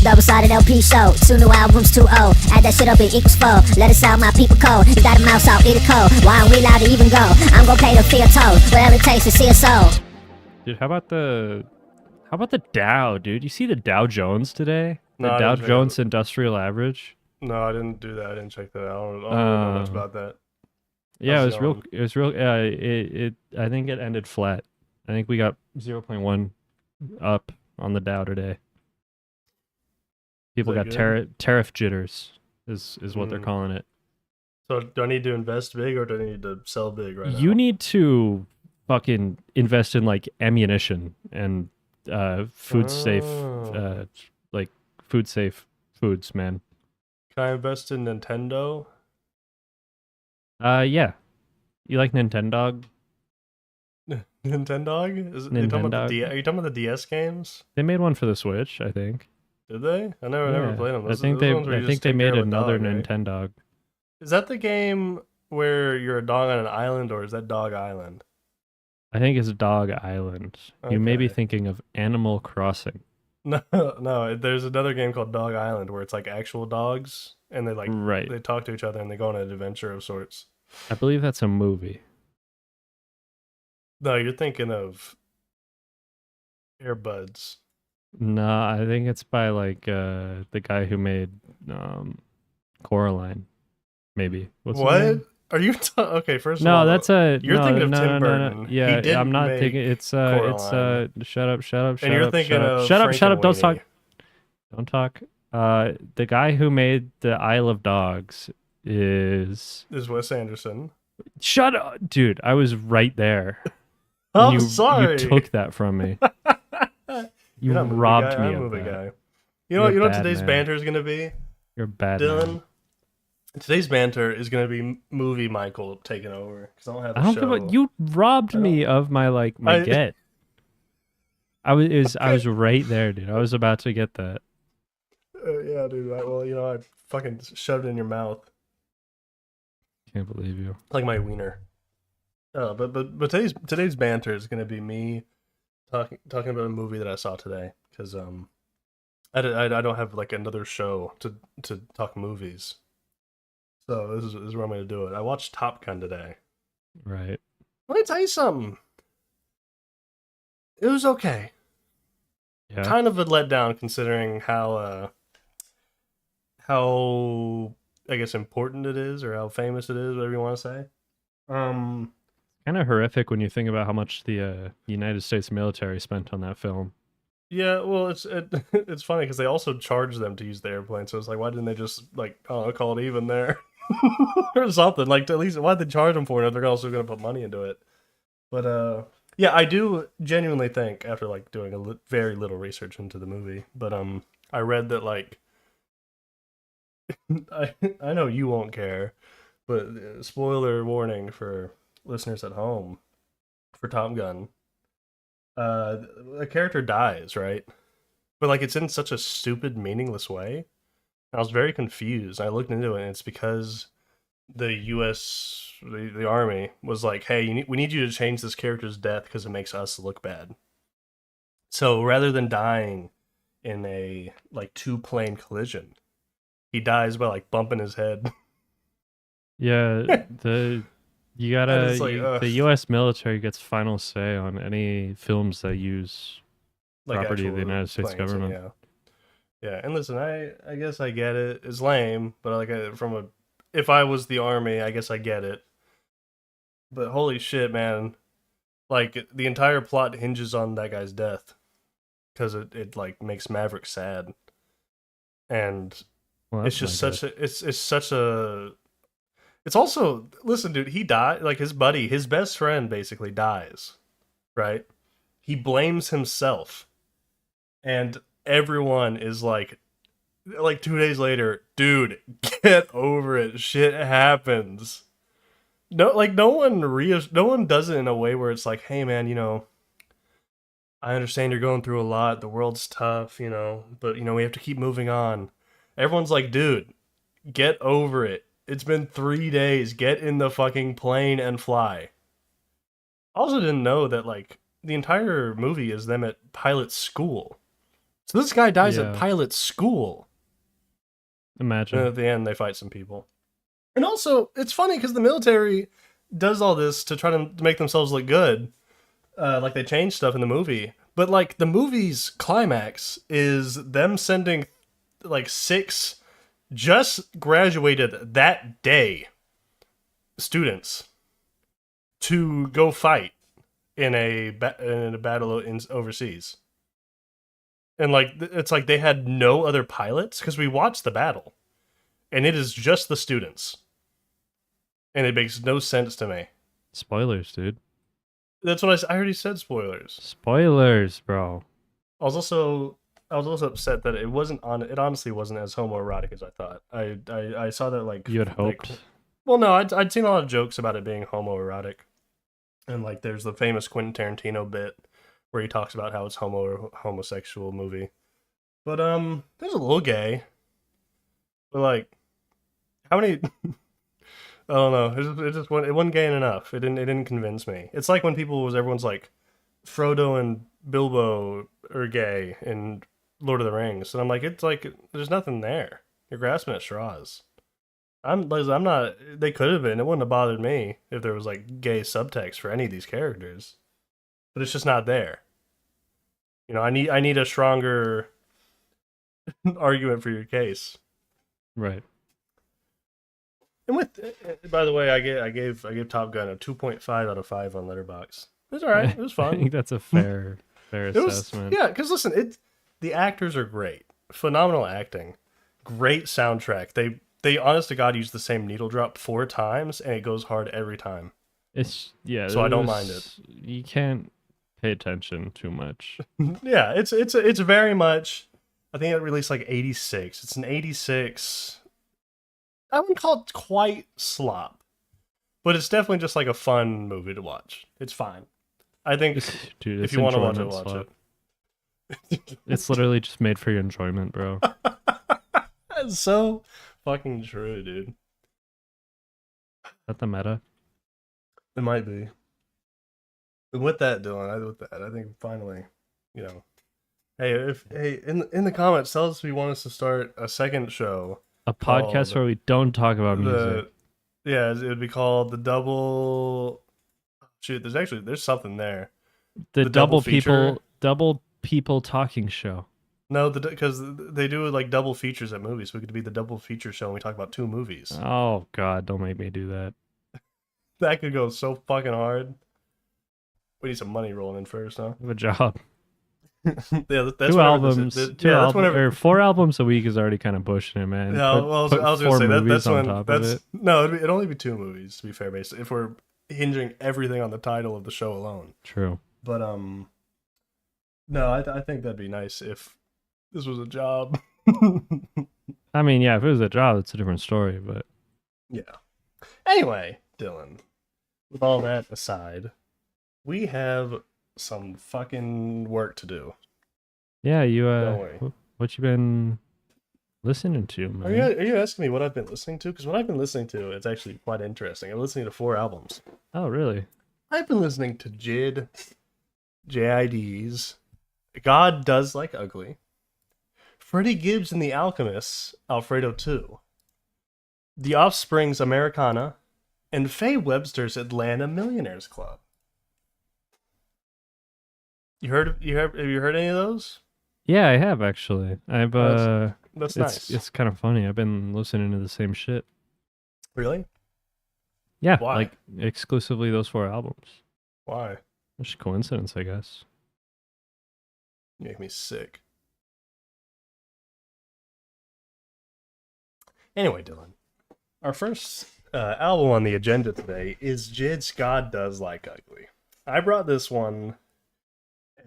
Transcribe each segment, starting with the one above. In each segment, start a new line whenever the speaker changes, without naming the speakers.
Double-sided LP show. 2 new albums, 2 old. Add that shit up, it equals 4. Let us out, my people cold. You got a mouse out, eat a cold. Why aren't we allowed to even go? I'm gon' pay the fee or toll. Whatever it takes to see us all.
Dude, how about the Dow, dude? You see the Dow Jones today?
No,
The
I
Dow
didn't check
Jones Industrial Average?
No, I didn't do that. I didn't check that. I don't know much about that.
Yeah,
How's
it was real. I think it ended flat. I think we got 0.1 up on the Dow today. People got tariff jitters, is what they're calling it.
So do I need to invest big or do I need to sell big right now?
You need to fucking invest in like ammunition and food safe, like food safe foods, man.
Can I invest in Nintendo?
Yeah. You like Nintendo?
Nintendo? Are you talking about the DS games?
They made one for the Switch, I think.
Did they? I never played them.
I think they made another Nintendo.
Is that the game where you're a dog on an island, or is that Dog Island?
I think it's Dog Island.
Okay.
You may be thinking of Animal Crossing.
No. There's another game called Dog Island where it's like actual dogs, and they talk to each other and they go on an adventure of sorts.
I believe that's a movie.
No, you're thinking of Airbuds.
No, I think it's by like the guy who made Coraline. Maybe. What's his name?
Are you okay? First of
No,
all,
that's a
you're thinking of Tim Burton.
No. Yeah, I'm not thinking. It's
Coraline.
shut up.
And you're thinking of
shut up. Don't
Frankenweenie.
talk. Don't talk. The guy who made the Isle of Dogs is
Wes Anderson.
Shut up, dude. I was right there.
I'm sorry.
You took that from me. You
You're not a movie
robbed
guy,
me
I'm a
of
movie
that.
guy.
You're
You know
a
what
bad
today's
man.
banter is gonna be?
You're a bad
Dylan.
man.
Today's banter is gonna be movie Michael taking over because I don't have.
I don't give a. You robbed me of my get. I was right there, dude. I was about to get that.
Yeah, dude. I fucking shoved it in your mouth
Can't believe you.
like my wiener. But today's banter is gonna be me talking about a movie that I saw today because I don't have like another show to talk movies. So this is where I'm gonna do it. I watched Top Gun today.
Right.
Let me tell you something. It was okay.
Yeah.
Kind of a letdown considering how I guess important it is or how famous it is, whatever you want to say.
Kind of horrific when you think about how much the United States military spent on that film.
Yeah, well, it's funny because they also charged them to use the airplane, so it's like, why didn't they just call it even there or something? Like, at least why'd they charge them for it if they're also going to put money into it? But yeah, I do genuinely think after like doing very little research into the movie, but I read that like I know you won't care, but spoiler warning for listeners at home for Top Gun. A character dies, right? But like it's in such a stupid, meaningless way. I was very confused. I looked into it, and it's because the U.S. the Army was like, "Hey, we need you to change this character's death because it makes us look bad." So rather than dying in a like 2-plane collision, he dies by like bumping his head.
Yeah, you gotta
like,
the U.S. military gets final say on any films that use
Like
property of the
actual
United States
planes,
government.
Yeah. And listen, I guess I get it. It's lame, but like if I was the Army, I guess I get it. But holy shit, man! Like the entire plot hinges on that guy's death because it like makes Maverick sad, and
Well,
it's just such a. It's also, listen, dude, he died, like his buddy, his best friend basically dies, right? He blames himself. And everyone is like 2 days later, dude, get over it. Shit happens. No one does it in a way where it's like, hey man, I understand you're going through a lot. The world's tough, but we have to keep moving on. Everyone's like, dude, get over it. It's been 3 days. Get in the fucking plane and fly. I also didn't know that, like, the entire movie is them at pilot school. So this guy dies
Yeah.
at pilot school.
Imagine.
And at the end, they fight some people. And also, it's funny because the military does all this to try to make themselves look good. Like they change stuff in the movie. But like the movie's climax is them sending like 6 just graduated that day students to go fight in a battle overseas. And like it's like they had no other pilots because we watched the battle, and it is just the students, and it makes no sense to me.
Spoilers, dude.
That's what I already said. Spoilers.
Spoilers, bro.
I was also upset that it wasn't on. It honestly wasn't as homoerotic as I thought. I saw that like
You had hoped.
Well, no, I'd seen a lot of jokes about it being homoerotic, and like there's the famous Quentin Tarantino bit where he talks about how it's homosexual movie, but there's a little gay, but like how many? I don't know. It wasn't gay enough. It didn't convince me. It's like when everyone's like Frodo and Bilbo are gay in Lord of the Rings, and I'm like, it's like there's nothing there. You're grasping at straws. I'm not. They could have been. It wouldn't have bothered me if there was like gay subtext for any of these characters, but it's just not there. You know, I need a stronger argument for your case.
Right.
And by the way, I gave Top Gun a 2.5 out of 5 on Letterboxd. It was all right. It was
I
fun.
think that's a fair assessment.
Yeah, because listen, the actors are great, phenomenal acting, great soundtrack. They honest to God use the same needle drop 4 times, and it goes hard every time.
So
I don't mind it.
You can't pay attention too much.
Yeah, it's very much. I think it released like 86. It's an 86. I wouldn't call it quite slop, but it's definitely just like a fun movie to watch. It's fine. I think
Dude,
if you want to watch it, watch it.
It's literally just made for your enjoyment, bro.
That's so fucking true, dude.
Is that the meta?
It might be. And with that, Dylan, I think finally, you know, hey, in the comments, tell us if you want us to start a second show.
A podcast where we don't talk about music.
Yeah, it would be called the double. Shoot, there's something there.
The double
feature?
people talking show.
No, because they do like double features at movies. So we could be the double feature show and we talk about 2 movies.
Oh God, don't make me do that.
That could go so fucking hard. We need some money rolling in first, huh?
Good job.
Yeah, that's
2 albums.
that's whenever.
Or 4 albums a week is already kind of pushing it, man.
Yeah, well, I was gonna say that's when
it.
No, it'd only be 2 movies to be fair, basically, if we're hinging everything on the title of the show alone.
True.
But no, I think that'd be nice if this was a job.
I mean, yeah, if it was a job, it's a different story, but
Yeah. Anyway, Dylan, with all that aside, we have some fucking work to do.
yeah, you
Don't worry.
what you been listening to, man?
Are you asking me what I've been listening to? Because what I've been listening to, it's actually quite interesting. I'm listening to 4 albums.
Oh, really?
I've been listening to JID, JID's God Does Like Ugly, Freddie Gibbs and the Alchemist Alfredo II, The Offspring's Americana, and Faye Webster's Atlanta Millionaires Club. Have you heard any of those?
Yeah, I have actually.
That's nice.
It's kind of funny. I've been listening to the same shit.
Really?
Yeah,
Why?
like exclusively those 4 albums.
Why?
Just coincidence, I guess.
You make me sick. Anyway, Dylan, our first album on the agenda today is JID's God Does Like Ugly. I brought this one,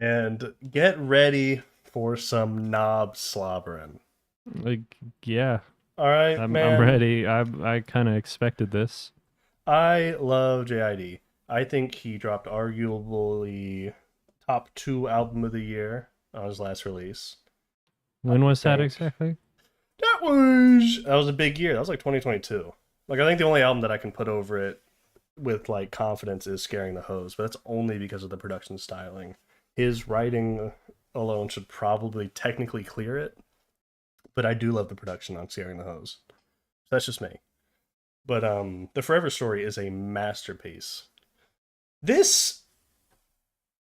and get ready for some knob slobbering.
Like, yeah,
All right,
I'm
man.
ready. I kind of expected this.
I love JID. I think he dropped arguably top 2 album of the year on his last release.
When was that
Thanks.
exactly?
That was a big year. That was like 2022. Like I think the only album that I can put over it with like confidence is Scaring the Hose, but that's only because of the production styling. His writing alone should probably technically clear it. But I do love the production on Scaring the Hose. That's just me. But the Forever Story is a masterpiece. This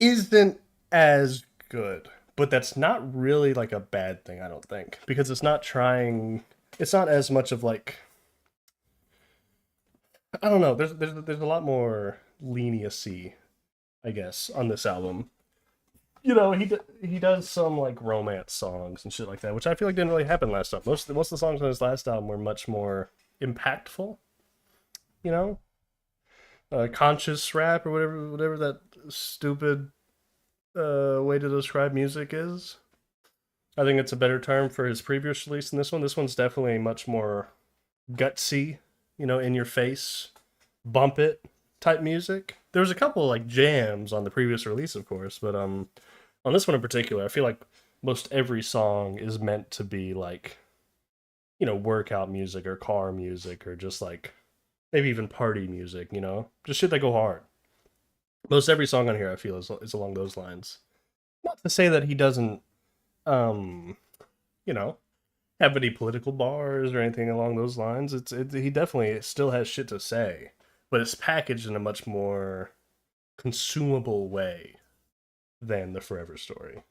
isn't as good, but that's not really like a bad thing, I don't think, because it's not as much of like, I don't know, there's a lot more leniency, I guess, on this album. You know, he does some like romance songs and shit like that, which I feel like didn't really happen last time. Most of the songs on his last album were much more impactful, you know, conscious rap or whatever that stupid way to describe music is. I think it's a better term for his previous release than this one. This one's definitely much more gutsy, you know, in your face, bump it type music. There was a couple like jams on the previous release, of course, but on this one in particular, I feel like most every song is meant to be like, you know, workout music or car music or just like maybe even party music, you know, just shit that go hard. Most every song on here, I feel, is along those lines. Not to say that he doesn't, you know, have any political bars or anything along those lines. He definitely still has shit to say, but it's packaged in a much more consumable way than the Forever Story.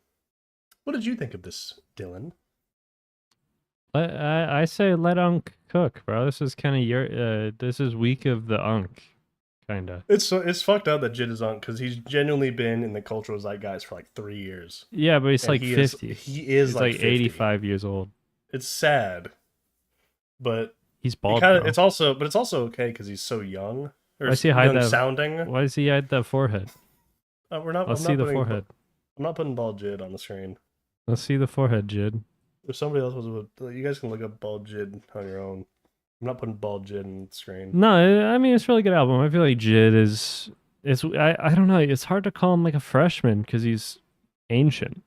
What did you think of this, Dylan?
I say let Unk cook, bro. This is kind of this is week of the Unk, kinda.
It's fucked up that JID is on because he's genuinely been in the cultural zeitgeist for like 3 years.
Yeah, but he's like 50.
He's
like
50.
85 years old.
It's sad, but
he's bald.
It's also okay because he's so young. Or
why does he hide that
sounding?
Why does he hide that forehead?
Let's
see the forehead.
I'm not putting bald JID on the screen.
Let's see the forehead, JID.
If somebody else was, you guys can look up bald JID on your own. I'm not putting bald JID on the screen.
No, I mean it's a really good album. I feel like JID is I don't know. It's hard to call him like a freshman because he's ancient.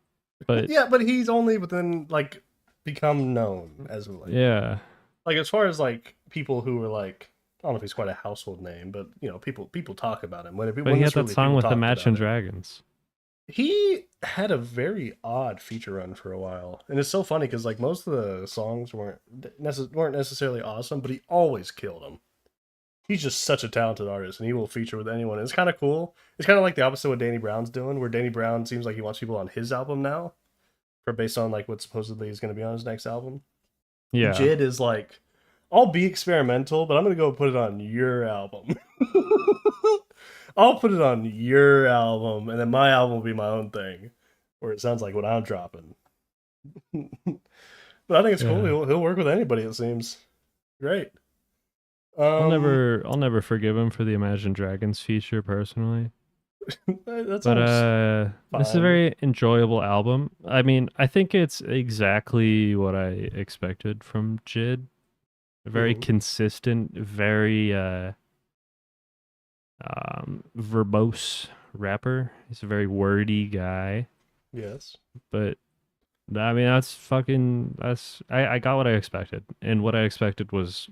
But
yeah, but he's only within like become known as like
yeah.
Like as far as like people who were like, I don't know if he's quite a household name, but you know people talk about him.
But he had that song with Imagine Dragons.
He had a very odd feature run for a while, and it's so funny because like most of the songs weren't necessarily awesome, but he always killed them. He's just such a talented artist, and he will feature with anyone. It's kind of cool. It's kind of like the opposite of what Danny Brown's doing, where Danny Brown seems like he wants people on his album now, based on like what supposedly is going to be on his next album.
Yeah,
JID is like, I'll be experimental, but I'm going to go put it on your album. I'll put it on your album, and then my album will be my own thing, where it sounds like what I'm dropping. But I think it's cool. He'll work with anybody. It seems great.
I'll never forgive him for the Imagine Dragons feature personally.
This is
a very enjoyable album. I mean, I think it's exactly what I expected from JID. A very consistent, very verbose rapper. He's a very wordy guy.
Yes.
But I mean, I got what I expected, and what I expected was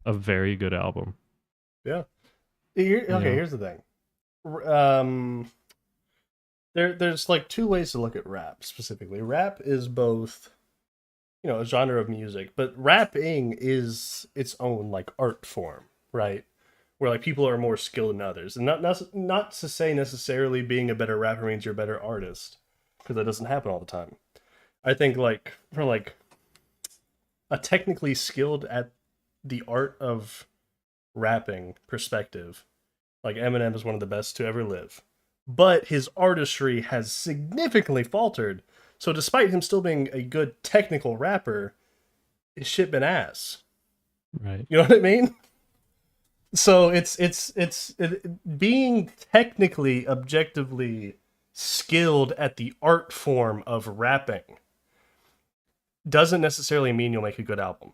a very good album.
Yeah. Here's the thing. There's like two ways to look at rap specifically. Rap is both, you know, a genre of music, but rapping is its own like art form, right? Where like people are more skilled than others, and not to say necessarily being a better rapper means you're a better artist, because that doesn't happen all the time. I think like for like a technically skilled at the art of rapping perspective, like Eminem is one of the best to ever live, but his artistry has significantly faltered. So despite him still being a good technical rapper, his shit been ass.
Right.
You know what I mean? So it's being technically, objectively skilled at the art form of rapping doesn't necessarily mean you'll make a good album,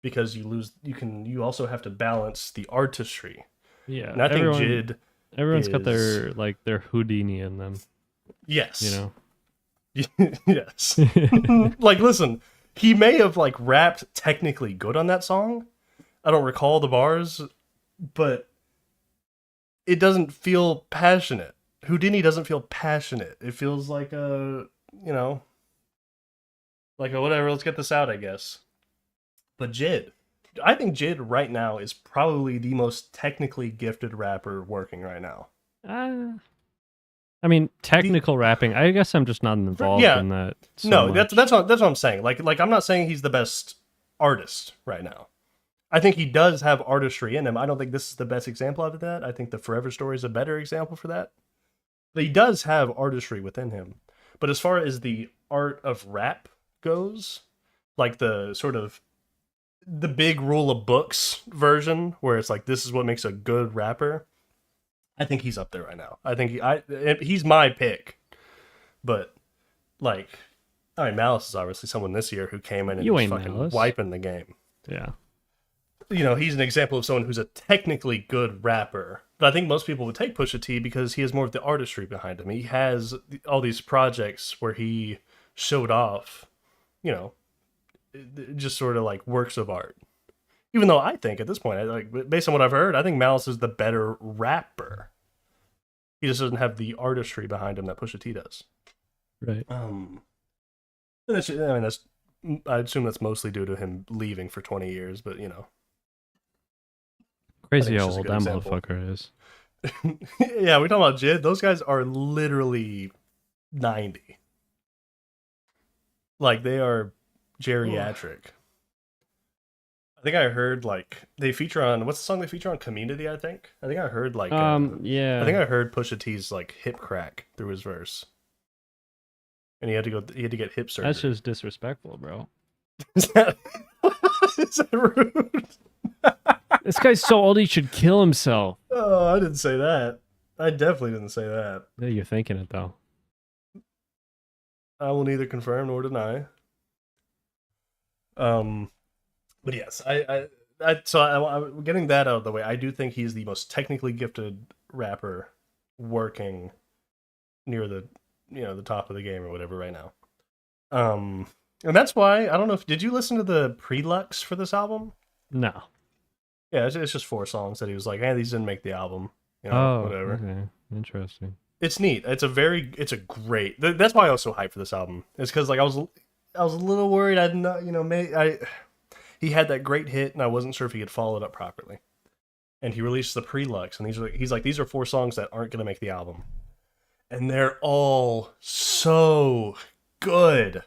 because you also have to balance the artistry.
Yeah.
And I think JID,
everyone's got their Houdini in them.
Yes.
You know.
Yes. Like, listen, he may have like rapped technically good on that song. I don't recall the bars, but it doesn't feel passionate. Houdini doesn't feel passionate. It feels like like a whatever. Let's get this out, I guess. But JID, I think JID right now is probably the most technically gifted rapper working right now.
I mean, technical rapping. I guess I'm just not involved in that.
That's what I'm saying. Like I'm not saying he's the best artist right now. I think he does have artistry in him. I don't think this is the best example of that. I think the Forever Story is a better example for that. But he does have artistry within him. But as far as the art of rap goes, like the sort of the big rule of books version, where it's like this is what makes a good rapper, I think he's up there right now. I think he's my pick. But like, I mean, Malice is obviously someone this year who came in and was fucking
Malice.
wiping the game.
Yeah.
You know, he's an example of someone who's a technically good rapper. But I think most people would take Pusha T because he has more of the artistry behind him. He has all these projects where he showed off, you know, just sort of like works of art. Even though I think at this point, based on what I've heard, I think Malice is the better rapper. He just doesn't have the artistry behind him that Pusha T does.
Right.
I assume that's mostly due to him leaving for 20 years, but you know.
Crazy how old that motherfucker is.
Yeah, we're talking about JID. Those guys are literally 90. Like, they are geriatric. I think I heard, like, they feature on, what's the song they feature on? Community, I think? I think I heard, like,
yeah.
I think I heard Pusha T's, like, hip crack through his verse. And he had to get hip surgery.
That's just disrespectful, bro.
Is that rude?
This guy's so old he should kill himself.
Oh, I didn't say that. I definitely didn't say that.
Yeah, you're thinking it, though.
I will neither confirm nor deny. But yes, I'm getting that out of the way. I do think he's the most technically gifted rapper working near the top of the game or whatever right now. And that's why I don't know if did you listen to the pre-lux for this album?
No.
Yeah, it's just 4 songs that he was like, hey, these didn't make the album. You know, whatever.
Okay. Interesting.
It's neat. It's a great. That's why I was so hyped for this album. It's because like I was a little worried. I'd not, he had that great hit, and I wasn't sure if he could follow it up properly. And he released the pre-lux, and he's like, these are 4 songs that aren't gonna make the album, and they're all so good.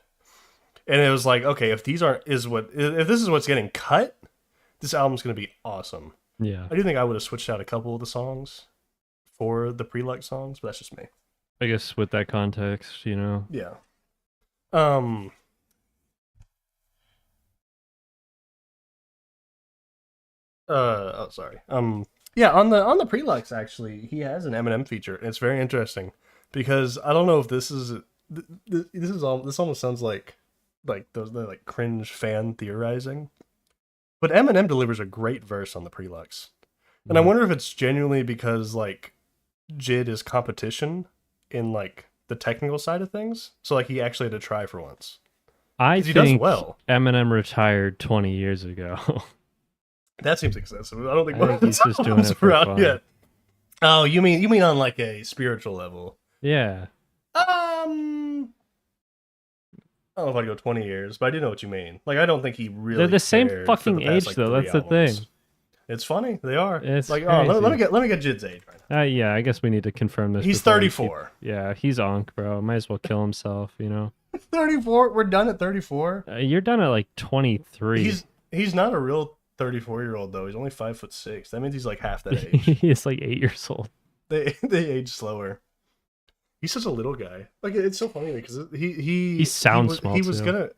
And it was like, okay, if this is what's getting cut, this album's gonna be awesome.
Yeah.
I do think I would have switched out a couple of the songs for the pre-lux songs, but that's just me.
I guess with that context, you know.
Yeah. Sorry. Yeah, on the pre-lux actually, he has an Eminem feature. And it's very interesting because I don't know if this almost sounds like those like cringe fan theorizing. But Eminem delivers a great verse on the pre-lux. And I wonder if it's genuinely because like JID is competition in like the technical side of things. So like he actually had to try for once.
I
think
think
does well.
Eminem retired 20 years ago.
That seems excessive. I don't think
he's just doing it for fun.
Yet. Oh, you mean on like a spiritual level?
Yeah.
I don't know if I'd go 20 years, but I do know what you mean. Like, I don't think he really.
They're the same
cared
fucking
for the past,
age,
like,
though.
3
That's the
albums.
thing.
It's funny. They are.
It's
like,
crazy.
let me get JID's age right now.
Yeah, I guess we need to confirm this.
He's
before
34.
Yeah, he's onk, bro. Might as well kill himself, you know.
34. We're done at 34.
You're done at like 23.
He's not a real 34-year-old though. He's only 5'6". That means he's like half that age.
He's like 8 years old.
They age slower. He's such a little guy. Like it's so funny because he
sounds small.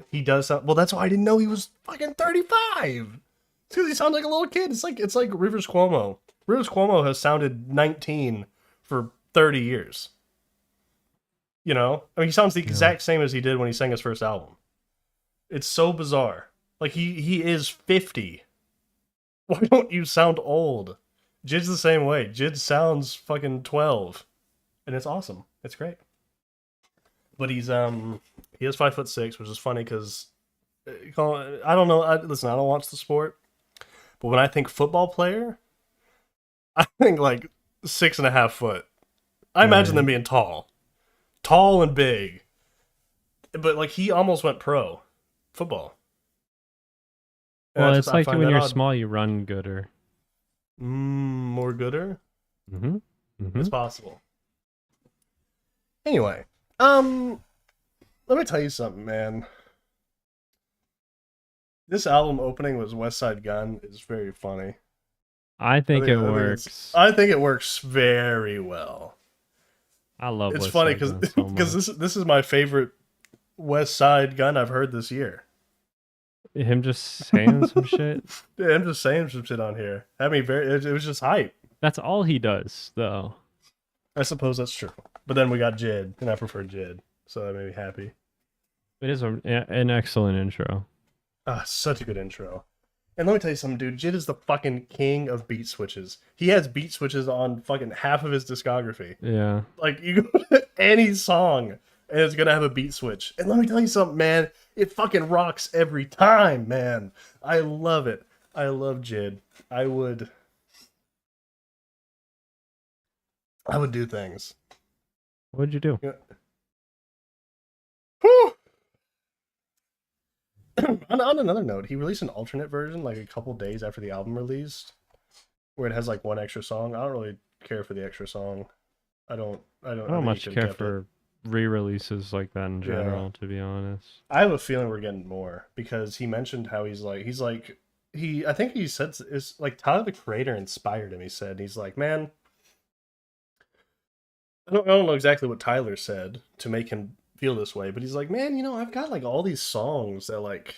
He does sound. Well, that's why I didn't know he was fucking 35. It's because he sounds like a little kid. It's like Rivers Cuomo. Rivers Cuomo has sounded 19 for 30 years. You know, I mean, he sounds the exact same as he did when he sang his first album. It's so bizarre. Like he is 50. Why don't you sound old? JID's the same way. JID sounds fucking 12, and it's awesome. It's great. But he is 5'6", which is funny because I don't know. Listen, I don't watch the sport, but when I think football player, I think like 6.5 foot. I imagine them being tall and big. But like he almost went pro football.
Well, it's like when you're small, you run gooder.
More gooder.
Mm-hmm.
It's possible. Anyway, let me tell you something, man. This album opening was West Side Gun is very funny.
I think it works.
I think it works very well.
I love
it's
West
funny
Side
because this is my favorite West Side Gun I've heard this year.
Him just saying some shit.
Yeah, I'm just saying some shit on here. I mean, it was just hype.
That's all he does, though.
I suppose that's true. But then we got JID, and I prefer JID, so that made me happy.
It is an excellent intro.
Such a good intro. And let me tell you something, dude. JID is the fucking king of beat switches. He has beat switches on fucking half of his discography.
Yeah.
Like, you go to any song, and it's gonna have a beat switch. And let me tell you something, man. It fucking rocks every time, man. I love it. I love JID. I would do things.
What'd you do?
Yeah. Whew. on another note, he released an alternate version like a couple days after the album released, where it has like one extra song. I don't really care for the extra song. I don't
much care for re-releases like that in general, to be honest.
I have a feeling we're getting more because he mentioned how I think he said it's like Tyler the Creator inspired him. He said he's like, man, I don't know exactly what Tyler said to make him feel this way, but he's like, man, I've got like all these songs that like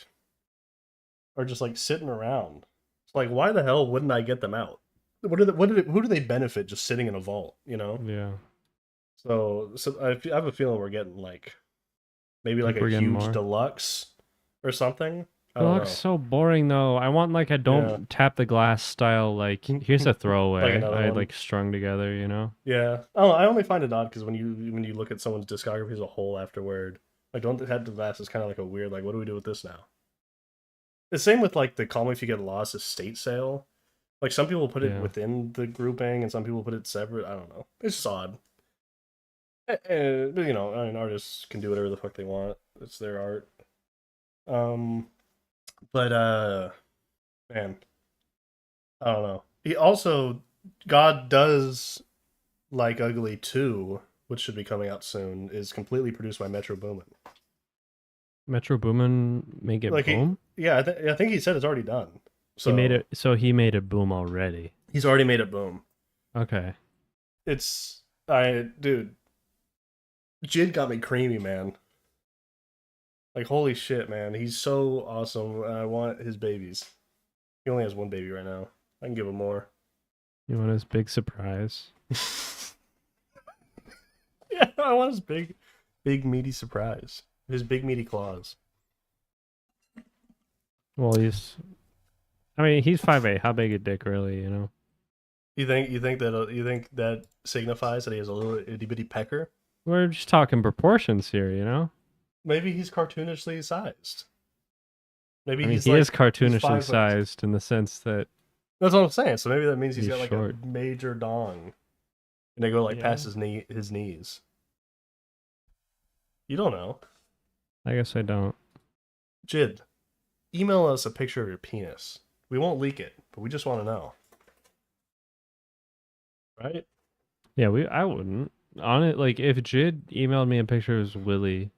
are just like sitting around. It's like, why the hell wouldn't I get them out? Who do they benefit just sitting in a vault?
Yeah.
So I have a feeling we're getting like maybe like a huge deluxe or something.
Deluxe so boring though. I want like a don't tap the glass style. Like here's a throwaway. I like strung together.
Yeah. Oh, I only find it odd because when you look at someone's discography as a whole afterward, like don't tap the glass is kind of like a weird like what do we do with this now? The same with like the Call Me If You Get Lost estate sale. Like some people put it within the grouping and some people put it separate. I don't know. It's just odd. But, I mean, artists can do whatever the fuck they want. It's their art. But man, I don't know. He also, God Does Like Ugly 2, which should be coming out soon, is completely produced by Metro Boomin.
Metro Boomin make it boom?
I think he said it's already done. So
he made it boom already.
He's already made it boom.
Okay.
Dude, JID got me creamy, man. Like, holy shit, man. He's so awesome. I want his babies. He only has one baby right now. I can give him more.
You want his big surprise?
Yeah, I want his big, meaty surprise. His big, meaty claws.
Well, he's 5'8". How big a dick, really,
You think that signifies that he has a little itty bitty pecker?
We're just talking proportions here,
Maybe he's cartoonishly sized. Maybe
he is cartoonishly sized in the sense that
that's what I'm saying. So maybe that means he's got like
short.
a major dong, and they go like past his knees. You don't know.
I guess I don't.
JID, email us a picture of your penis. We won't leak it, but we just want to know. Right?
Yeah, I wouldn't. On it, like if JID emailed me a picture of his willy,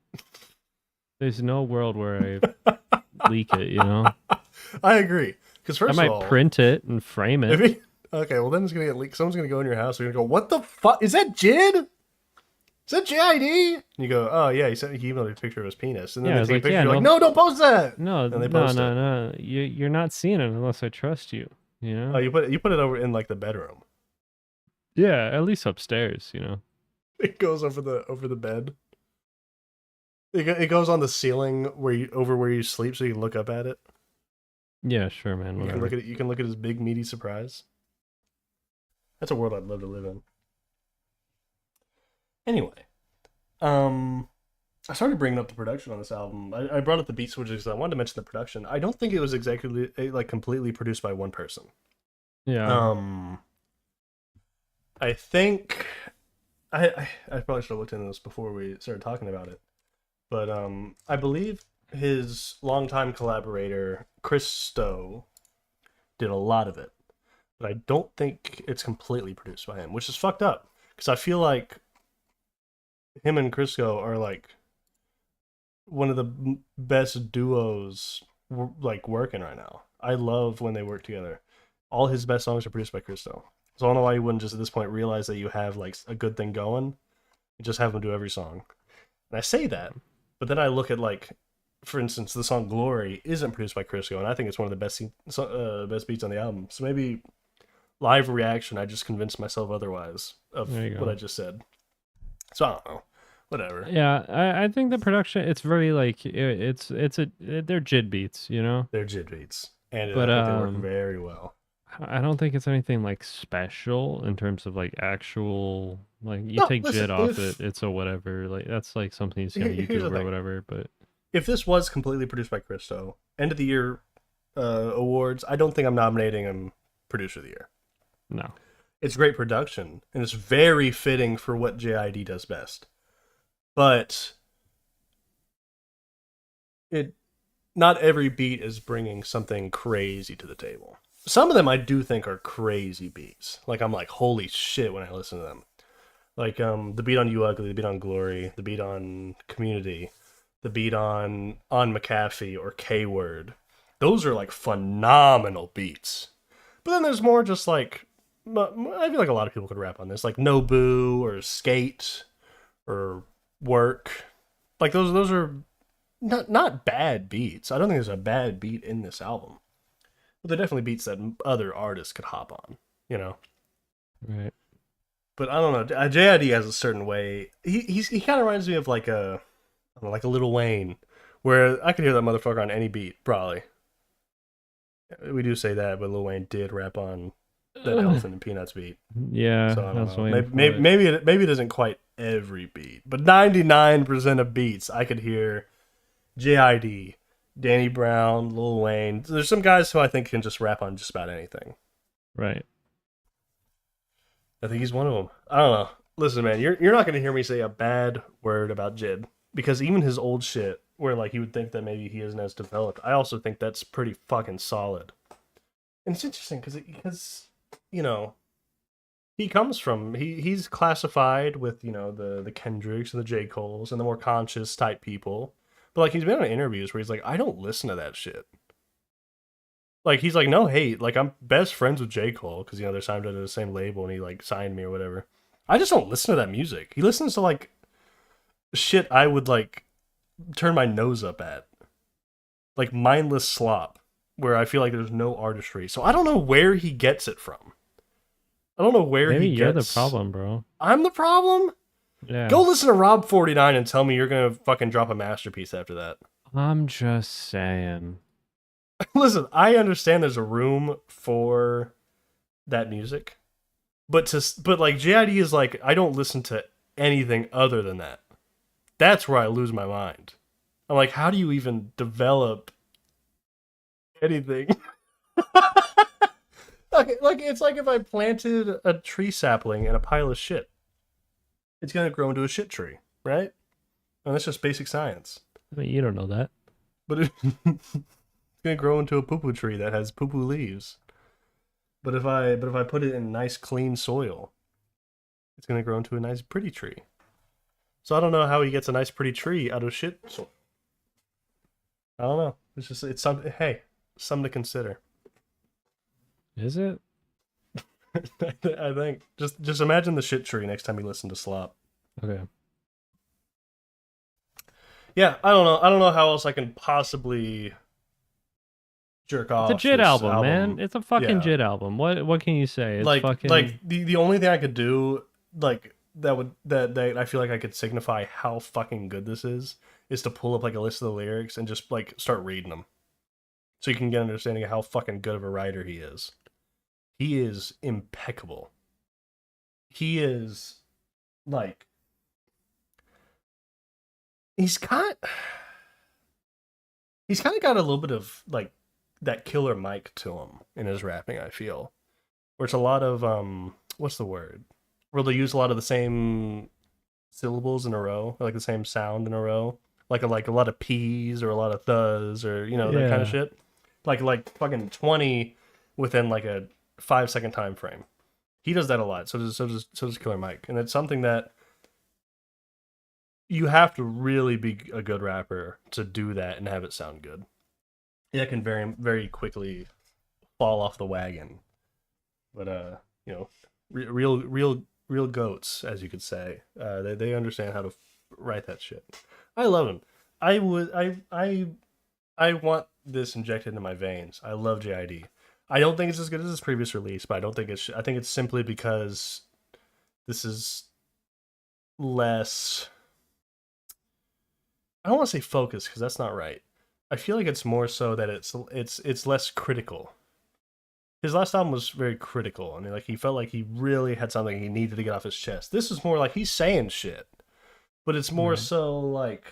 there's no world where I leak it,
I agree. Because first
I might print it and frame it.
Okay, well then it's gonna get leaked. Someone's gonna go in your house. You're gonna go, "What the fuck? Is that JID? Is that JID?" And you go, "Oh yeah, he emailed me a picture of his penis." And then they take a picture. You're like, "No, don't post that."
No,
and they post it.
No. You're not seeing it unless I trust you.
Oh, you put it over in like the bedroom.
Yeah, at least upstairs.
It goes over the bed. It goes on the ceiling where you sleep, so you can look up at it.
Yeah, sure, man.
You can look at it. You can look at his big meaty surprise. That's a world I'd love to live in. Anyway, I started bringing up the production on this album. I brought up the beat switches because I wanted to mention the production. I don't think it was exactly like completely produced by one person.
Yeah.
I think I probably should have looked into this before we started talking about it. But I believe his longtime collaborator Christo did a lot of it, but I don't think it's completely produced by him, which is fucked up because I feel like him and Crisco are like one of the best duos like working right now. I love when they work together. All his best songs are produced by Christo. So I don't know why you wouldn't just at this point realize that you have like a good thing going and just have him do every song. And I say that, but then I look at like, for instance, the song "Glory" isn't produced by Crisco, and I think it's one of the best beats on the album. So maybe live reaction, I just convinced myself otherwise of what I just said. So I don't know. Whatever.
Yeah, I think the production, it's very like they're JID beats, you know.
They're JID beats, and
but
I think they work very well.
I don't think it's anything like special in terms of like actual like you take JID off it, it's a whatever. Like that's like something you see on YouTube or whatever. But
if this was completely produced by Christo, end of the year awards, I don't think I'm nominating him producer of the year.
No,
it's great production and it's very fitting for what JID does best. But not every beat is bringing something crazy to the table. Some of them I do think are crazy beats. Like I'm like, holy shit when I listen to them. Like the beat on You Ugly, the beat on Glory, the beat on Community, the beat on McAfee or K-Word. Those are like phenomenal beats. But then there's more just like, I feel like a lot of people could rap on this, like Nobu or Skate or Work. Like those are not bad beats. I don't think there's a bad beat in this album. But they're definitely beats that other artists could hop on, you know?
Right.
But I don't know. JID has a certain way. He kind of reminds me of like a Lil Wayne, where I could hear that motherfucker on any beat, probably. We do say that, but Lil Wayne did rap on that Elephant and Peanuts beat.
Yeah,
so I don't know. Maybe it isn't quite every beat, but 99% of beats I could hear JID, Danny Brown, Lil Wayne. There's some guys who I think can just rap on just about anything.
Right.
I think he's one of them. I don't know. Listen, man, you're not going to hear me say a bad word about JID, because even his old shit, where like you would think that maybe he isn't as developed, I also think that's pretty fucking solid. And it's interesting because you know, he comes from he's classified with, you know, the Kendricks and the J. Coles and the more conscious type people. But like he's been on interviews where he's like, I don't listen to that shit. Like he's like, no hate. Like I'm best friends with J. Cole because, you know, they're signed under the same label and he like signed me or whatever. I just don't listen to that music. He listens to like shit I would like turn my nose up at. Like mindless slop where I feel like there's no artistry. So I don't know where he gets it from. I don't know where
Maybe
he gets...
you're the problem, bro.
I'm the problem?
Yeah.
Go listen to Rob 49 and tell me you're going to fucking drop a masterpiece after that.
I'm just saying.
Listen, I understand there's a room for that music. But like JID is like, I don't listen to anything other than that. That's where I lose my mind. I'm like, how do you even develop anything? Like it's like if I planted a tree sapling in a pile of shit. It's gonna grow into a shit tree, right? And that's just basic science.
I mean, you don't know that.
But it's gonna grow into a poo-poo tree that has poo-poo leaves. But if I put it in nice clean soil, it's gonna grow into a nice pretty tree. So I don't know how he gets a nice pretty tree out of shit. I don't know. It's something. Hey, something to consider.
Is it?
I think just imagine the shit tree next time you listen to Slop.
Okay.
Yeah, I don't know how else I can possibly jerk off.
It's a JID album, man. It's a fucking JID album. What can you say? It's
like
fucking...
like the only thing I could do like that I feel like I could signify how fucking good this is to pull up like a list of the lyrics and just like start reading them, so you can get an understanding of how fucking good of a writer he is. He is impeccable. He is like he's kind of got a little bit of like that Killer Mike to him in his rapping, I feel. Where it's a lot of what's the word? where they use a lot of the same syllables in a row, like the same sound in a row, like a lot of P's or a lot of thes or that kind of
Yeah.
shit. Like fucking 20 within like a 5 second time frame. He does that a lot. So does Killer Mike, and it's something that you have to really be a good rapper to do that and have it sound good. It can very very quickly fall off the wagon. But real goats, as you could say, they understand how to write that shit. I love him. I want this injected into my veins. I love JID. I don't think it's as good as his previous release, but I don't think it's. I think it's simply because this is less. I don't want to say focused because that's not right. I feel like it's more so that it's less critical. His last album was very critical. I mean, like he felt like he really had something he needed to get off his chest. This is more like he's saying shit, but it's more
Right.
so like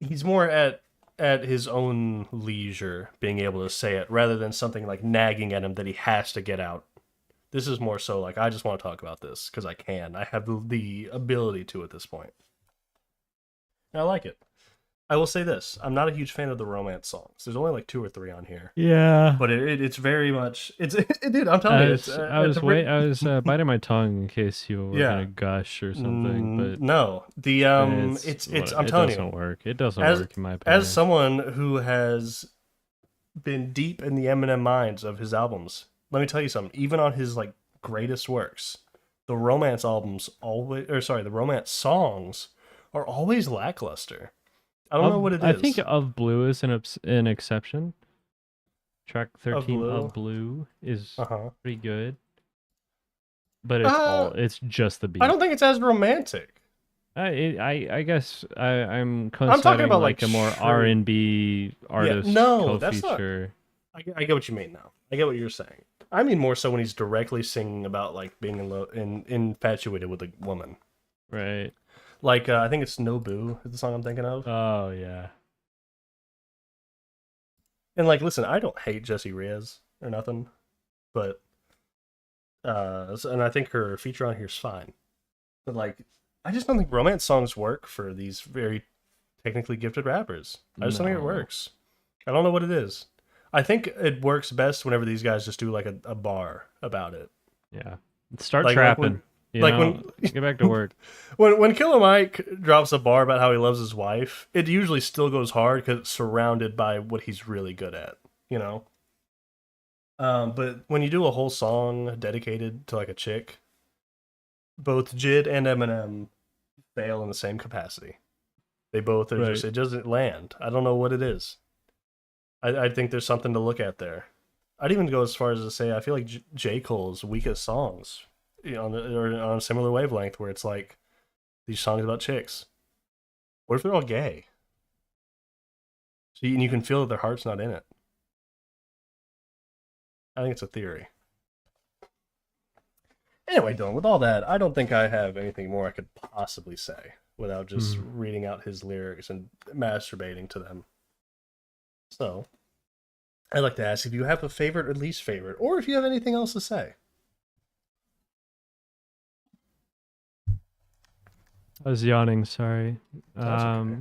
he's more at his own leisure being able to say it rather than something like nagging at him that he has to get out. This is more so like I just want to talk about this because I can. I have the ability to at this point. And I like it. I will say this: I'm not a huge fan of the romance songs. There's only like 2 or 3 on here,
Yeah.
but it's very much dude. I'm telling you, it's
I was biting my tongue in case you were
Yeah.
gonna gush or something, but
no. The it's I'm
it
telling
doesn't
you,
work. It doesn't
as
work in my opinion.
as someone who has been deep in the Eminem minds of his albums, let me tell you something. Even on his like greatest works, the romance the romance songs are always lackluster. I don't know what it is.
I think Of Blue is an exception. Track 13
Blue?
of Blue is
Uh-huh.
pretty good, but
Uh,
it's just the beat.
I don't think it's as romantic.
I guess I'm
talking
considering
about,
like
like,
a more
Shrew.
R&B artist
no, that's not-
co-feature.
I get what you mean now. I get what you're saying. I mean more so when he's directly singing about like being infatuated with a woman.
Right.
Like I think it's Nobu is the song I'm thinking of.
Oh yeah.
And like, listen, I don't hate Jessie Reyez or nothing, but and I think her feature on here is fine. But like, I just don't think romance songs work for these very technically gifted rappers. I just don't think it
No.
works. I don't know what it is. I think it works best whenever these guys just do like a bar about it.
Yeah. Start
Like
trapping.
when-
you
like
know?
when-
Get back to work.
When Killer Mike drops a bar about how he loves his wife, it usually still goes hard because it's surrounded by what he's really good at, you know? But when you do a whole song dedicated to like a chick, both JID and Eminem fail in the same capacity. They both are just,
Right.
it doesn't land. I don't know what it is. I think there's something to look at there. I'd even go as far as to say I feel like J. Cole's weakest songs are on a similar wavelength where it's like these songs about chicks. What if they're all gay? So you can feel that their heart's not in it. I think it's a theory. Anyway, Dylan, with all that, I don't think I have anything more I could possibly say without just reading out his lyrics and masturbating to them. So, I'd like to ask if you have a favorite or least favorite, or if you have anything else to say.
I was yawning, sorry.
That's okay.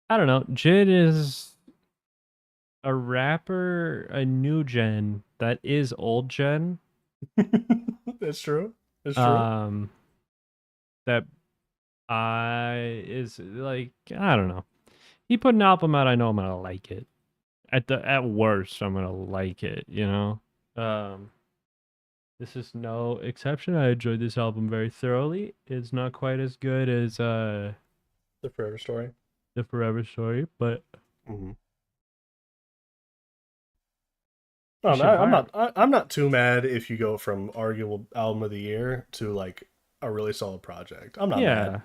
I don't know. JID is a rapper, a new gen that is old gen.
That's true. That's true.
That is like, I don't know. He put an album out, I know I'm gonna like it. At worst, I'm gonna like it, you know? This is no exception. I enjoyed this album very thoroughly. It's not quite as good as
The Forever Story.
The Forever Story, but
Mm-hmm.
should
I'm not too mad if you go from arguable album of the year to like a really solid project. I'm not mad.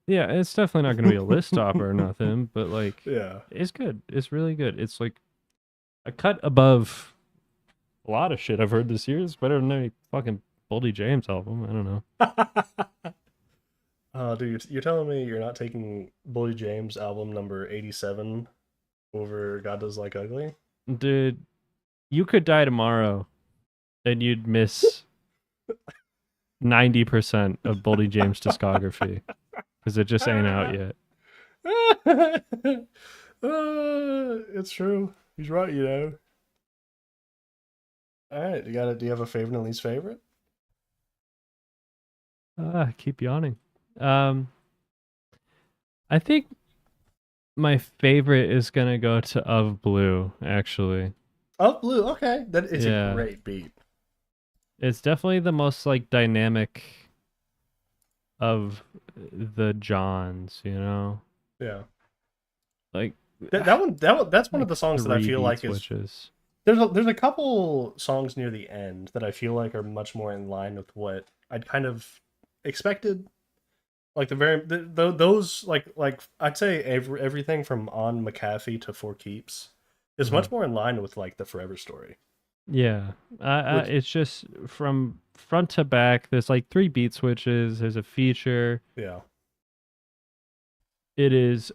Yeah, it's definitely not gonna be a list stopper or nothing, but like
Yeah.
it's good. It's really good. It's like a cut above a lot of shit I've heard this year. It's better than any fucking Boldy James album. I don't know.
Dude, you're telling me you're not taking Bully James album number 87 over God Does Like Ugly?
Dude, You Could Die Tomorrow and you'd miss 90% of Boldy James' discography because it just ain't out yet.
It's true. He's right, you know. All right, do you have a favorite and least favorite?
Keep yawning. I think my favorite is gonna go to Of Blue, actually.
Oh, Blue. Okay, that is
Yeah.
a great beat.
It's definitely the most like dynamic of the Johns, you know?
Yeah,
Like
that's one
like
of the songs that I
3
feel
beat
like is
switches.
there's a couple songs near the end that I feel like are much more in line with what I'd kind of expected. Like those like I'd say everything from On McAfee to For Keeps is much more in line with like the Forever Story.
Yeah.
Which
It's just from front to back, there's like 3 beat switches, there's a feature.
yeah.
It is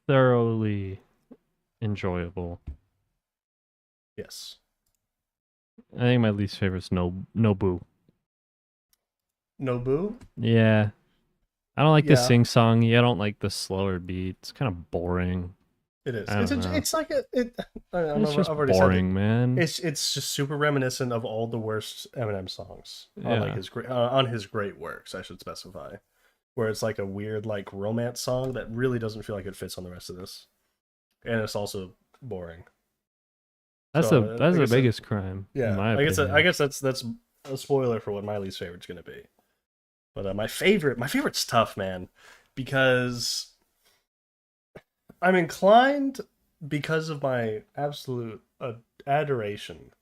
thoroughly enjoyable.
Yes.
I think my least favorite is No Boo.
Nobu?
Yeah. I don't like the
Yeah,
sing song. Yeah, I don't like the slower beat. It's kind of boring.
it is.
I don't know.
It's like I've
It's just
already said it.
boring, man.
It's just super reminiscent of all the worst Eminem songs on like
Yeah.
on his great works, I should specify. Where it's like a weird like romance song that really doesn't feel like it fits on the rest of this, and it's also boring.
That's
So
the that's
I
the
guess that,
biggest crime, in
yeah,
my
I
opinion.
guess that's a spoiler for what my least favorite's gonna be. But my favorite's tough, man, because I'm inclined because of my absolute adoration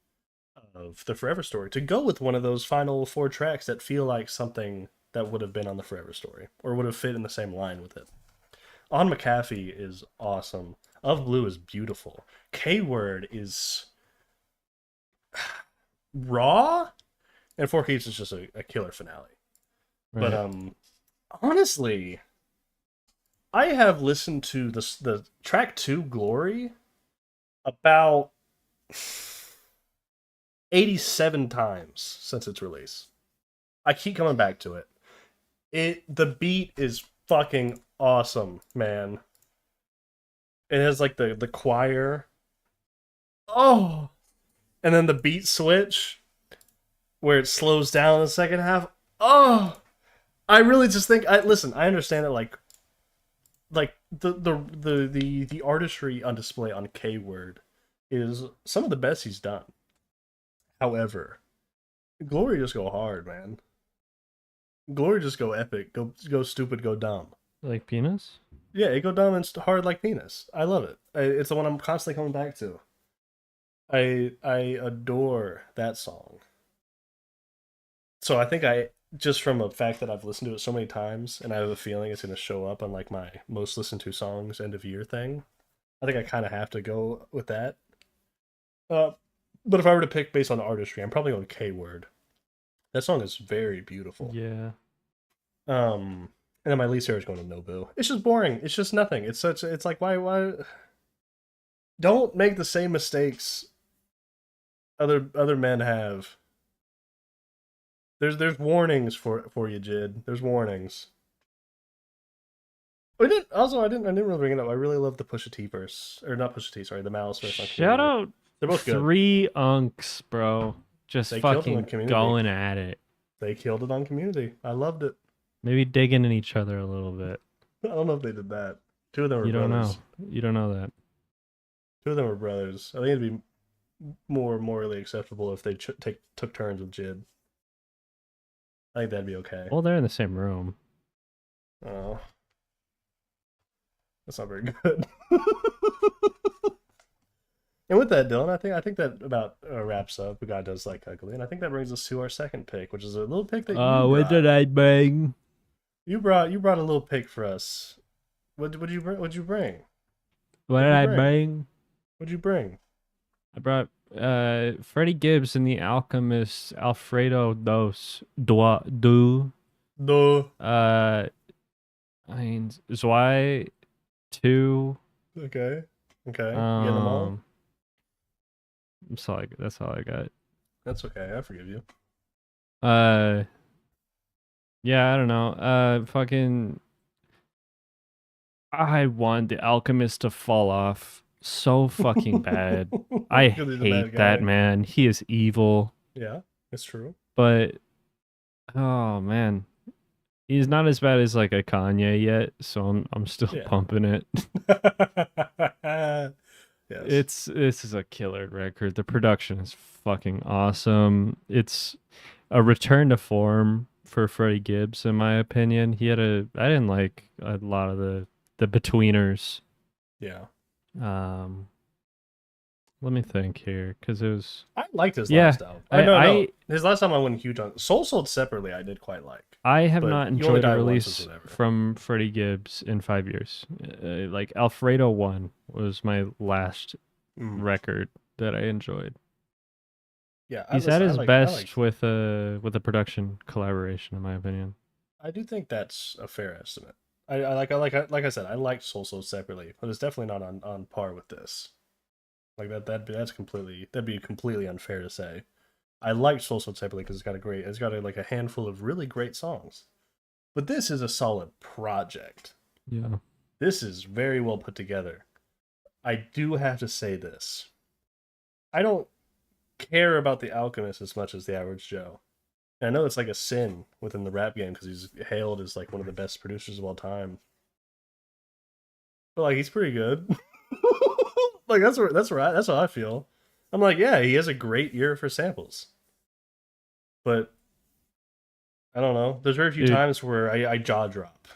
of the Forever Story to go with one of those final 4 tracks that feel like something that would have been on the Forever Story or would have fit in the same line with it. On McAfee is awesome. Of Blue is beautiful. K Word is raw, and Four Keeps is just a killer finale. But
Right.
honestly, I have listened to the track 2 Glory about 87 times since its release. I keep coming back to it. The beat is fucking awesome, man. It has like the choir. Oh, and then the beat switch where it slows down in the second half. Oh, I really just think I listen. I understand that like the artistry on display on K Word is some of the best he's done. However, Glory just go hard, man. Glory just go epic, go stupid, go dumb.
Like penis?
Yeah, it go dumb and hard like penis. I love it. It's the one I'm constantly coming back to. I adore that song. So I think I just from the fact that I've listened to it so many times, and I have a feeling it's going to show up on like my most listened to songs end of year thing. I think I kind of have to go with that. Uh, but if I were to pick based on the artistry, I'm probably going K Word. That song is very beautiful.
Yeah.
And then my least favorite is going to Nobu. It's just boring. It's just nothing. It's like why don't make the same mistakes other men have. There's warnings for you, JID. There's warnings. I didn't really bring it up. I really love the Pusha T verse, or not Pusha T, sorry, the Malice verse on
Shout
Community.
out
They're both good.
3 unks, bro. Just
They killed it on
fucking
Community.
going at it.
They killed it on Community. I loved it.
Maybe digging in each other a little bit.
I don't know if they did that. 2 of them were
You don't
brothers.
know. You don't know that.
2 of them were brothers. I think it'd be more morally acceptable if they took turns with JID. I think that'd be okay.
Well, they're in the same room.
Oh, that's not very good. And with that, Dylan, I think that about wraps up. God Does Like Ugly, and I think that brings us to our second pick, which is a little pick that you brought.
What did I bring?
You brought a little pick for us. What did you bring? What'd you bring?
What did I bring?
What'd you bring?
I brought Freddie Gibbs and the Alchemist Alfredo II.
No.
I mean Zwei 2.
Okay. You getting them all?
That's all I got.
That's okay. I forgive you.
Yeah, I don't know. Fucking, I want the Alchemist to fall off so fucking bad. I
Because he's a bad
hate that
guy.
man. He is evil,
Yeah, it's true.
but oh man, he's not as bad as like a Kanye yet. So I'm still
Yeah.
pumping it.
Yes.
This is a killer record. The production is fucking awesome. It's a return to form for Freddie Gibbs, in my opinion. I didn't like a lot of the betweeners.
Yeah.
Um, let me think here, because it was
I liked his
yeah.
last album. No.
I
His last album I went huge on. Soul Sold separately, I did quite like.
I have
But
not
You Only
enjoyed a
Die Once is
release
whatever.
from Freddie Gibbs in 5 years. Like Alfredo 1 was my last record that I enjoyed.
Yeah,
He's at his best with a production collaboration, in my opinion.
I do think that's a fair estimate. Like I said, I liked Soul Sold separately, but it's definitely not on par with this. Like that'd be completely unfair to say. I liked Soul Sold separately because it's got a handful of really great songs. But this is a solid project.
Yeah.
This is very well put together. I do have to say this. I don't care about the Alchemist as much as the average Joe. And I know it's like a sin within the rap game because he's hailed as like one of the best producers of all time. But like he's pretty good. Like that's how I feel. I'm like, yeah, he has a great ear for samples. But I don't know. There's very few times where I jaw drop.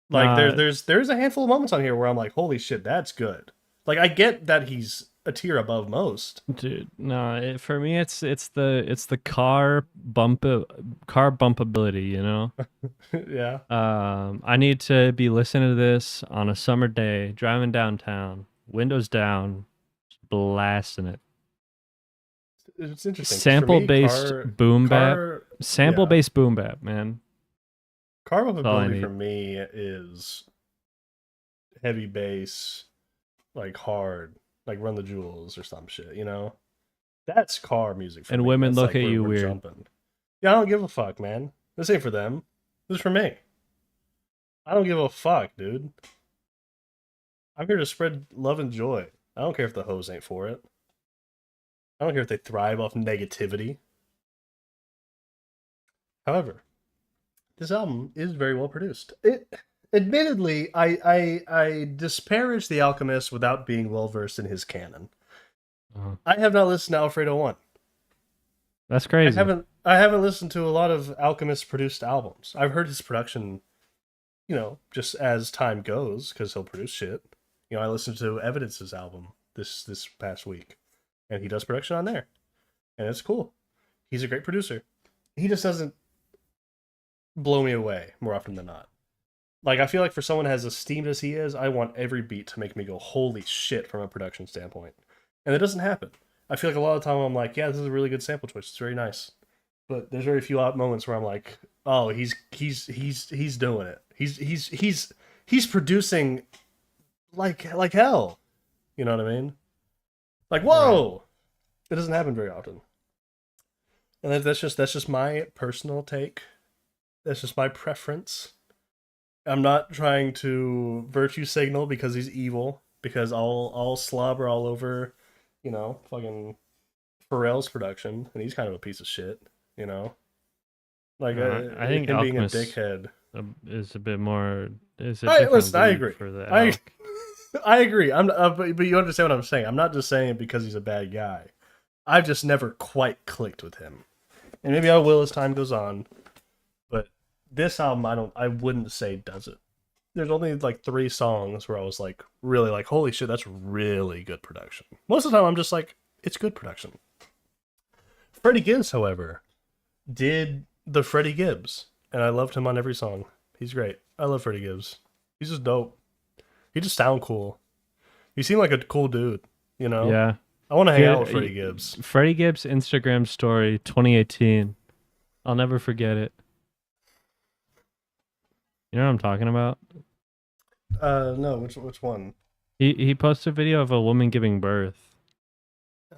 Like there's a handful of moments on here where I'm like, holy shit, that's good. Like I get that he's a tier above most.
Dude, no, for me it's the car bumpability, you know?
Yeah.
I need to be listening to this on a summer day, driving downtown, windows down, just blasting it.
It's interesting.
Sample-based boom bap.
Yeah.
Sample-based boom bap, man.
Car bumpability for me is heavy bass, like hard, like Run the Jewels or some shit, you know? That's car music for me.
And women
That's
look
like
at you weird.
Jumping. Yeah, I don't give a fuck, man. This ain't for them. This is for me. I don't give a fuck, dude. I'm here to spread love and joy. I don't care if the hoes ain't for it. I don't care if they thrive off negativity. However, this album is very well produced. Admittedly, I disparage The Alchemist without being well versed in his canon. I have not listened to Alfredo 1.
That's crazy.
I haven't listened to a lot of Alchemist produced albums. I've heard his production, you know, just as time goes, because he'll produce shit. You know, I listened to Evidence's album this past week, and he does production on there, and it's cool. He's a great producer. He just doesn't blow me away more often than not. Like, I feel like for someone as esteemed as he is, I want every beat to make me go, holy shit, from a production standpoint. And it doesn't happen. I feel like a lot of the time I'm like, yeah, this is a really good sample choice. It's very nice. But there's very few moments where I'm like, oh, he's doing it. He's producing like hell. You know what I mean? Like, whoa! Right. It doesn't happen very often. And that's just my personal take. That's just my preference. I'm not trying to virtue signal because he's evil, because I'll slobber all over, you know, fucking Pharrell's production, and he's kind of a piece of shit, you know. Like
I think
him
Alchemist
being a dickhead
is a bit more.
I agree.
For the
I agree. But you understand what I'm saying. I'm not just saying it because he's a bad guy. I've just never quite clicked with him, and maybe I will as time goes on. But this album, I wouldn't say does it. There's only like 3 songs where I was like, really like, holy shit, that's really good production. Most of the time, I'm just like, it's good production. Freddie Gibbs, however, did the Freddie Gibbs, and I loved him on every song. He's great. I love Freddie Gibbs. He's just dope. He just sound cool. He seemed like a cool dude, you know?
Yeah.
I want to hang out with Freddie Gibbs.
Freddie Gibbs Instagram story 2018. I'll never forget it. You know what I'm talking about?
No, which one?
He posted a video of a woman giving birth.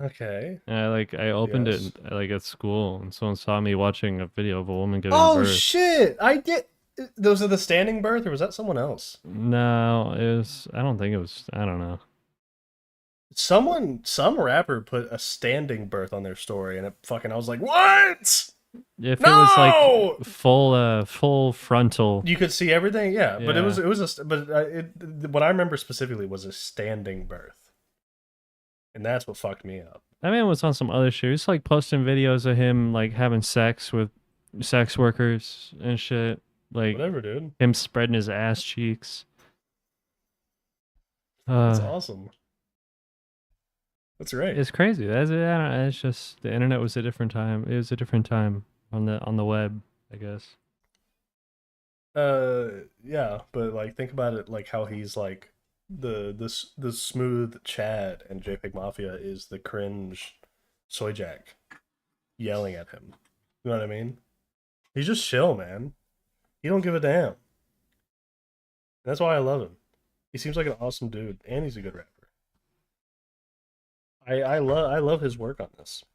Okay.
And I opened
Yes.
it like at school, and someone saw me watching a video of a woman giving
Oh
birth.
shit! I get those are the standing birth, or was that someone else?
No, it was. I don't think it was. I don't know.
Some rapper put a standing birth on their story, and I was like, what?
If
No!
it was like full frontal.
You could see everything, yeah. But
Yeah.
what I remember specifically was a standing birth, and that's what fucked me up.
That man was on some other shit. He was like posting videos of him like having sex with sex workers and shit. Like
Whatever, dude.
him spreading his ass cheeks.
That's awesome. That's right.
It's crazy. That's it. I don't know, it's just the internet was a different time. It was a different time on the web, I guess.
Yeah, but like think about it, like how he's like the smooth Chad, and JPEG Mafia is the cringe Soy Jack yelling at him. You know what I mean? He's just chill, man. He don't give a damn. That's why I love him. He seems like an awesome dude, and he's a good rapper. I love his work on this.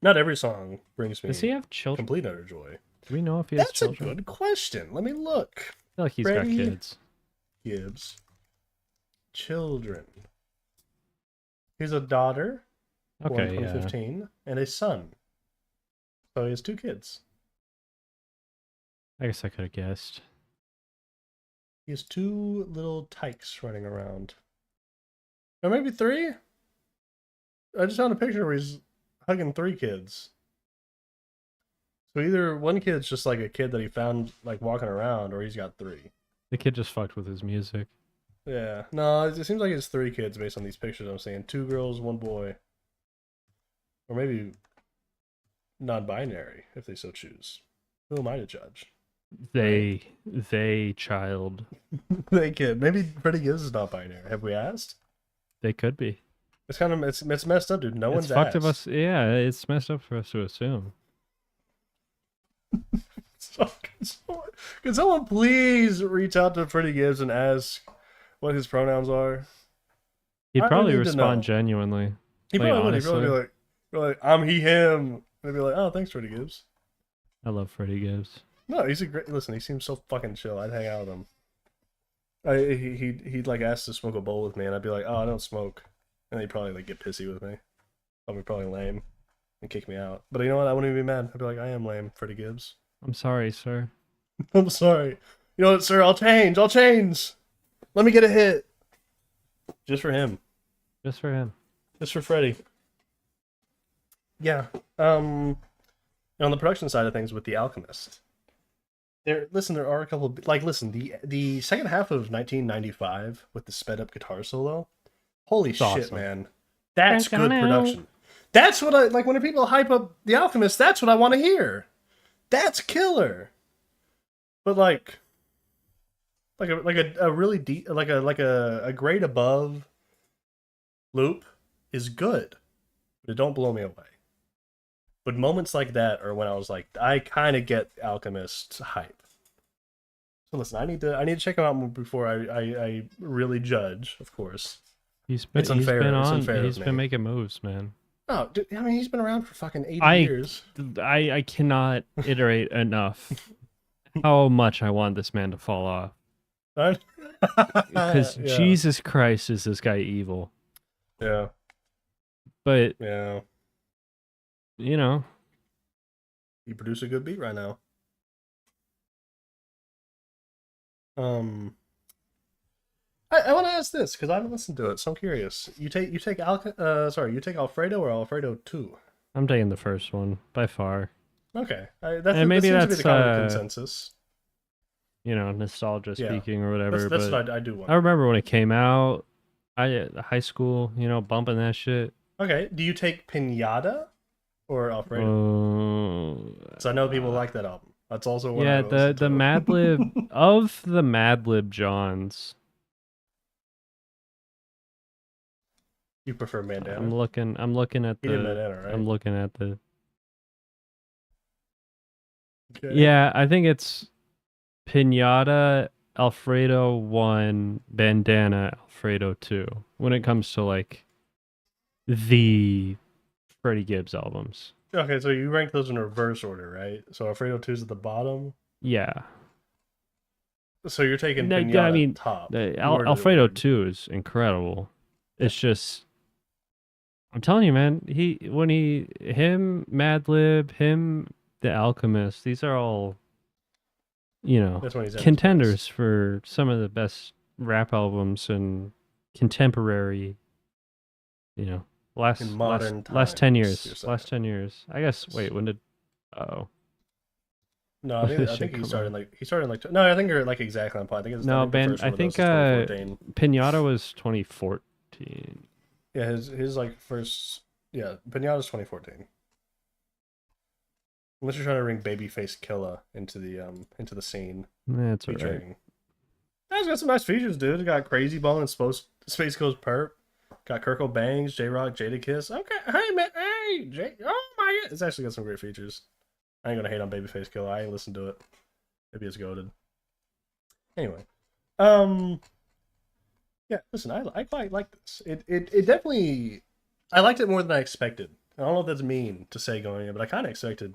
Not every song brings me
Does he have children?
complete utter joy.
Do we know if he has
That's
children?
a good question. Let me look.
I feel like he's
Freddie
got kids.
Gibbs. Children. He's a daughter, born
Okay,
in
yeah.
2015, and a son. So he has 2 kids.
I guess I could have guessed.
He has 2 little tykes running around. Or maybe 3? I just found a picture where he's hugging 3 kids. So either one kid's just like a kid that he found like walking around, or he's got 3.
The kid just fucked with his music.
Yeah. No, it seems like it's 3 kids based on these pictures I'm seeing. 2 girls, 1 boy. Or maybe non-binary, if they so choose. Who am I to judge?
They child.
They kid. Maybe Freddie Gibbs is not binary. Have we asked?
They could be.
It's kind of it's messed up, dude. No one's
It's fucked
asked.
of us. Yeah, it's messed up for us to assume.
So, can someone please reach out to Freddie Gibbs and ask what his pronouns are?
He'd
I
probably
need to know.
respond genuinely.
He
Like,
probably would. He'd probably
honestly.
be like, I'm he, him. And I'd be like, oh, thanks, Freddie Gibbs.
I love Freddie Gibbs.
No, he's a great. Listen, he seems so fucking chill. I'd hang out with him. He'd like ask to smoke a bowl with me, and I'd be like, oh, I don't smoke, and he'd probably like get pissy with me. I'd be probably lame and kick me out. But you know what? I wouldn't even be mad. I'd be like, I am lame, Freddie Gibbs.
I'm sorry, sir.
I'm sorry. You know what, sir? I'll change. I'll change. Let me get a hit. Just for him.
Just for him.
Just for Freddie. Yeah. On the production side of things with The Alchemist, there are a couple the second half of 1995 with the sped up guitar solo. Holy shit,
awesome.
man. That's good production. That's what I like when people hype up The Alchemist, that's what I want to hear. That's killer. But like a really deep like a grade above loop is good. But it don't blow me away. But moments like that are when I was like, I kind of get Alchemist hype. So listen, I need to check him out more before I really judge. Of course,
It's unfair. He's been making moves, man.
Oh, dude, I mean, he's been around for fucking 80 years.
I cannot iterate enough how much I want this man to fall off. Because
Yeah.
Jesus Christ, is this guy evil?
Yeah.
But
Yeah.
you know,
You produce a good beat right now. I want to ask this because I haven't listened to it, so I'm curious. You take Alfredo or Alfredo 2?
I'm taking the first one by far.
Okay,
And maybe
that seems to be
that's,
the common consensus.
You know, nostalgia
Yeah.
speaking or whatever.
That's
but
what I do want.
I remember when it came out. High school, you know, bumping that shit.
Okay, do you take Pinata or Alfredo? So I know people like that album. That's also one.
Yeah, the Madlib of the Madlib Johns.
You prefer Mandana?
I'm looking at
He did
the.
Mandana, right?
I'm looking at the.
Okay.
Yeah, I think it's Pinata, Alfredo 1, Bandana, Alfredo 2. When it comes to like the Freddie Gibbs albums.
Okay, so you rank those in reverse order, right? So Alfredo 2 is at the bottom.
Yeah.
So you're taking
No,
Pinata
I mean,
top.
Alfredo 2 is incredible. It's just, I'm telling you, man. Madlib, the Alchemist. These are all,
That's when he's at his
contenders
best.
for some of the best rap albums and contemporary. Last
In modern
last 10
times,
years.
you're
Last 10 years. I guess. Wait, when did?
No,
when did
I
this
think
shit
he
come
started
out?
No, I think you're like exactly on point. I think it's
No,
the
Ben.
first
I
one of those
think
is 2014.
Pinata was 2014.
Yeah, his like first Pinata's 2014. Unless you're trying to bring Babyface Killa into the scene.
That's all right.
featuring. It's got some nice features, dude. It got Crazy Bone and Space Coast Perp. Got Kirko Bangs, J-Rock, Jadakiss. Okay, hey man, hey Jay. Oh my god, it's actually got some great features. I ain't gonna hate on Babyface Killer. I ain't listened to it. Maybe it's goated. Anyway, yeah. Listen, I quite like this. It definitely. I liked it more than I expected. I don't know if that's mean to say going in, but I kind of expected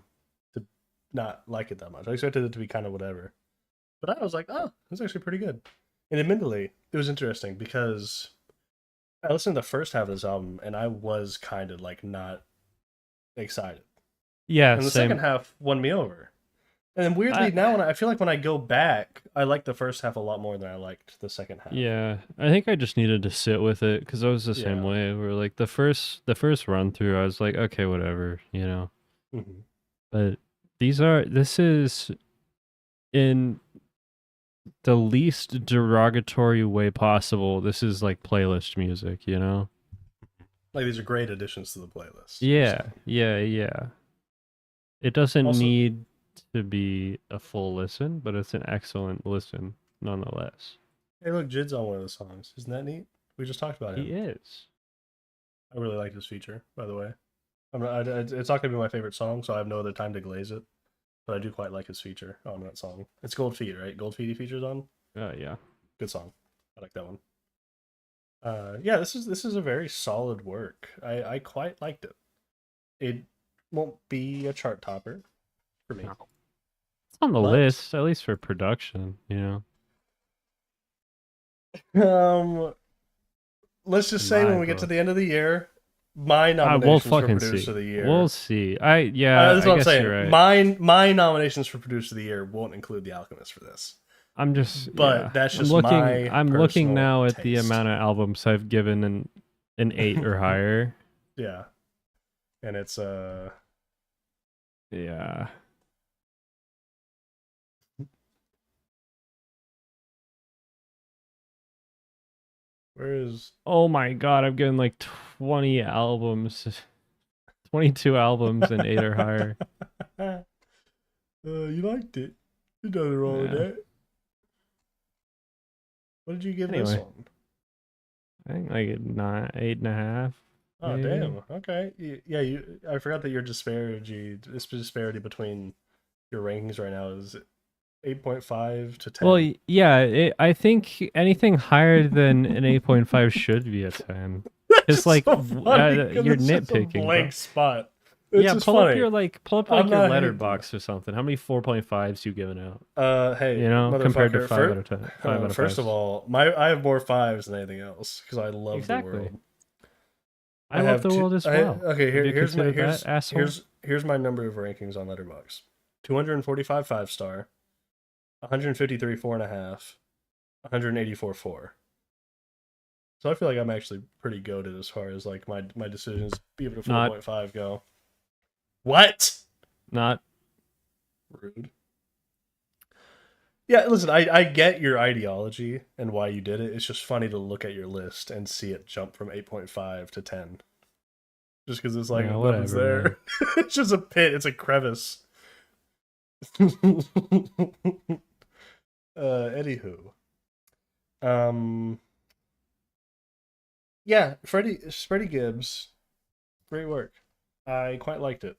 to not like it that much. I expected it to be kind of whatever. But I was like, oh, it's actually pretty good. And admittedly, it was interesting because I listened to the first half of this album and I was kind of like not excited.
Yeah,
And the
same.
second half won me over. And then weirdly, now I feel like when I go back, I like the first half a lot more than I liked the second half.
Yeah, I think I just needed to sit with it because I was the same
Yeah.
way. Where like the first run through, I was like, okay, whatever,
Mhm.
But this is in the least derogatory way possible. This is like playlist music,
Like these are great additions to the playlist.
Yeah. It doesn't
Also-
need to be a full listen, but it's an excellent listen nonetheless.
Hey, look, JID's on one of the songs. Isn't that neat? We just talked about him.
He is.
I really like this feature, by the way. It's not going to be my favorite song, so I have no other time to glaze it. But I do quite like his feature on that song. It's Gold Feet, right? Gold Feet he features on?
Yeah.
Good song. I like that one. Yeah, this is a very solid work. I quite liked it. It won't be a chart topper for me.
No. It's on the
But-
list, at least for production,
Let's just say when we get to the end of the year, my
we'll
nominations for
fucking
producer
see.
of the year.
We'll see.
That's
I
what I'm
guess
saying.
you're right.
My nominations for producer of the year won't include The Alchemist for this.
I'm just,
But that's just
I'm looking.
my
I'm looking
personal
now at the
taste.
amount of albums I've given an 8 or higher.
Yeah, and it's
Yeah.
where is
Oh my god, I've given like 20 albums, 22 albums and 8 or higher.
you liked it. You nothing wrong with
Yeah.
that. What did you give this
Anyway.
one?
I think like 8.5.
Oh
maybe.
damn. Okay. Yeah. I forgot that this disparity between your rankings right now is 8.5 to 10.
Well, yeah, I think anything higher than an 8.5 should be a 10. It's like
so funny, 'cause
you're
it's just a
nitpicking.
blank
bro.
spot. It's
Yeah,
just
pull
funny.
up your
I'm
your
not
letterbox or something. How many 4.5s you giving out?
Hey,
Compared to
motherfucker,
5 out of 10. 5 out of
first
5s.
of all, I have more 5s than anything else because I love
Exactly.
the world.
I love the world as well.
Okay,
Have you
here's my
considered that, asshole?
here's my number of rankings on Letterboxd: 245 5-star, 153 4.5, 184 4. So I feel like I'm actually pretty goated as far as like my decisions, even to
Not-
4.5 go. What?
Not
Rude. Yeah, listen, I get your ideology and why you did it. It's just funny to look at your list and see it jump from 8.5 to 10. Just because it's like,
Yeah,
nothing's
whatever,
there. It's just a pit. It's a crevice. Anywho. Yeah, Freddie Gibbs, great work. I quite liked it.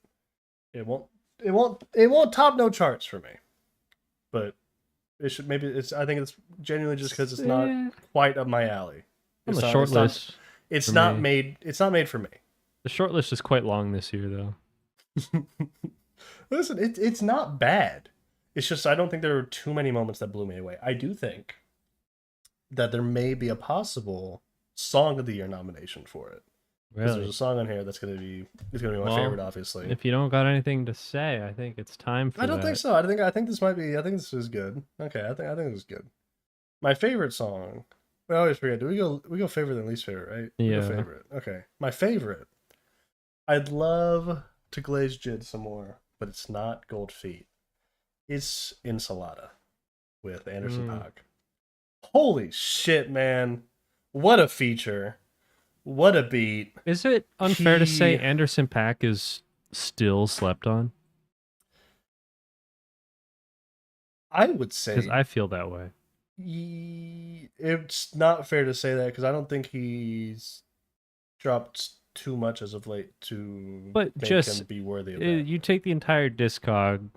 It won't top no charts for me. But it should I think it's genuinely just because it's not quite up my alley.
on
It's
the
not-
short
it's not-
list.
It's
for
not
me.
made. It's not made for me.
The short list is quite long this year, though.
Listen, it's not bad. It's just I don't think there are too many moments that blew me away. I do think that there may be a possible Song of the Year nomination for it. Because
Really?
there's a song on here that's gonna be my
Well,
favorite, obviously.
If you don't got anything to say, I think it's time for
I don't
that.
think so. I think this might be. I think this is good. Okay, I think this is good. My favorite song. We always forget. Do we go favorite than least favorite, right? We go
Yeah.
favorite. Okay. My favorite. I'd love to glaze JID some more, but it's not Gold Feet. It's Ensalada with Anderson .Paak. Holy shit, man! What a feature! What a beat!
Is it unfair to say
He-
Anderson .Paak is still slept on?
I would say
Because I feel that way.
it's not fair to say that because I don't think he's dropped too much as of late to
But
make
just
him be worthy of that.
you take the entire discog,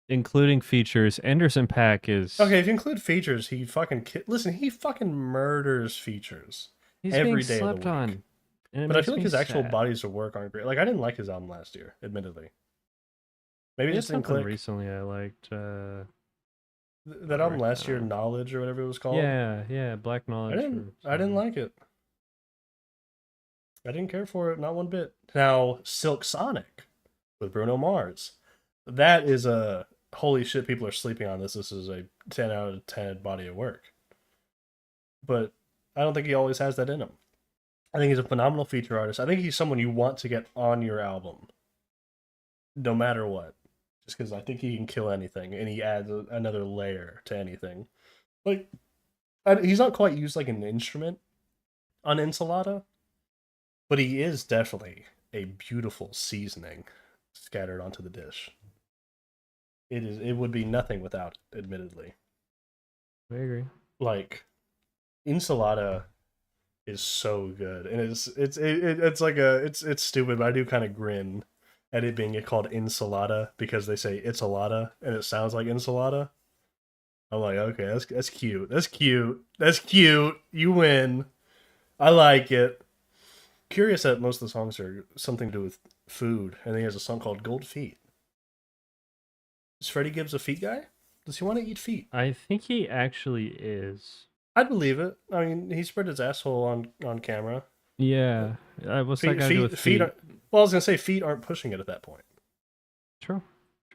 including features. Anderson .Paak is
Okay, if you include features, he fucking listen. He fucking murders features
he's
every
being
day of the
slept
week.
on. And it
But I
makes
feel like
me
his actual
sad.
bodies of work aren't great. Like I didn't like his album last year, admittedly. Maybe it
There's
just didn't
something
click.
recently I liked.
That album
right
last year,
now.
Knowledge or whatever it was called.
Yeah, Black
I
Knowledge.
didn't like it. I didn't care for it, not one bit. Now, Silk Sonic with Bruno Mars. That is a holy shit, people are sleeping on this. This is a 10 out of 10 body of work. But I don't think he always has that in him. I think he's a phenomenal feature artist. I think he's someone you want to get on your album, no matter what. Just because I think he can kill anything, and he adds another layer to anything. Like, he's not quite used like an instrument on Ensalada, but he is definitely a beautiful seasoning scattered onto the dish. It would be nothing without it, admittedly.
I agree.
Like, Ensalada is so good, and it's like it's stupid, but I do kind of grin at it being called Ensalada because they say it's a lotta and it sounds like ensalada. I'm like, okay, that's cute. That's cute. That's cute. You win. I like it. Curious that most of the songs are something to do with food, and he has a song called Gold Feet. Is Freddie Gibbs a feet guy? Does he want to eat feet?
I think he actually is.
I'd believe it. I mean, he spread his asshole on camera.
Yeah. What's that got to do with feet?
Well, I was gonna say feet aren't pushing it at that point.
True.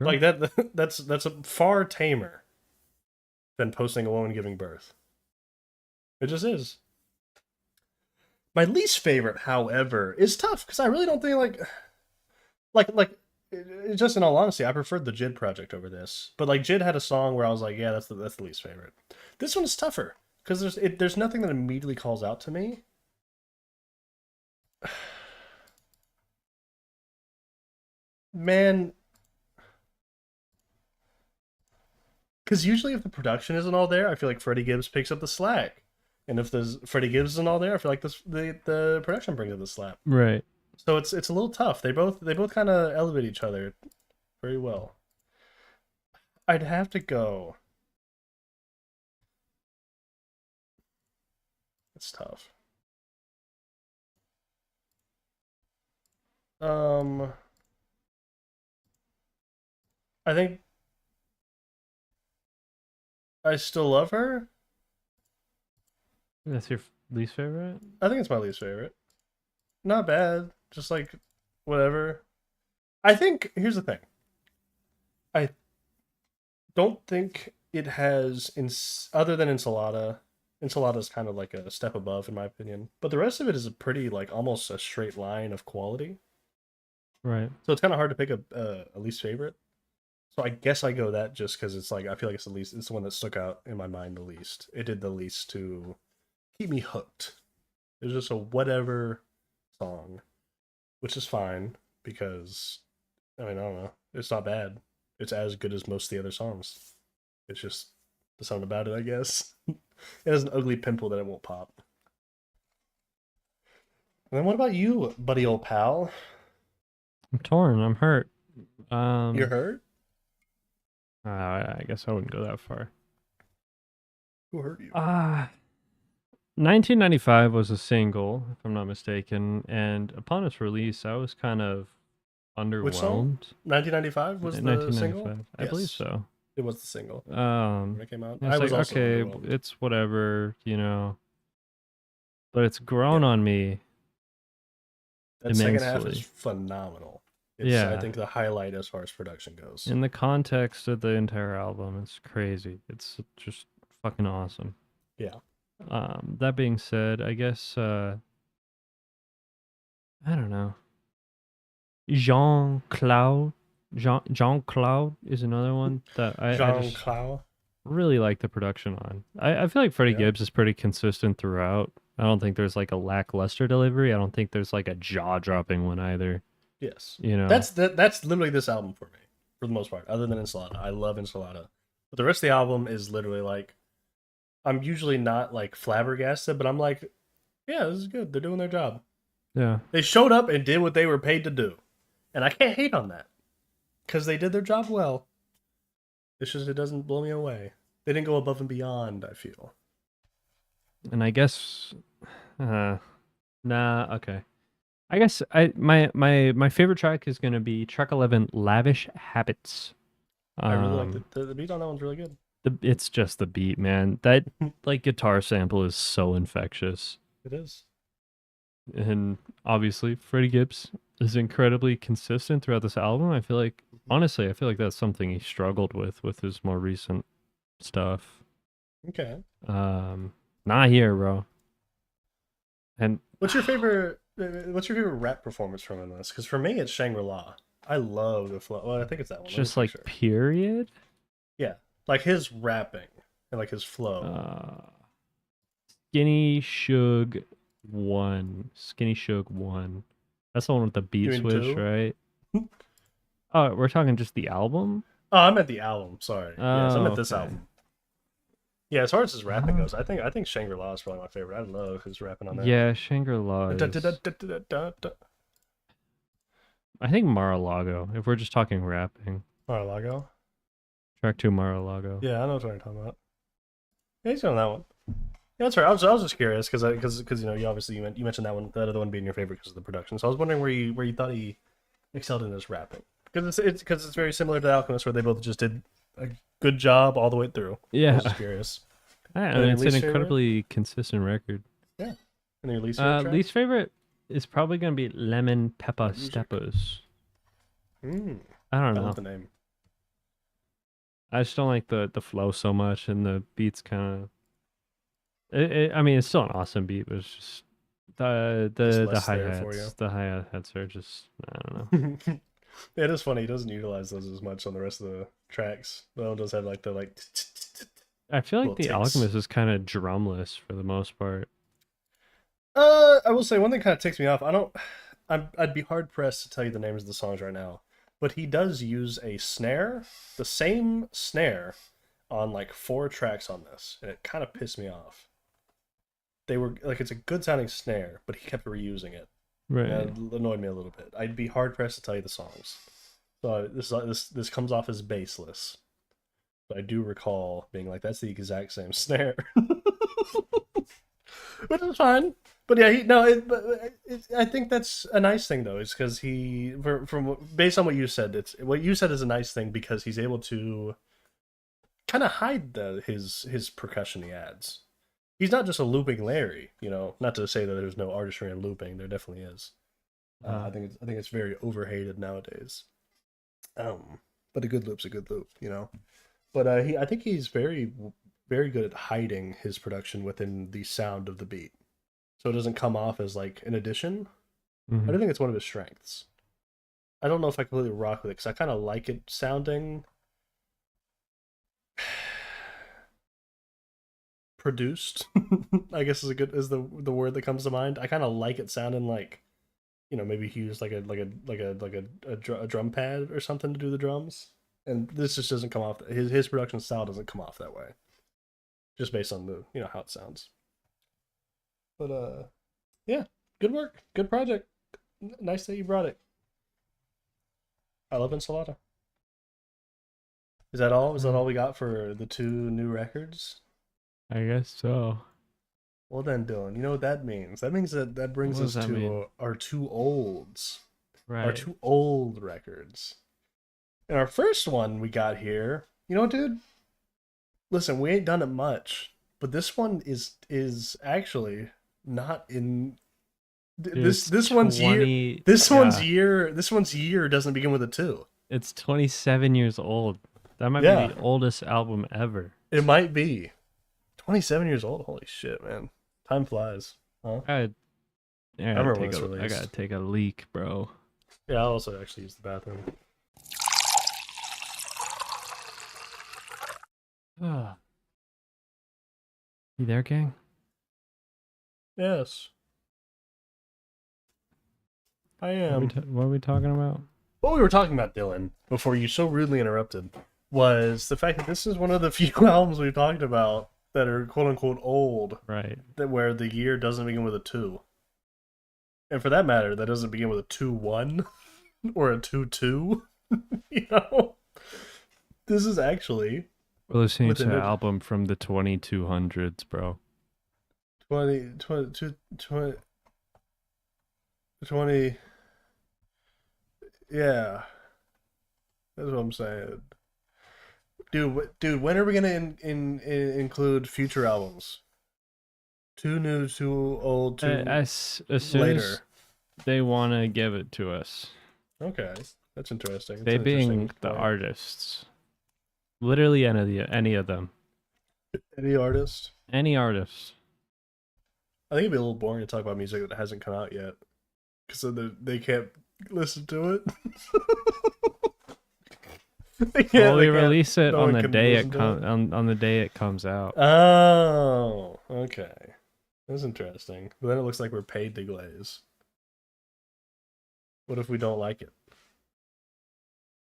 Like that. That's a far tamer than posting a woman giving birth. It just is. My least favorite, however, is tough because I really don't think just in all honesty, I preferred the JID project over this. But like JID had a song where I was like, yeah, that's the least favorite. This one is tougher because there's nothing that immediately calls out to me. Man, because usually if the production isn't all there, I feel like Freddie Gibbs picks up the slack, and if there's Freddie Gibbs isn't all there, I feel like the production brings up the slack.
Right.
So it's a little tough. They both kind of elevate each other very well. I'd have to go. It's tough. I think I Still Love Her.
That's your least favorite?
I think it's my least favorite. Not bad. Just like whatever. I think here's the thing. I don't think it has other than Ensalada. Ensalada is kind of like a step above in my opinion, but the rest of it is a pretty like almost a straight line of quality.
Right.
So it's kind of hard to pick a least favorite. So I guess I go that just because it's like I feel like it's the one that stuck out in my mind the least. It did the least to keep me hooked. It was just a whatever song, which is fine because I mean I don't know. It's not bad. It's as good as most of the other songs. It's just the something about it, I guess. It has an ugly pimple that it won't pop. And then what about you, buddy old pal?
I'm torn. I'm hurt.
You're hurt?
I guess I wouldn't go that far.
Who hurt you?
1995 was a single, if I'm not mistaken, and upon its release, I was kind of
Which song?
underwhelmed.
1995 was
In
the single?
1995, I believe
Yes,
so.
it was the single when it came out. I
It's
was
like,
also
okay,
underwhelmed.
it's whatever, but it's grown
Yeah.
on me
That second half is
immensely.
phenomenal. It's, I
Yeah,
think, the highlight as far as production goes.
in the context of the entire album, it's crazy. It's just fucking awesome.
Yeah.
That being said, I guess I don't know. Jean Claude is another one that I
Jean
just
Claude.
really like the production on. I feel like Freddie
Yeah.
Gibbs is pretty consistent throughout. I don't think there's like a lackluster delivery. I don't think there's like a jaw dropping one either.
Yes.
You know,
That's literally this album for me, for the most part, other than Enchilada. I love Enchilada. But the rest of the album is literally like, I'm usually not like flabbergasted, but I'm like, yeah, this is good. They're doing their job.
yeah.
They showed up and did what they were paid to do. And I can't hate on that. Because they did their job well. It's just, it doesn't blow me away. They didn't go above and beyond, I feel.
And I guess, okay. I guess my favorite track is gonna be track 11, "Lavish Habits."
I really like
Um,
the beat on that one's really good.
it's just the beat, man. That like guitar sample is so infectious.
It is.
And obviously Freddie Gibbs is incredibly consistent throughout this album. I feel like honestly, I feel like that's something he struggled with his more recent stuff.
Okay.
Not here, bro. And
What's your favorite rap performance from in this? Because for me, it's Shangri-La. I love the flow. Well, I think it's that one. Let me
just
make
like
sure.
period.
Yeah, like his rapping and like his flow.
Skinny Suge 1. Skinny Suge 1. That's the one with the beat
You mean
switch,
2?
right? Oh, we're talking just the album?
Oh, I meant the album. Sorry. Yes, I
Oh,
meant this
okay.
album. Yeah, as far as his rapping goes, I think Shangri-La is probably my favorite. I love his rapping on that.
Yeah, Shangri-La is... I think Mar-a-Lago, if we're just talking rapping.
Mar-a-Lago.
Track 2, Mar-a-Lago.
Yeah, I know what you're talking about. Yeah, he's on that one. Yeah, that's right. I was just curious because you obviously you mentioned that one, that other one being your favorite because of the production. So I was wondering where you thought he excelled in his rapping, because it's very similar to Alchemist, where they both just did a good job all the way through. I
Yeah.
was just curious.
I
And
mean,
your
it's an
least favorite?
incredibly consistent record.
Yeah. And your least favorite track?
Least favorite is probably going to be Lemon Pepper
Music.
Steppers.
I
I don't
I
know.
love the name.
I just don't like the flow so much, and the beats kind of. I mean, it's still an awesome beat, but it's just
Just
the
less
hi
there for you.
hats. The hi hats are just I don't know.
Yeah, it is funny. He doesn't utilize those as much on the rest of the tracks. That one does have like the
I feel like
little
the
ticks.
Alchemist is kind of drumless for the most part.
I will say one thing kind of ticks me off. I'd be hard pressed to tell you the names of the songs right now, but he does use a snare, the same snare, on like 4 tracks on this, and it kind of pissed me off. They were like, it's a good sounding snare, but he kept reusing it.
Right.
And it annoyed me a little bit. I'd be hard pressed to tell you the songs. So this comes off as baseless. But I do recall being like, that's the exact same snare. Which is fine. But yeah, I think that's a nice thing though, is because based on what you said, what you said is a nice thing because he's able to kind of hide his percussion he adds. He's not just a looping Larry, Not to say that there's no artistry in looping, there definitely is. I think it's very overhated nowadays. But a good loop's a good loop, But I think he's very, very good at hiding his production within the sound of the beat, so it doesn't come off as like an addition.
Mhm.
I do think it's one of his strengths. I don't know if I completely rock with it because I kind of like it sounding produced. I guess is the word that comes to mind. I kind of like it sounding like, maybe he used like a drum pad or something to do the drums, and this just doesn't come off. His production style doesn't come off that way, just based on the how it sounds. But yeah, good work, good project. Nice that you brought it. I love Enchilada. Is that all? Is that all we got for the 2 new records?
I guess so.
Well then, Dylan, you know what that means? That means that brings
What
us
does that
to
mean?
our two olds. Our
Right.
two old records. And our first one we got here, you know, dude. Listen, we ain't done it much, but this one is actually not in
It's
this one's year.
20.
This
Yeah,
one's year doesn't begin with a 2.
it's 27 years old. That might
Yeah,
be the oldest album ever.
it might be 27 years old. Holy shit, man! Time flies, huh?
I
remember when
take
it's
a, I
released.
gotta take a leak, bro.
Yeah, I'll also actually use the bathroom.
Ah. You there, gang?
Yes, I
What are,
am.
what are we talking about?
What we were talking about, Dylan, before you so rudely interrupted, was the fact that this is one of the few albums we've talked about that are quote unquote old,
Right.
that where the year doesn't begin with a 2. And for that matter, that doesn't begin with a 2-1 or a 2-2. You know? This is actually
We're listening to
within
an
it.
album from the 2200s, bro.
20, 20, yeah. That's what I'm saying. Dude, when are we gonna include future albums? Too new, too old, too
As soon
later.
as they want to give it to us.
Okay, that's interesting.
They being the artists. Literally any of them.
Any artist.
Any artist.
I think it'd be a little boring to talk about music that hasn't come out yet, because they can't listen to it.
Well, we release it
no
on
one
the
can
day
listen to it.
on the day it comes out.
Oh, okay. That's interesting. But then it looks like we're paid to glaze. What if we don't like it?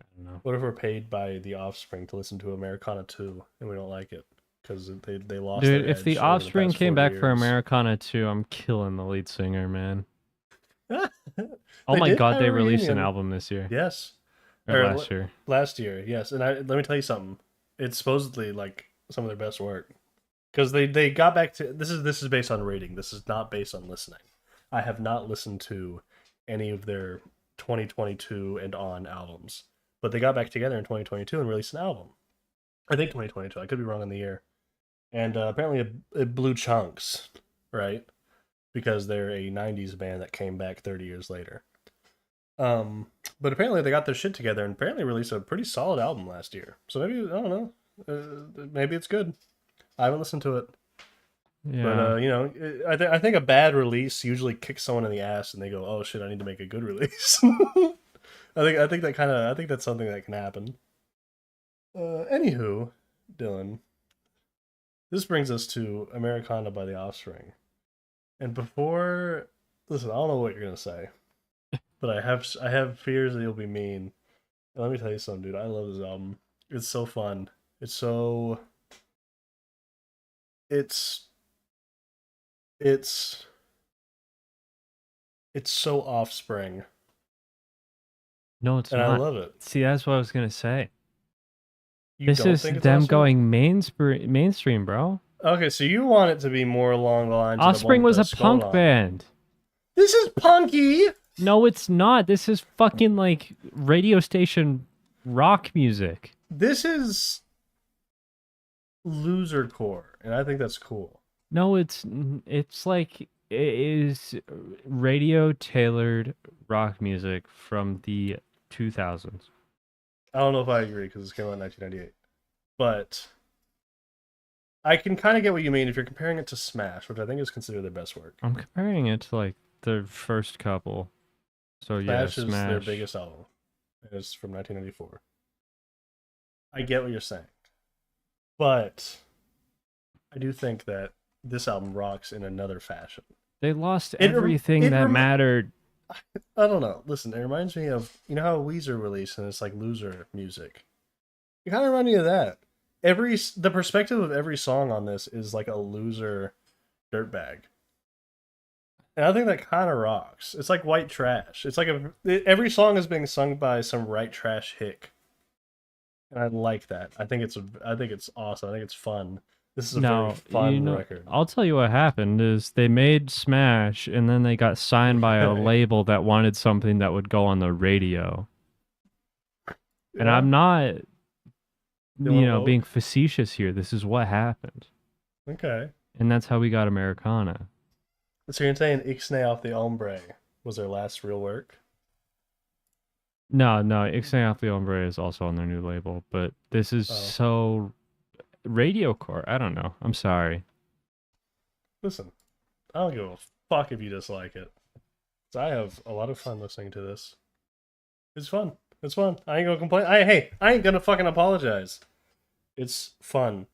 I don't know.
What if we're paid by the Offspring to listen to Americana 2 and we don't like it? Because they lost
Dude,
their
if
edge
the
over
Offspring
past
came
40
back for
years.
Americana 2, I'm killing the lead singer, man. Oh
They
my
did
god,
have
they
a
released an
reunion.
album this year.
Yes.
Or
Or
last year.
Last year, yes. And let me tell you something. It's supposedly like some of their best work. Because they got back to this is based on rating. This is not based on listening. I have not listened to any of their 2022 and on albums. But they got back together in 2022 and released an album. I think 2022. I could be wrong on the year. And apparently it blew chunks, right? Because they're a 90s band that came back 30 years later. But apparently they got their shit together and apparently released a pretty solid album last year. So maybe, I don't know, maybe it's good. I haven't listened to it.
Yeah.
But, you know, I think a bad release usually kicks someone in the ass and they go, oh shit, I need to make a good release. I think that's something that can happen. Anywho, Dylan, this brings us to Americana by the Offspring. And before, listen, I don't know what you're gonna say, but I have fears that you'll be mean. And let me tell you something, dude. I love this album. It's so fun. It's so so Offspring,
No, it's
and
not.
I love it.
See, that's what I was gonna say.
You
This
don't
is
think it's
them
Offspring?
going mainstream, bro.
Okay, so you want it to be more along the lines.
Offspring
of the one
was a
with the skull
punk
on.
band.
This is punky.
No, it's not. This is fucking like radio station rock music.
This is loser core, and I think that's cool.
No, it's like it is radio tailored rock music from the 2000s.
I don't know if I agree because this came out in 1998, but I can kind of get what you mean if you're comparing it to Smash, which I think is considered their best work.
I'm comparing it to like their first couple. So yeah,
Smash is their biggest album. It's from 1994. I get what you're saying, but I do think that this album rocks in another fashion.
They lost
It rem-
everything
it
that
rem-
mattered.
I don't know. Listen, it reminds me of, you know how Weezer released and it's like loser music. It kind of reminds me of that. The perspective of every song on this is like a loser dirtbag. And I think that kind of rocks. It's like white trash. It's like every song is being sung by some white trash hick. And I like that. I think it's awesome. I think it's fun. This is a
No,
very fun
you know,
record.
I'll tell you what happened is they made Smash and then they got signed by a label that wanted something that would go on the radio. And
Yeah.
I'm not,
Dylan Oak?
being facetious here. This is what happened.
Okay.
And that's how we got Americana.
So you're saying Ixnay off the Ombre was their last real work?
No, Ixnay Off the Hombre is also on their new label, but this is so radiocore. I don't know. I'm sorry.
Listen, I don't give a fuck if you dislike it. 'Cause I have a lot of fun listening to this. It's fun. It's fun. I ain't gonna complain. I ain't gonna fucking apologize. It's fun.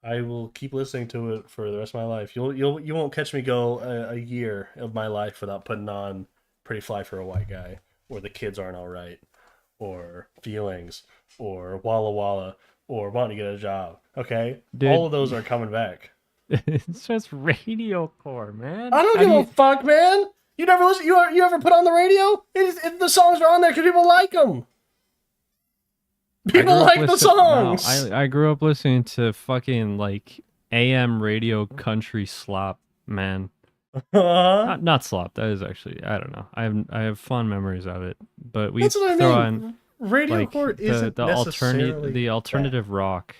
I will keep listening to it for the rest of my life. You won't catch me go a year of my life without putting on Pretty Fly for a White Guy, or The Kids Aren't Alright, or Feelings, or Walla Walla, or Wanting to Get a Job. Okay,
Dude.
all of those are coming back.
It's just radiocore, man.
I don't
How
give
do
a fuck, man. You never listen. You ever put on the radio? The songs are on there because people like them. People like the songs.
No, I grew up listening to fucking like AM radio country slop, man. Not slop. That is actually, I don't know. I have fond memories of it, but we
That's what I
throw
mean.
on
Radio
like
court isn't
the
necessarily
alternative rock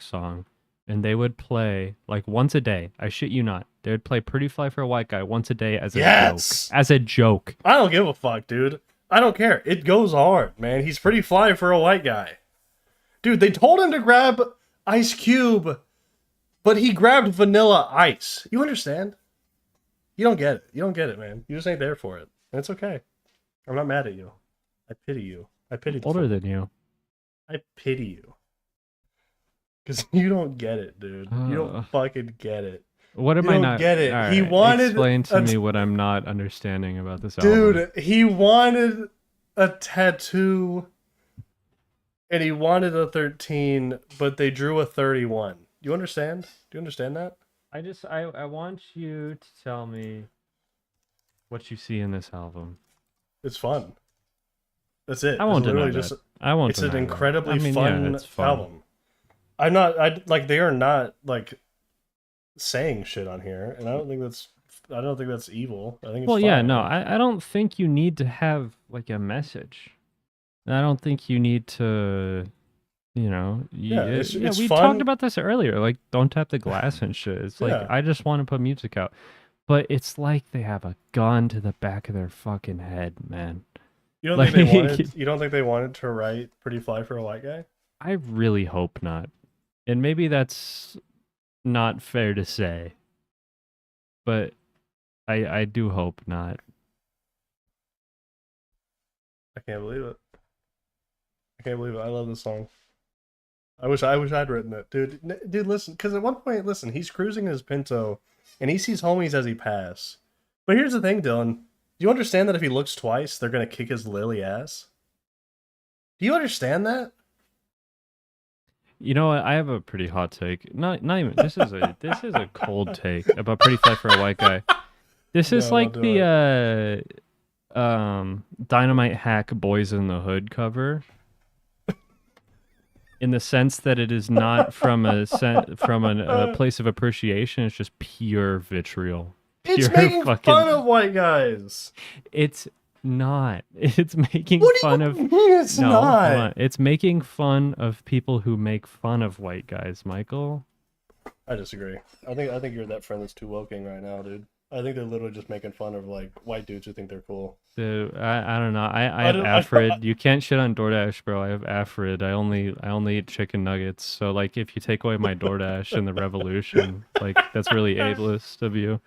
song, and they would play like once a day. I shit you not. They would play Pretty Fly for a White Guy once a day as a joke. As a joke.
I don't give a fuck, dude. I don't care. It goes hard, man. He's pretty fly for a white guy. Dude, they told him to grab Ice Cube, but he grabbed Vanilla Ice. You understand? You don't get it. You don't get it, man. You just ain't there for it. And it's okay. I'm not mad at you. I pity you. I pity
Older than you.
I pity you. Because you don't get it, dude. You don't fucking get it.
What am
You
I
don't
not?
get it.
All
He
right,
wanted
explain to
a-
me what I'm not understanding about this album.
Dude, he wanted a tattoo and he wanted a 13, but they drew a 31. You understand? Do you understand that?
I want you to tell me what you see in this album.
It's fun. That's it.
I won't
It's
deny
literally
that. I won't
It's an
deny that.
incredibly
I mean,
fun,
yeah, it's fun.
album. They are not like saying shit on here, and I don't think that's evil. I think it's
Yeah,
fine.
no, I don't think you need to have like a message. I don't think you need to,
it's
we
fun.
talked about this earlier. Like, don't tap the glass and shit. It's like
Yeah.
I just want to put music out, but it's like they have a gun to the back of their fucking head, man.
You don't
Like-
think they wanted? You don't think they wanted to write "Pretty Fly for a White Guy"?
I really hope not, and maybe that's not fair to say, but I do hope not.
I can't believe it. I can't believe it. I love this song. I wish I'd written it, dude. Dude, listen, because at one point, listen, he's cruising his Pinto, and he sees homies as he pass. But here's the thing, Dylan. Do you understand that if he looks twice, they're gonna kick his lily ass? Do you understand that?
You know what? I have a pretty hot take. Not even. This is a cold take about Pretty Fly for a White Guy. This is
No,
like
don't do
the Dynamite Hack Boys in the Hood cover, in the sense that it is not from a place of appreciation. It's just pure vitriol.
It's
Pure
making fun of white guys.
It's not. It's making
What do
fun
you
of.
mean it's
No,
not?
hold on. It's making fun of people who make fun of white guys, Michael.
I disagree. I think you're that friend that's too woking right now, dude. I think they're literally just making fun of like white dudes who think they're cool.
Dude, I don't know. I have Afrid. You can't shit on DoorDash, bro. I have Afrid. I only eat chicken nuggets. So like, if you take away my DoorDash in the revolution, like that's really ableist of you.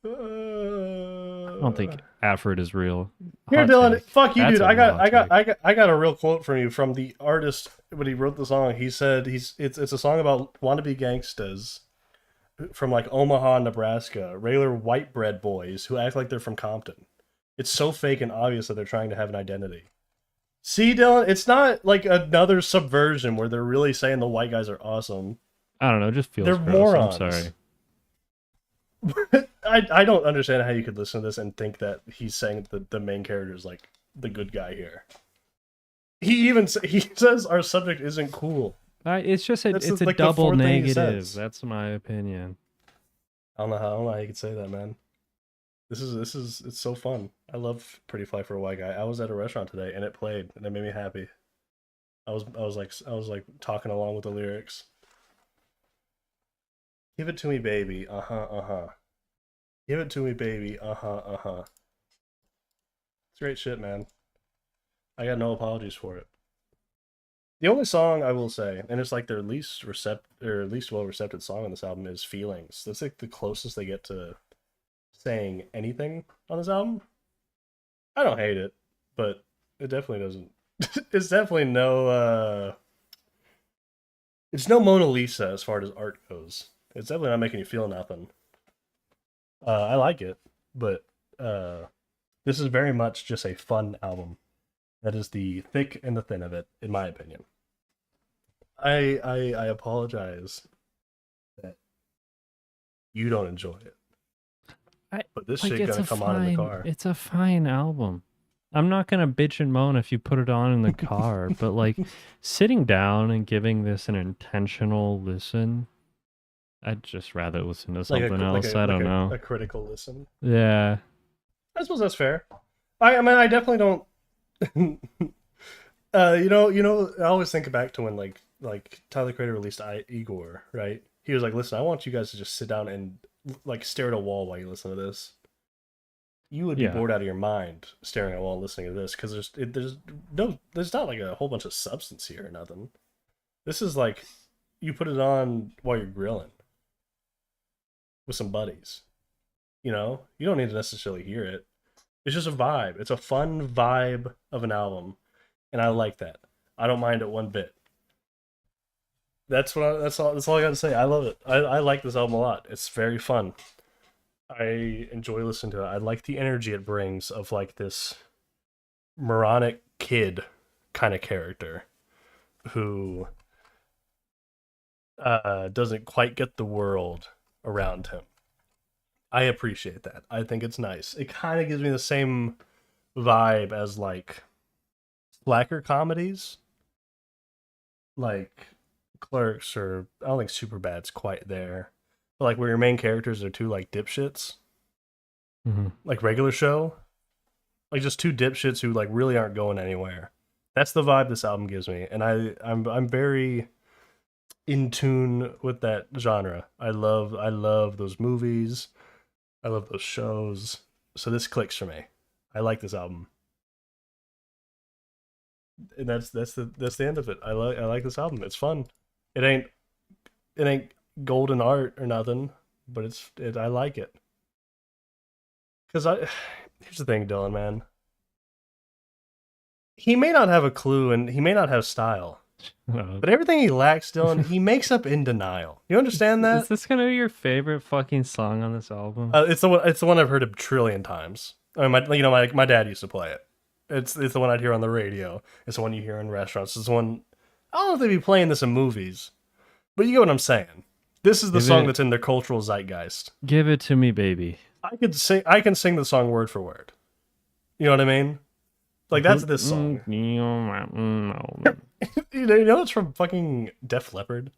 I don't think Afrid is real.
Here,
Hot
Dylan.
take.
Fuck you,
That's
dude.
a hot take.
I got a real quote from you from the artist when he wrote the song. He said it's a song about wannabe gangstas from like Omaha, Nebraska, regular white bread boys who act like they're from Compton. It's so fake and obvious that they're trying to have an identity. See, Dylan, it's not like another subversion where they're really saying the white guys are awesome.
I don't know. It just feels
They're
gross.
morons.
I'm sorry.
I don't understand how you could listen to this and think that he's saying that the main character is like the good guy here. He says our subject isn't cool.
It's just
That's
it's a
like the
double
fourth thing he
negative.
says.
That's my opinion.
I don't know how you could say that, man. It's so fun. I love Pretty Fly for a White Guy. I was at a restaurant today and it played and it made me happy. I was like talking along with the lyrics. Give it to me, baby. Uh-huh. Give it to me, baby. Uh-huh. It's great shit, man. I got no apologies for it. The only song I will say, and it's like their least well recepted song on this album, is Feelings. That's like the closest they get to saying anything on this album. I don't hate it, but it definitely doesn't. It's definitely no. It's no Mona Lisa as far as art goes. It's definitely not making you feel nothing. I like it, but this is very much just a fun album. That is the thick and the thin of it, in my opinion. I apologize that you don't enjoy it. But this shit gonna come on in the car.
It's a fine album. I'm not gonna bitch and moan if you put it on in the car, but like sitting down and giving this an intentional listen, I'd just rather listen to something else. I don't know.
A critical listen.
Yeah.
I suppose that's fair. I mean, I definitely don't. I always think back to when like Tyler the Creator released Igor, right? He was like, "Listen, I want you guys to just sit down and like stare at a wall while you listen to this. You would be bored out of your mind staring at a wall listening to this because there's not like a whole bunch of substance here or nothing. This is like you put it on while you're grilling with some buddies. You know, you don't need to necessarily hear it. It's just a vibe. It's a fun vibe of an album, and I like that. I don't mind it one bit. That's all I got to say. I love it. I like this album a lot. It's very fun. I enjoy listening to it. I like the energy it brings of like this moronic kid kind of character who doesn't quite get the world around him. I appreciate that. I think it's nice. It kind of gives me the same vibe as like slacker comedies, like Clerks, or I don't think Superbad's quite there, but like where your main characters are two like dipshits, like Regular Show, like just two dipshits who like really aren't going anywhere. That's the vibe this album gives me, and I'm very in tune with that genre. I love those movies. I love those shows. So this clicks for me. I like this album. And that's the end of it. I like this album. It's fun. It ain't golden art or nothing, but I like it. Cuz here's the thing, Dylan, man. He may not have a clue and he may not have style. But everything he lacks, Dylan, he makes up in denial. You understand that?
Is this gonna be your favorite fucking song on this album?
It's the one I've heard a trillion times. I mean, my dad used to play it. It's the one I'd hear on the radio. It's the one you hear in restaurants. It's the one. I don't know if they'd be playing this in movies, but you get what I'm saying. This is the song that's in their cultural zeitgeist.
Give it to me, baby.
I can sing the song word for word. You know what I mean? Like that's this song. You know it's from fucking Def Leppard.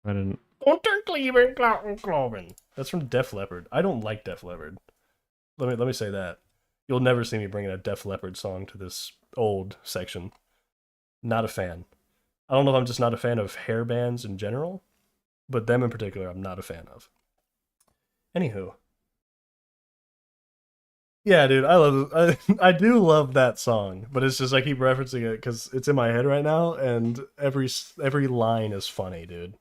I didn't.
That's from Def Leppard. I don't like Def Leppard. Let me say that. You'll never see me bringing a Def Leppard song to this old section. Not a fan. I don't know if I'm just not a fan of hair bands in general, but them in particular I'm not a fan of. Anywho. Yeah, dude, I do love that song, but it's just I keep referencing it because it's in my head right now, and every line is funny, dude.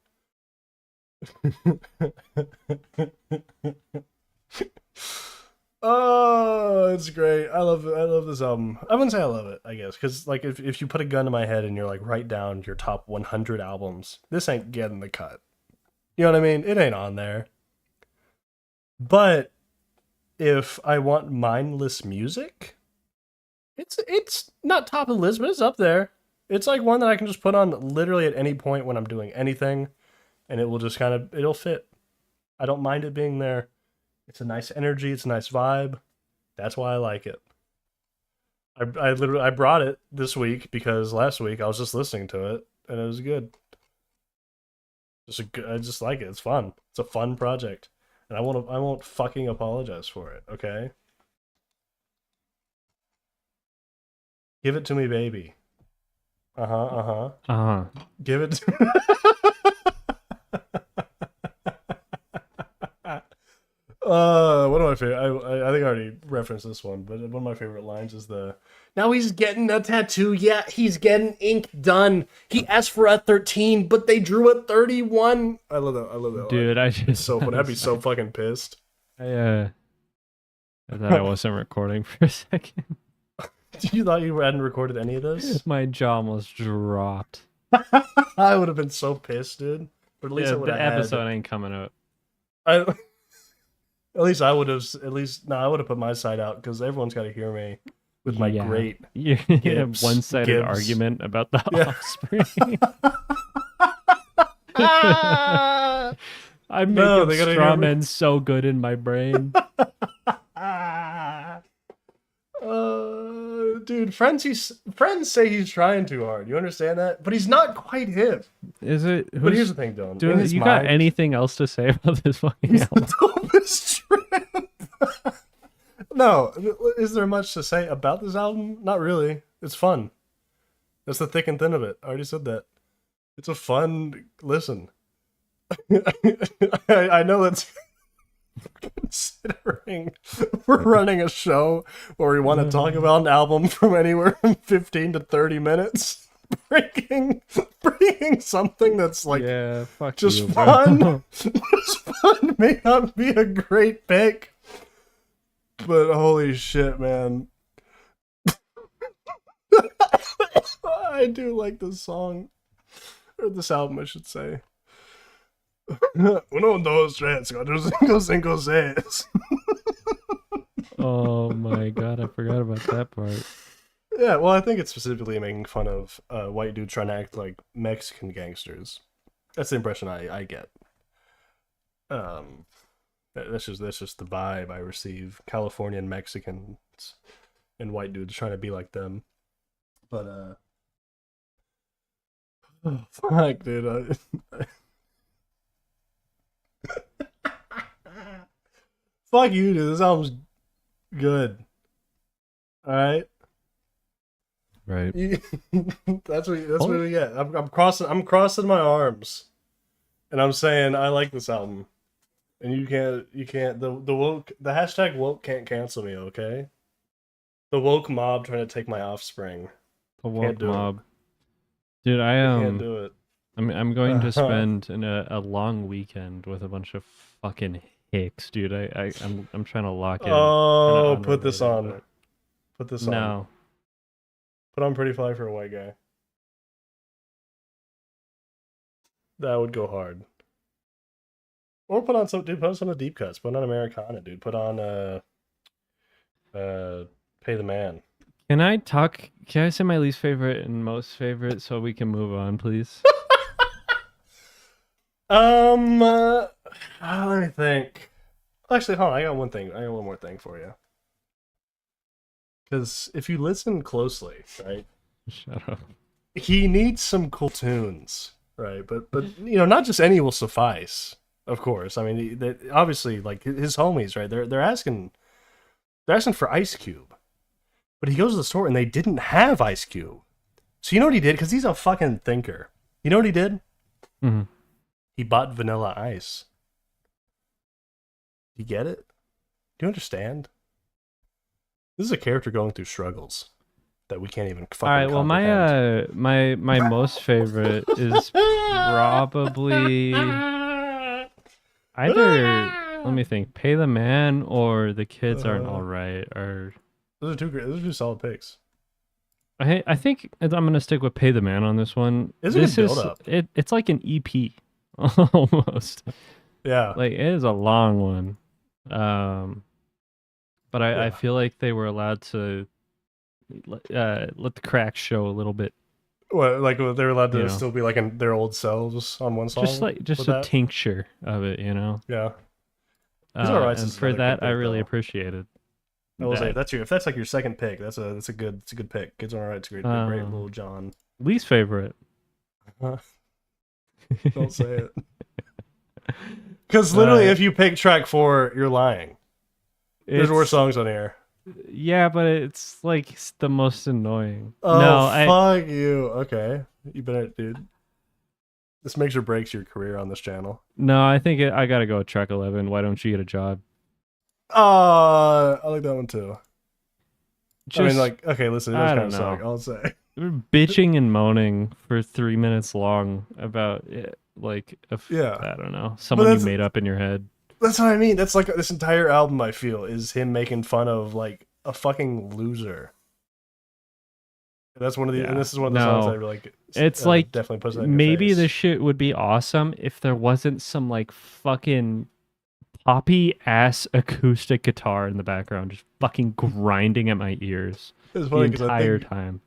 Oh, it's great. I love this album. I wouldn't say I love it, I guess, because like if you put a gun to my head and you're like write down your top 100 albums, this ain't getting the cut. You know what I mean? It ain't on there. But if I want mindless music, it's not top of the list, but it's up there. It's like one that I can just put on literally at any point when I'm doing anything, and it will just it'll fit. I don't mind it being there. It's a nice energy. It's a nice vibe. That's why I like it. I brought it this week because last week I was just listening to it and it was good. I just like it. It's fun. It's a fun project, and I won't fucking apologize for it. Okay. Give it to me, baby. Give it to one of my favorite, I think I already referenced this one, but one of my favorite lines is now he's getting a tattoo. Yeah, he's getting ink done. He asked for a 13, but they drew a 31. I love that
Dude,
line. It's so funny. I'd be so fucking pissed.
I thought I wasn't recording for a second.
You thought you hadn't recorded any of this?
My jaw almost dropped.
I would have been so pissed, dude. But at least I would have
the episode ain't coming up.
At least I would have. I would have put my side out because everyone's got to hear me with my great
one-sided argument about the Offspring. I'm making straw men so good in my brain.
Dude, friends say he's trying too hard. You understand that? But he's not quite hip.
Is it?
But here's the thing, Dylan.
Dude, you got anything else to say about this fucking album?
The dopest trip. No, is there much to say about this album? Not really. It's fun. That's the thick and thin of it. I already said that. It's a fun listen. I know that's considering we're running a show where we want to talk about an album from anywhere from 15 to 30 minutes. Bringing something that's like just
you,
fun. Just fun may not be a great pick. But holy shit, man. I do like this song. Or this album, I should say. Uno, dos, tres, cuatro, cinco, cinco, seis.
Oh my god, I forgot about that part.
Yeah, well, I think it's specifically making fun of white dudes trying to act like Mexican gangsters. That's the impression I get. That's just the vibe I receive. Californian Mexicans and white dudes trying to be like them. But oh, fuck, dude. Fuck you, dude. This album's good. All right.
Right.
That's what we get. I'm crossing my arms, and I'm saying I like this album. And you can't the woke, the hashtag woke can't cancel me, okay? The woke mob trying to take my offspring.
The woke mob. Dude, I
can't do it.
I'm going to spend a long weekend with a bunch of fucking hicks, dude. I'm trying to lock in.
Oh, put this on. Put this on.
No.
Put on Pretty Fly for a White Guy. That would go hard. Or put on some of the deep cuts. Put on Americana, dude. Put on Pay the Man.
Can I say my least favorite and most favorite so we can move on, please?
Let me think. Actually, hold on. I got one more thing for you. Because if you listen closely, right?
Shut up.
He needs some cool tunes, right? But not just any will suffice. Of course, I mean, obviously, like his homies, right? They're asking for Ice Cube, but he goes to the store and they didn't have Ice Cube. So you know what he did? Because he's a fucking thinker. You know what he did?
Mm-hmm.
He bought Vanilla Ice. You get it? Do you understand? This is a character going through struggles that we can't even fucking.
All right. Well, my most favorite is probably. Either, let me think, Pay the Man or The Kids Aren't Alright.
Those are two solid picks.
I think I'm gonna stick with Pay the Man on this one.
This is build up.
It's like an EP almost.
Yeah.
Like it is a long one. But I feel like they were allowed to let the cracks show a little bit.
What, like they were allowed to still be like in their old selves on one song?
Just a tincture of it, you know?
Yeah.
And for that, I really appreciated.
I will say if that's like your second pick, it's a good pick. Kids Are Alright, it's a great pick. Great Little John.
Least favorite.
Don't say it. Because literally, if you pick track 4, you're lying. There's worse songs on here.
Yeah, but it's like the most annoying.
Oh,
No,
fuck you. Okay. You better, dude. This makes or breaks your career on this channel.
No, I think I gotta go with track 11. Why don't you get a job?
I like that one too.
Just,
I mean, like, okay, listen, it does
I
kind
don't
of suck,
know.
I'll say.
We're bitching and moaning for 3 minutes long about it, like,
Yeah.
I don't know, someone you made up in your head.
That's what I mean. That's like this entire album, I feel, is him making fun of like a fucking loser. That's one of the, and this is one of the songs I like.
It's like
definitely puts that in your
maybe
face.
this shit would be awesome if there wasn't some like fucking poppy ass acoustic guitar in the background, just fucking grinding at my ears
It's
the
funny because
entire time.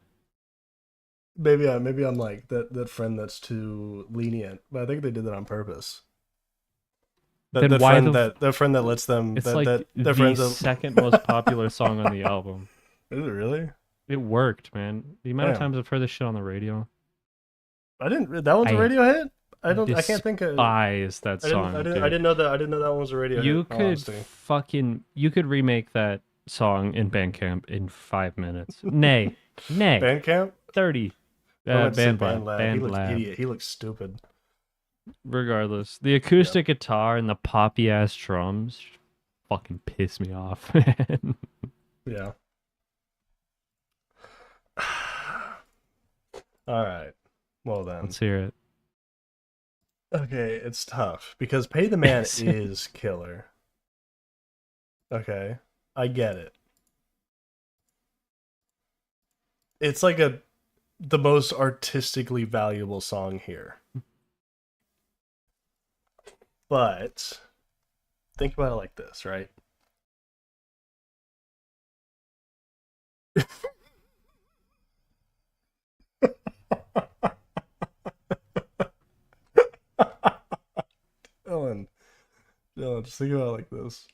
Maybe I'm like that friend that's too lenient, but I think they did that on purpose.
Then why
The friend that lets them?
It's
that,
like
that,
the
friends
second most popular song on the album.
Is it really?
It worked, man. The amount of times I've heard this shit on the radio.
I didn't. That one's a radio hit. I can't think of.
Despise that song.
I didn't know that. I didn't know that one was a radio hit.
You could remake that song in Bandcamp in 5 minutes. Nay.
Bandcamp.
30.
Band
Lab.
He looks idiot. He looks stupid.
Regardless, the acoustic guitar and the poppy ass drums fucking piss me off, man.
Yeah. All right. Well then.
Let's hear it.
Okay, it's tough because Pay the Man is killer. Okay, I get it. It's like the most artistically valuable song here. But think about it like this, right? Dylan, just think about it like this.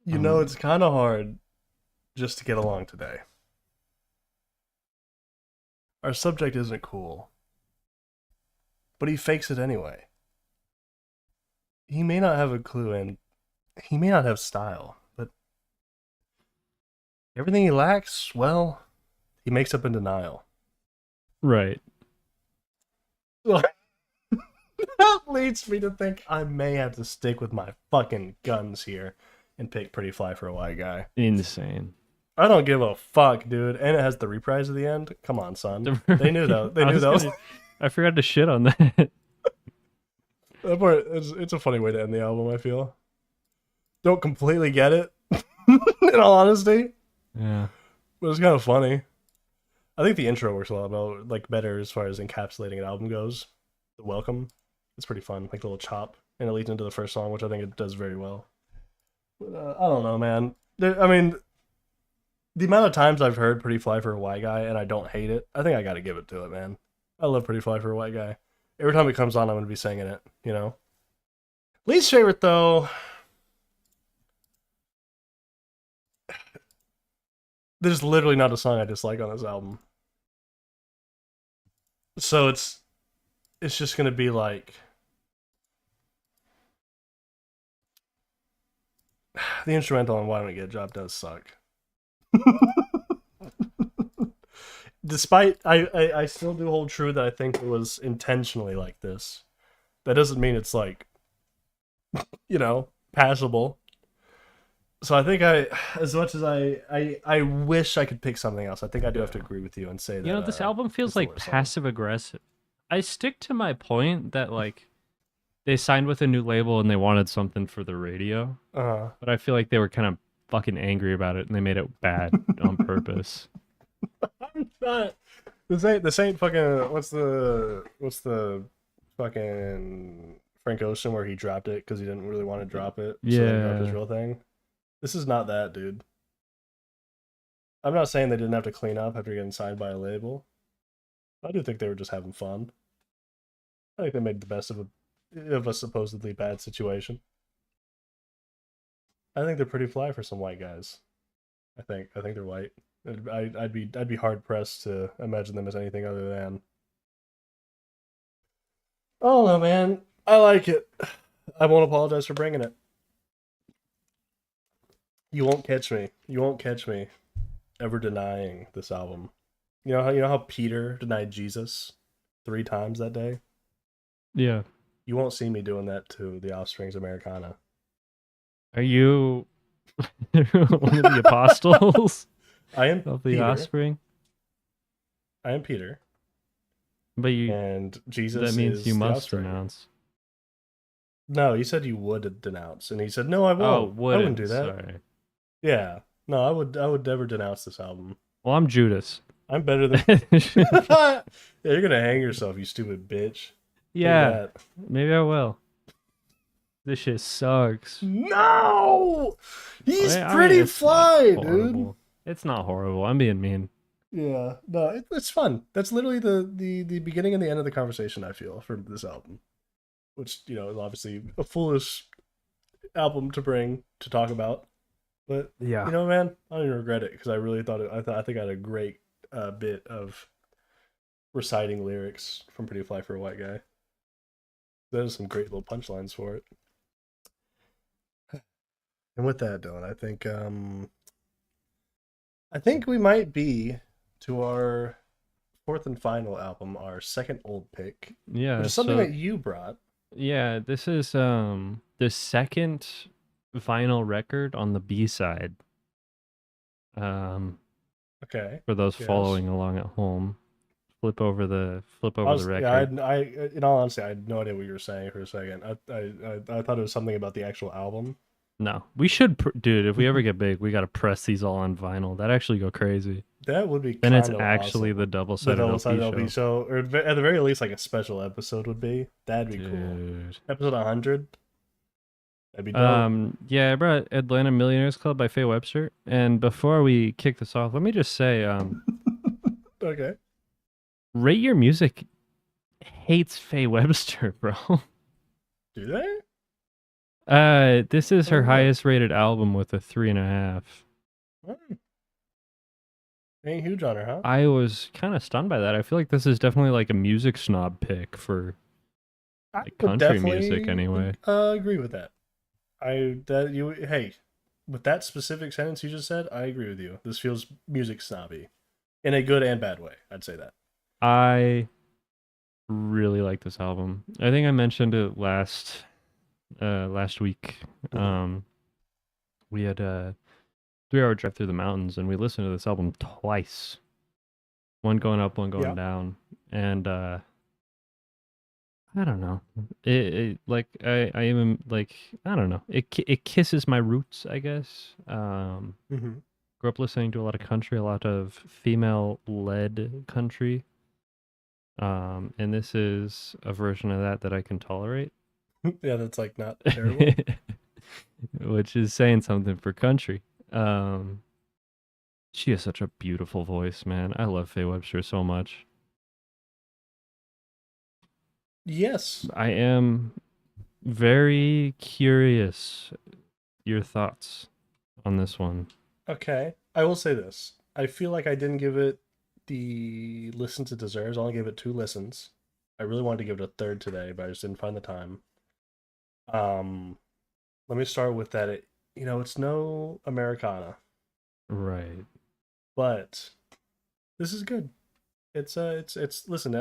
You know, it's kind of hard just to get along today. Our subject isn't cool, but he fakes it anyway. He may not have a clue and he may not have style, but everything he lacks, well, he makes up in denial.
Right.
That leads me to think I may have to stick with my fucking guns here and pick Pretty Fly for a White Guy.
Insane.
I don't give a fuck, dude. And it has the reprise at the end. Come on, son. They knew that. They knew that.
I forgot to shit on that.
That part, it's a funny way to end the album, I feel. Don't completely get it, in all honesty.
Yeah.
But it's kind of funny. I think the intro works a lot better as far as encapsulating an album goes. The welcome. It's pretty fun, like a little chop. And it leads into the first song, which I think it does very well. But, I don't know, man. I mean, the amount of times I've heard Pretty Fly for a White Guy and I don't hate it, I think I gotta give it to it, man. I love Pretty Fly for a White Guy. Every time it comes on, I'm gonna be singing it, you know? Least favorite, though... There's literally not a song I dislike on this album. So it's just gonna be like... The instrumental on Why Don't I Get a Job does suck. Despite, I still do hold true that I think it was intentionally like this. That doesn't mean it's like, you know, passable. So I think as much as I wish I could pick something else, I think I do have to agree with you and say that.
You know, this album feels like passive aggressive. I stick to my point that like they signed with a new label and they wanted something for the radio. But I feel like they were kind of fucking angry about it and they made it bad on purpose.
I'm not. This ain't fucking. What's the fucking Frank Ocean where he dropped it because he didn't really want to drop it. So he dropped his real thing. This is not that, dude. I'm not saying they didn't have to clean up after getting signed by a label. I do think they were just having fun. I think they made the best of a supposedly bad situation. I think they're pretty fly for some white guys. I think they're white. I'd be hard pressed to imagine them as anything other than. Oh no, man. I like it. I won't apologize for bringing it. You won't catch me. You won't catch me ever denying this album. You know how Peter denied Jesus 3 times that day?
Yeah.
You won't see me doing that to the Offspring's Americana.
Are you one of the apostles
I am
of the
Peter.
offspring?
I am Peter.
But
And Jesus
that means
is
you
the
must
Offspring.
denounce.
No, you said you would denounce, and he said, "No, I
Oh,
won't. I wouldn't do that."
Sorry.
Yeah, no, I would never denounce this album.
Well, I'm Judas.
I'm better than. Yeah, you're gonna hang yourself, you stupid bitch.
Yeah,
That.
maybe I will. This shit sucks.
No, he's
I mean,
pretty
it's not
fly, dude.
horrible. It's not horrible. I'm being mean.
Yeah, no, it's fun. That's literally the beginning and the end of the conversation, I feel, for this album. Which, is obviously a foolish album to bring to talk about. But,
Yeah.
man, I don't even regret it, because I really thought I think I had a great bit of reciting lyrics from Pretty Fly for a White Guy. There's some great little punchlines for it. And with that, Dylan, I think we might be to our fourth and final album, our second old pick,
Yeah.
which is something that you brought.
Yeah, this is the second vinyl record on the B side.
Okay.
For those
Yes.
following along at home, flip over the record.
Yeah, I in all honesty, I had no idea what you were saying for a second. I thought it was something about the actual album.
No, we should, dude. If we ever get big, we gotta press these all on vinyl. That actually go crazy.
That would be.
Then it's
kinda
actually
awesome.
the double-sided LP
show, or at the very least, like a special episode would be. That'd be cool.
Dude.
Episode 100. That'd be dope.
Yeah, I brought Atlanta Millionaires Club by Faye Webster. And before we kick this off, let me just say,
Okay.
Rate Your Music hates Faye Webster, bro.
Do they?
This is her
Oh,
highest rated album with a 3.5.
Ain't huge on her, huh?
I was kind of stunned by that. I feel like this is definitely like a music snob pick for like
would
country music anyway.
Agree with that. Hey, with that specific sentence you just said, I agree with you. This feels music snobby, in a good and bad way. I'd say that.
I really like this album. I think I mentioned it last week. We had a 3-hour drive through the mountains, and we listened to this album twice. One going up, one going down, and I don't know. It like I even like I don't know. It kisses my roots, I guess. Grew up listening to a lot of country, a lot of female-led country. And this is a version of that I can tolerate.
Yeah, that's like not terrible.
Which is saying something for country. She has such a beautiful voice, man. I love Faye Webster so much.
Yes.
I am very curious your thoughts on this one.
Okay. I will say this. I feel like I didn't give it the listens it deserves. I only gave it 2 listens. I really wanted to give it a third today, but I just didn't find the time. Let me start with that. It's no Americana.
Right.
But this is good. It's listen,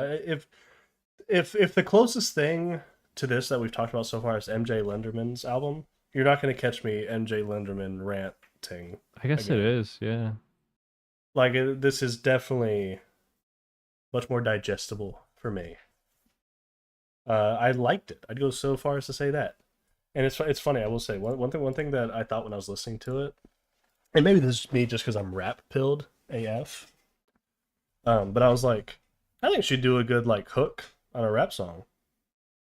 if the closest thing to this that we've talked about so far is MJ Lenderman's album, you're not going to catch me MJ Lenderman ranting.
I guess
again.
it is, yeah.
Like, this is definitely much more digestible for me. I liked it. I'd go so far as to say that. And it's funny, I will say, one thing that I thought when I was listening to it, and maybe this is me just because I'm rap pilled AF, but I was like, I think she'd do a good, like, hook on a rap song.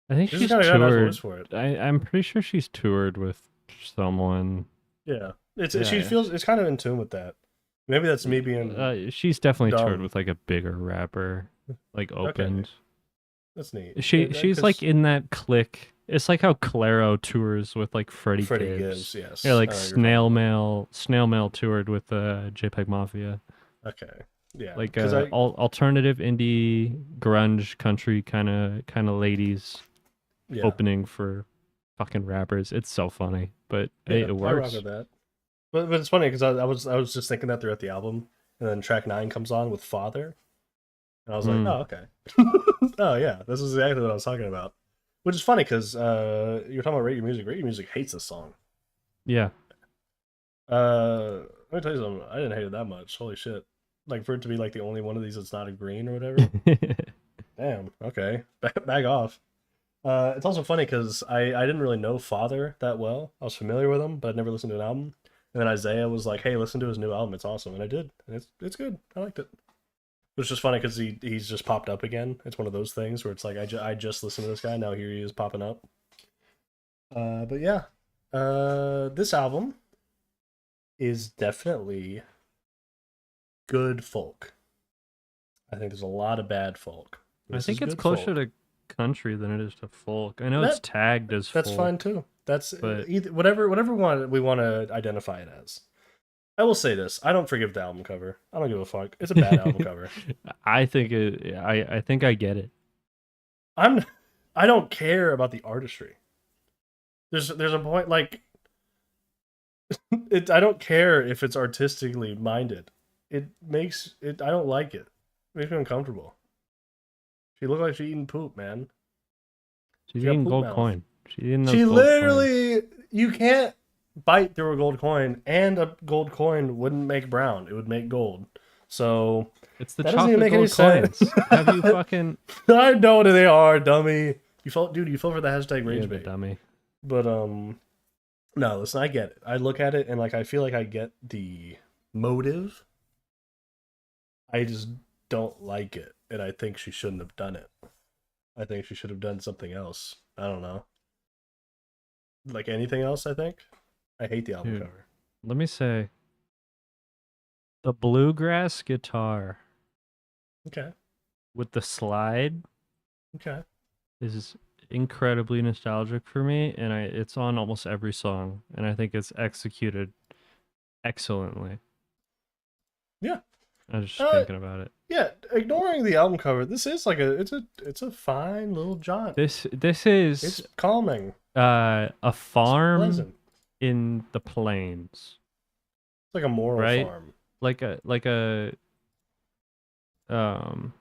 I think she's
got a nice
toured.
voice for it.
I'm pretty sure she's toured with someone.
Yeah.
Yeah.
Feels, it's kind of in tune with that. Maybe that's me being
she's definitely
dumb.
toured with like a bigger rapper, like opened.
That's neat.
She's like in that clique. It's like how Claro tours with like Freddie Gibbs.
Yes.
Yeah, like Snail Mail toured with JPEG Mafia.
Okay. Yeah.
Like alternative indie grunge country kind of ladies
Yeah.
opening for fucking rappers. It's so funny, but
Yeah,
it
I rock
works.
with that. But it's funny because I was just thinking that throughout the album, and then track 9 comes on with Father, and I was like,
Mm,
oh, okay. Oh yeah, this is exactly what I was talking about. Which is funny because you're talking about Rate Your Music. Rate Your Music hates this song.
yeah.
Let me tell you something. I didn't hate it that much. Holy shit! Like for it to be like the only one of these that's not a green or whatever. Damn. Okay. Back off. It's also funny because I didn't really know Father that well. I was familiar with him, but I'd never listened to an album. And then Isaiah was like, "Hey, listen to his new album. It's awesome," and I did. And it's good. I liked it. It's just funny because he's just popped up again. It's one of those things where it's like I just listened to this guy. Now here he is popping up. But yeah, this album is definitely good folk. I think there's a lot of bad folk.
I
This
think
is
it's
good
closer
folk.
to country than it is to folk. I know it's
That
tagged as
that's
folk.
fine too. That's
but-
either, whatever we want to identify it as. I will say this: I don't forgive the album cover. I don't give a fuck. It's a bad album cover.
I think I think I get it.
I don't care about the artistry. There's a point like I don't care if it's artistically minded. It makes it. I don't like it. It makes me uncomfortable. She looked like she eating poop, man.
She's
She got
eating
poop
gold
mouth.
coin. She's eating those
She
gold coins.
literally, you can't bite through a gold coin, and a gold coin wouldn't make brown. It would make gold. So
It's the
that doesn't even
chocolate
make any
gold coins.
sense.
Have you fucking
I know what they are, dummy. You fell for the hashtag rage
You're the
bait.
dummy.
But no, listen, I get it. I look at it and like I feel like I get the motive. I just don't like it, and I think she shouldn't have done it. I think she should have done something else. I don't know. Like anything else, I think. I hate the album
Dude.
cover.
Let me say the bluegrass guitar
Okay.
with the slide
Okay.
is incredibly nostalgic for me, and it's on almost every song, and I think it's executed excellently.
Yeah.
I was just thinking about it.
Yeah, ignoring the album cover, this is like it's a fine little jaunt.
This
It's
is
calming.
a
It's
farm
pleasant.
in the plains,
It's like a moral
right?
farm.
like a um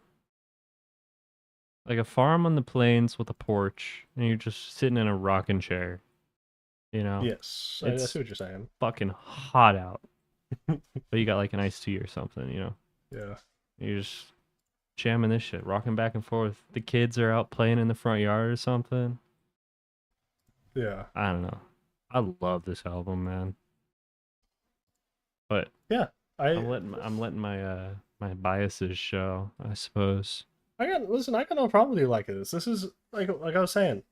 like a farm on the plains with a porch, and you're just sitting in a rocking chair. You know,
Yes, I
It's-
see what you're saying.
fucking hot out, but you got like an iced tea or something. You know,
Yeah.
you're just jamming this shit, rocking back and forth. The kids are out playing in the front yard or something.
Yeah.
I don't know. I love this album, man. But I'm letting my my biases show, I suppose.
I got no problem with you liking this. This is like I was saying,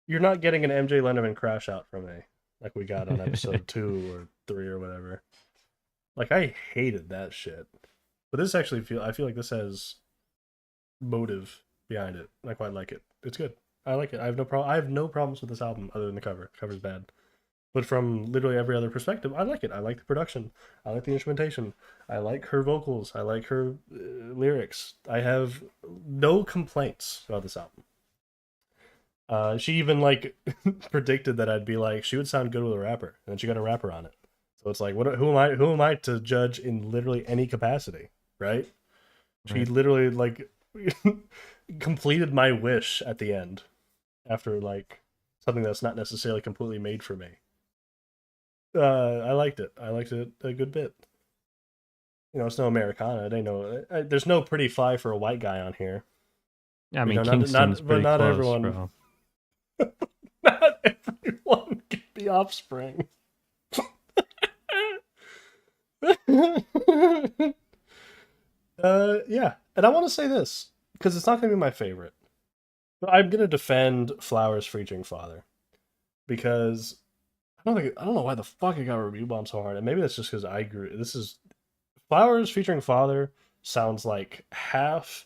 you're not getting an MJ Lennon crash out from me like we got on episode 2 or 3 or whatever. Like I hated that shit, but this actually I feel like this has motive behind it. I quite like it. It's good. I like it. I have no problems with this album other than the cover. The cover's bad. But from literally every other perspective, I like it. I like the production. I like the instrumentation. I like her vocals. I like her lyrics. I have no complaints about this album. She even like predicted that I'd be like, she would sound good with a rapper, and then she got a rapper on it. So it's like, who am I to judge in literally any capacity, right? She
Right.
literally like completed my wish at the end after like something that's not necessarily completely made for me. I liked it. I liked it a good bit. You know, it's no Americana. It ain't no. There's no pretty fly for a white guy on here.
I mean,
know, not-
Kingston's
but
pretty
not
close,
everyone-
bro.
Not everyone can be Offspring. Yeah, and I want to say this because it's not going to be my favorite, but I'm going to defend Flowers featuring Father because I don't know why the fuck I got review bombed so hard, and maybe that's just because I grew. This is Flowers featuring Father sounds like half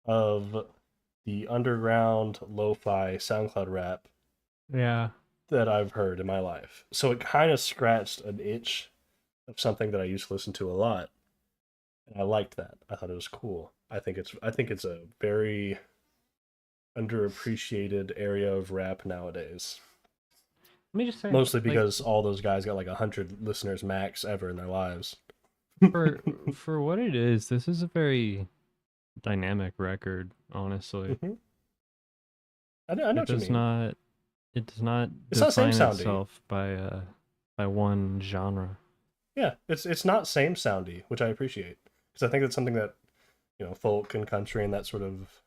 of the underground lo-fi SoundCloud rap
Yeah.
that I've heard in my life. So it kind of scratched an itch of something that I used to listen to a lot. And I liked that. I thought it was cool. I think it's a very underappreciated area of rap nowadays.
Let me just say,
Mostly
like,
because all those guys got like 100 listeners max ever in their lives.
for for what it is, this is a very dynamic record, honestly.
Mhm. I know
It
what you
does
mean.
not it does not
It's not same
define
soundy.
itself by one genre.
Yeah, it's not same soundy, which I appreciate because I think that's something that folk and country and that sort of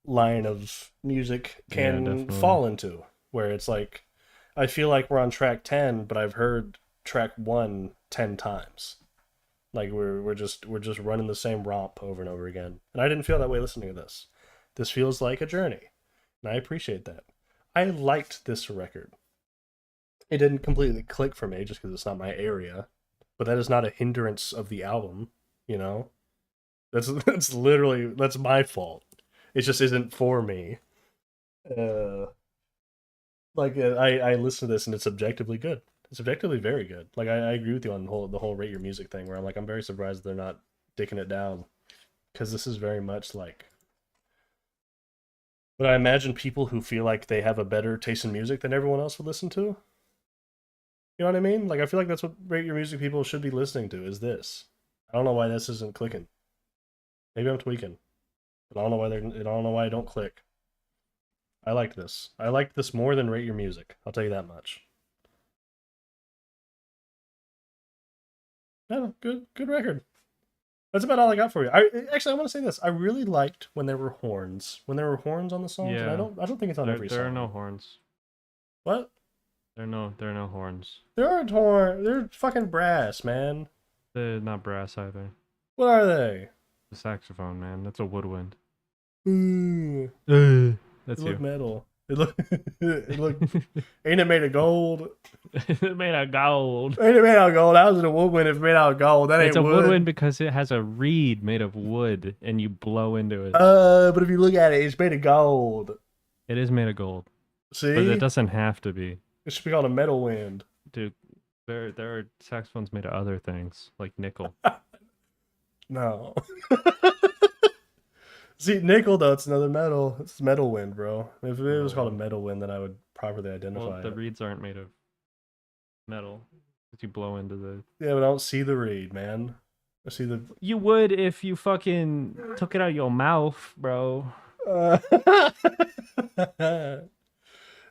line of music
Yeah,
can
definitely.
fall into, where it's like I feel like we're on track 10, but I've heard track 1 10 times. Like we're just running the same romp over and over again. And I didn't feel that way listening to this. This feels like a journey, and I appreciate that. I liked this record. It didn't completely click for me just because it's not my area, but that is not a hindrance of the album, you know? That's literally that's my fault. It just isn't for me. Uh I listen to this and it's objectively good. It's objectively very good. Like I agree with you on the whole rate your music thing where I'm like I'm very surprised they're not dicking it down because this is very much like. But I imagine people who feel like they have a better taste in music than everyone else would listen to. You know what I mean? Like I feel like that's what rate your music people should be listening to is this. I don't know why this isn't clicking. Maybe I'm tweaking. But I don't know why I don't know why I don't click. I liked this. I liked this more than Rate Your Music. I'll tell you that much. Yeah, good record. That's about all I got for you. I want to say this. I really liked when there were horns. When there were horns on the songs, and I
Yeah.
don't think it's on every song.
There are no horns.
What?
There are no horns.
There aren't horns. They're fucking brass, man.
They're not brass either.
What are they?
The saxophone, man. That's a woodwind.
Ooh,
That's
it look
you.
metal. It look. Ain't it made of gold?
It's made of gold.
Ain't it made out of gold? How's it a woodwind if it's made out of gold? That
It's
ain't
a
wood.
woodwind because it has a reed made of wood and you blow into it.
But if you look at it, it's made of gold.
It is made of gold.
See?
But it doesn't have to be.
It should be called a metal wind.
Dude, there are saxophones made of other things, like nickel.
No. See, nickel though, it's another metal. It's metal wind, bro. If it was called a metal wind, then I would properly identify
Well, the
it.
reeds aren't made of metal. Because you blow into the...
Yeah, but I don't see the reed, man. I see the...
You would if you fucking took it out of your mouth, bro.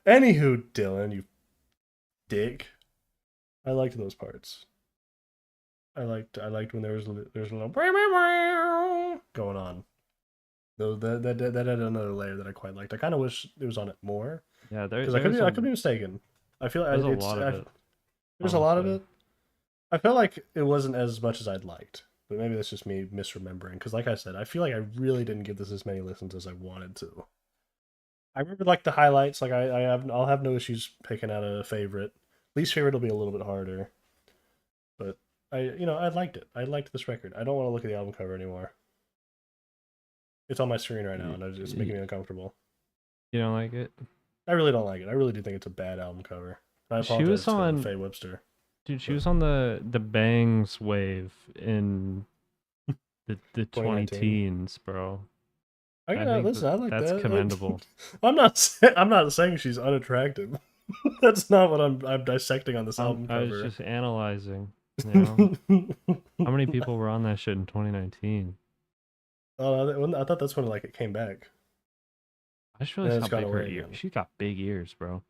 Anywho, Dylan, you dick. I liked those parts. I liked when there was a little going on. Though that had another layer that I quite liked. I kind of wish it was on it more
Yeah,
because I could be mistaken. I feel like
there's a lot of it.
There's a lot of
honestly.
it. I felt like it wasn't as much as I'd liked, but maybe that's just me misremembering. Because, like I said, I feel like I really didn't give this as many listens as I wanted to. I remember like the highlights. Like I'll have no issues picking out a favorite. Least favorite will be a little bit harder, but I liked it. I liked this record. I don't want to look at the album cover anymore. It's on my screen right now, and it's making me uncomfortable.
You don't like it?
I really don't like it. I really do think it's a bad album cover. I
She
apologize
was
to
on-
Faye Webster.
Dude, she was on the bangs wave in the 20
2019.
teens, bro.
I
think
listen. I like
that's
that.
commendable.
I'm not saying she's unattractive. That's not what I'm dissecting on this album
I was
cover.
just analyzing. You know? How many people were on that shit in 2019?
Oh, I thought that's when like it came back.
I just
Yeah,
realized
it's
how
gone
big her
away
ears.
again.
She's got big ears, bro.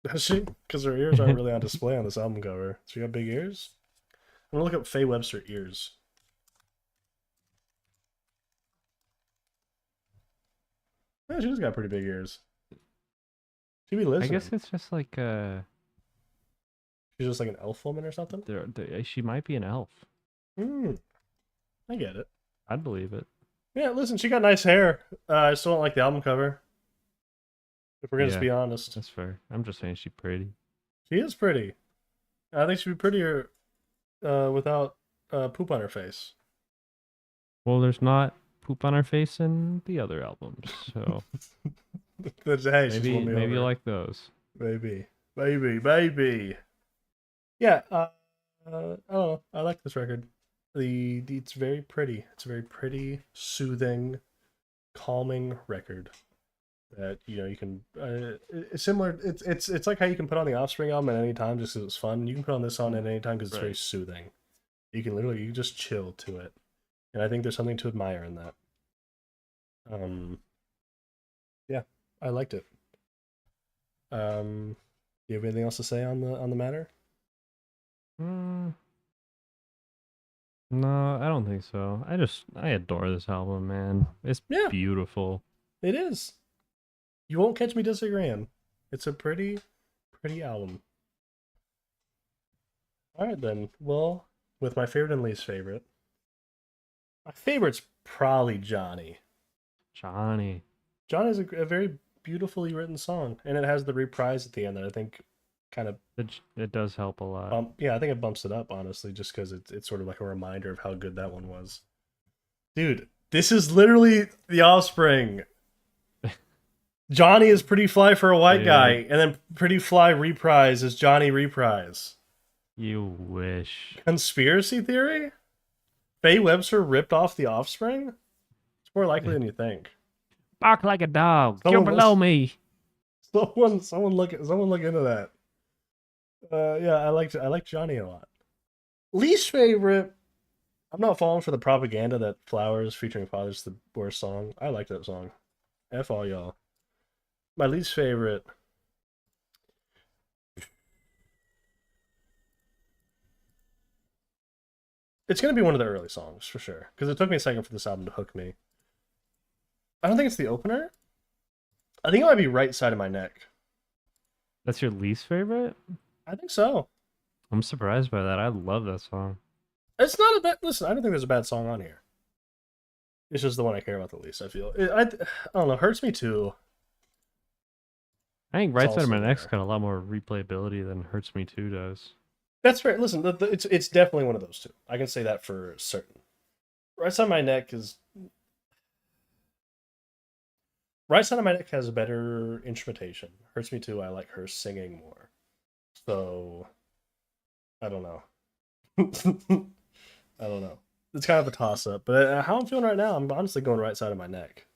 Does she? Because her ears aren't really on display on this album cover. She got big ears. I'm gonna look up Faye Webster ears. Yeah, she just got pretty big ears. She be listening.
I guess it's just like
She's just like an elf woman or something.
she might be an elf.
I get it.
I'd believe it.
Yeah, listen, she got nice hair. I still don't like the album cover. If we're gonna just
Yeah.
be honest,
That's fair. I'm just saying she's pretty.
she is pretty. I think she'd be prettier without poop on her face.
Well, there's not poop on her face in the other albums, so
But, hey, she's
maybe
won me
you
over.
like those.
Maybe. Yeah, I don't know. I like this record. It's very pretty. It's a very pretty, soothing, calming record. that you can. It's similar. It's like how you can put on the Offspring album at any time just because it's fun. You can put on this on at any time because it's very soothing. You can just chill to it, and I think there's something to admire in that. Yeah, I liked it. Do you have anything else to say on the matter?
No, I don't think so. I adore this album, man. It's beautiful.
It is. You won't catch me disagreeing. It's a pretty album. All right then. Well, with my favorite and least favorite. My favorite's probably Johnny. Johnny's a very beautifully written song, and it has the reprise at the end that I think kind of
it does help a lot.
Yeah, I think it bumps it up, honestly, just because it's sort of like a reminder of how good that one was. Dude, this is literally The Offspring. Johnny is Pretty Fly for a White Guy, and then Pretty Fly reprise is Johnny reprise.
You wish.
Conspiracy theory? Faye Webster ripped off The Offspring? It's more likely than you think.
Bark like a dog. You're below me.
Someone look into that. Yeah, I like Johnny a lot. Least favorite. I'm not falling for the propaganda that Flowers featuring Father's the worst song. I like that song. F all y'all. My least favorite. It's gonna be one of the early songs for sure, because it took me a second for this album to hook me. I don't think it's the opener. I think it might be Right Side of My Neck.
That's your least favorite?
I think so.
I'm surprised by that. I love that song.
It's not a bad. Listen, I don't think there's a bad song on here. It's just the one I care about the least. I feel. I don't know. Hurts Me Too.
I think Right Side of My Neck's got a lot more replayability than Hurts Me Too does.
That's fair. Listen, it's definitely one of those two. I can say that for certain. Right Side of My Neck is. Right Side of My Neck has a better instrumentation. Hurts Me Too, I like her singing more. So, I don't know. I don't know. It's kind of a toss-up. But how I'm feeling right now, I'm honestly going Right Side of My Neck.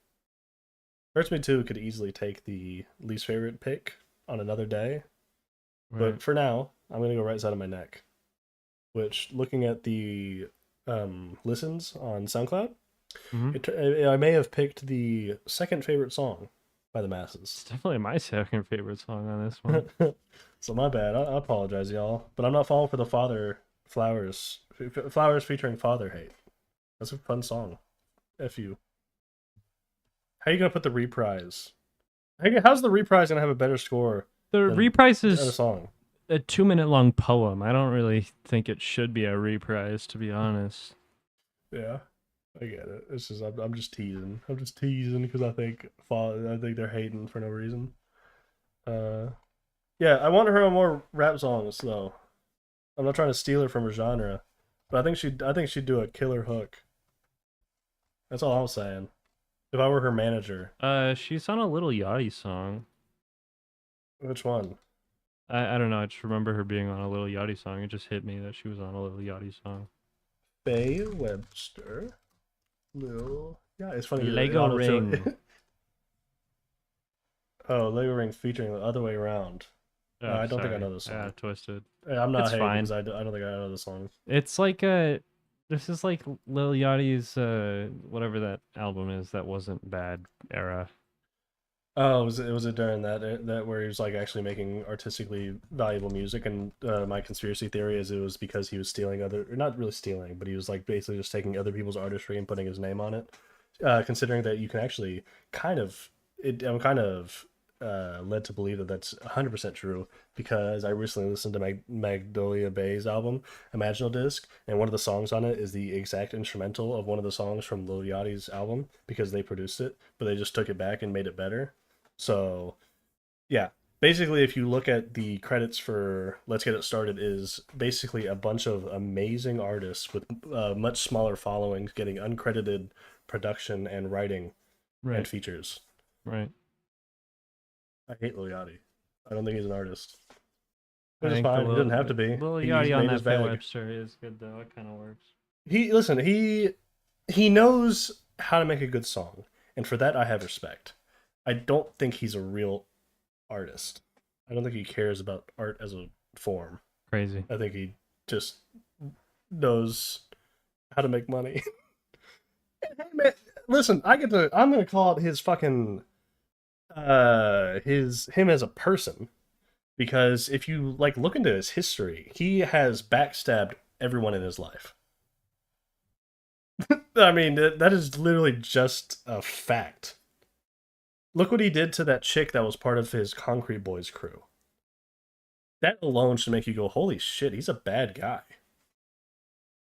Hurts Me Too could easily take the least favorite pick on another day. Right. But for now, I'm going to go Right Side of My Neck. Which, looking at the listens on SoundCloud, I may have picked the second favorite song by the masses.
It's definitely my second favorite song on this one.
So my bad. I apologize, y'all. But I'm not falling for the Flowers featuring Father Hate. That's a fun song. F you. How are you going to put the reprise? How's the reprise going to have a better score?
The reprise is
a song.
A 2-minute long poem. I don't really think it should be a reprise, to be honest.
Yeah. I get it. It's just I'm just teasing. I'm just teasing because I think they're hating for no reason. Yeah, I want her on more rap songs though. I'm not trying to steal her from her genre, but I think she'd do a killer hook. That's all I'm saying. If I were her manager.
She's on a Lil Yachty song.
Which one?
I don't know. I just remember her being on a Lil Yachty song. It just hit me that she was on a Lil Yachty song.
Faye Webster. Yeah, it's funny.
Lego Ring.
Oh, Lego Ring featuring the other way around.
Oh,
I don't think I know this song.
Yeah, Twisted.
I'm not
it's
hating
fine.
because I don't think I know the song.
It's like this is like Lil Yachty's whatever that album is that wasn't bad era.
Oh, was it during that where he was like actually making artistically valuable music? And my conspiracy theory is it was because he was stealing not really stealing, but he was like basically just taking other people's artistry and putting his name on it. Considering that you can actually I'm kind of led to believe that that's 100% true because I recently listened to Magnolia Bay's album Imaginal Disc, and one of the songs on it is the exact instrumental of one of the songs from Lil Yachty's album because they produced it, but they just took it back and made it better. So, yeah, basically, if you look at the credits for Let's Get It Started, is basically a bunch of amazing artists with much smaller followings getting uncredited production and writing and features.
Right.
I hate Lil Yachty. I don't think he's an artist. Which is fine. He doesn't have to be.
Lil Yachty on that Faye Webster is good though. It kind of works.
He knows how to make a good song, and for that I have respect. I don't think he's a real artist. I don't think he cares about art as a form.
Crazy.
I think he just knows how to make money. Hey, man, listen, I'm gonna call it his fucking him as a person, because if you like look into his history, he has backstabbed everyone in his life. I mean, that is literally just a fact. Look what he did to that chick that was part of his Concrete Boys crew. That alone should make you go, holy shit, he's a bad guy.